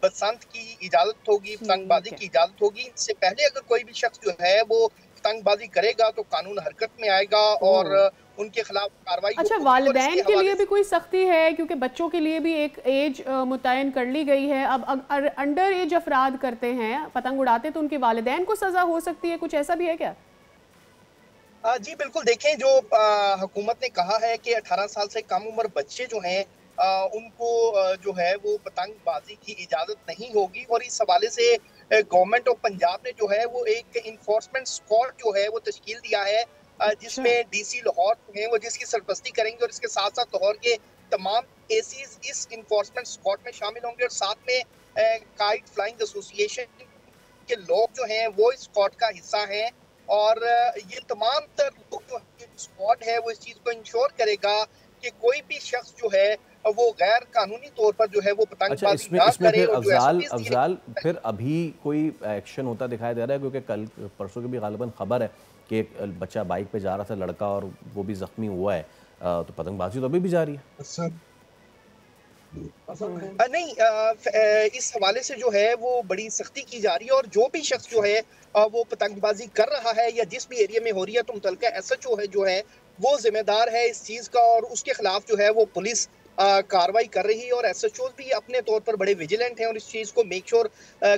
बसंत की इजाजत होगी, पतंगबाजी की इजाजत होगी। इससे पहले अगर कोई भी शख्स जो है वो पतंगबाजी करेगा तो कानून हरकत में आएगा और उनके खिलाफ कार्रवाई। अच्छा, वालिदैन के लिए भी कोई सख्ती है? क्योंकि बच्चों के लिए भी एक एज मुतयन कर ली गई है। अब अंडर एज अफराद करते हैं, पतंग उड़ाते, तो उनके वालिदैन को सजा हो सकती है, कुछ ऐसा भी है क्या? जी बिल्कुल, देखें जो हुकूमत ने कहा है कि 18 साल से कम उम्र बच्चे जो हैं उनको जो है वो पतंगबाजी की इजाजत नहीं होगी। और इस हवाले से गवर्नमेंट ऑफ पंजाब ने जो है वो एक इन्फोर्समेंट स्क्वाड जो है वो तश्कील दिया है जिसमें डीसी लाहौर हैं वो जिसकी सरपरस्ती करेंगे। और इसके साथ साथ लाहौर के तमाम एसीज इस इन्फोर्समेंट स्क्वाड में शामिल होंगे। और साथ में काइट फ्लाइंग एसोसिएशन के लोग जो हैं वो इस स्क्वाड का हिस्सा हैं। और ये तमाम तर लोग जो स्क्वाड है वो इस चीज को इंश्योर करेगा कि कोई भी शख्स जो है वो गैर कानूनी तौर पर जो है वो पतंगबाजी ना करे। अफजाल, फिर अभी कोई एक्शन होता दिखाई दे रहा है? क्योंकि कल परसों की भी गालिबन खबर है कि एक बच्चा बाइक पे जा रहा था, लड़का, और वो भी जख्मी हुआ है, तो पतंगबाजी तो अभी भी जारी है। नहीं, इस हवाले से जो है वो बड़ी सख्ती की जा रही है। और जो भी शख्स जो है वो पतंगबाजी कर रहा है या जिस भी एरिया में हो रही है तो मुतल्लिका एसएचओ है जो है वो जिम्मेदार है इस चीज का और उसके खिलाफ जो है वो पुलिस कार्रवाई कर रही है। और एसएचओ भी अपने तौर पर बड़े विजिलेंट हैं और इस चीज को मेक श्योर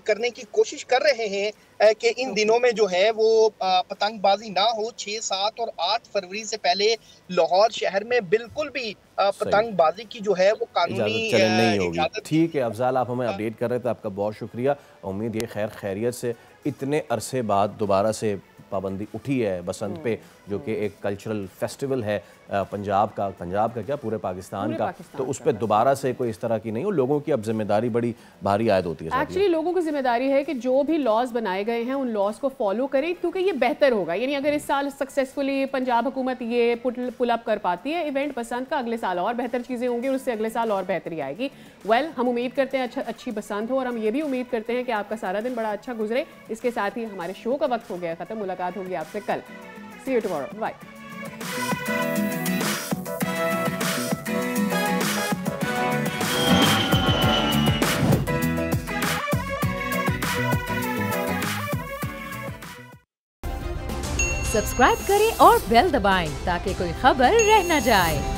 करने की कोशिश कर रहे हैं कि इन दिनों में जो है वो पतंगबाजी ना हो। 6, 7 और 8 फरवरी से पहले लाहौर शहर में बिल्कुल भी पतंगबाजी की जो है वो कानूनी नहीं होगी। ठीक है अफजाल, आप हमें अपडेट कर रहे थे, आपका बहुत शुक्रिया। उम्मीद है खैर खैरियत से इतने अरसे बाद दोबारा से पाबंदी उठी है बसंत पे, जो कि एक कल्चरल फेस्टिवल है पंजाब का क्या पूरे पाकिस्तान का, तो उस पर दोबारा से कोई इस तरह की नहीं हो। लोगों की अब जिम्मेदारी बड़ी भारी आयद होती है। एक्चुअली लोगों की जिम्मेदारी है कि जो भी लॉज बनाए गए हैं उन लॉज को फॉलो करें, क्योंकि ये बेहतर होगा। यानी अगर इस साल सक्सेसफुली पंजाब हुकूमत ये पुल अप कर पाती है इवेंट बसंत का, अगले साल और बेहतर चीज़ें होंगी और उससे अगले साल और बेहतरी आएगी। वेल, हम उम्मीद करते हैं अच्छी बसंत हो और हम ये भी उम्मीद करते हैं कि आपका सारा दिन बड़ा अच्छा गुजरे। इसके साथ ही हमारे शो का वक्त हो गया ख़त्म। मुलाकात होगी आपसे कल। सी यू टुमारो, बाय। सब्सक्राइब करें और बेल दबाएं ताकि कोई खबर रह न जाए।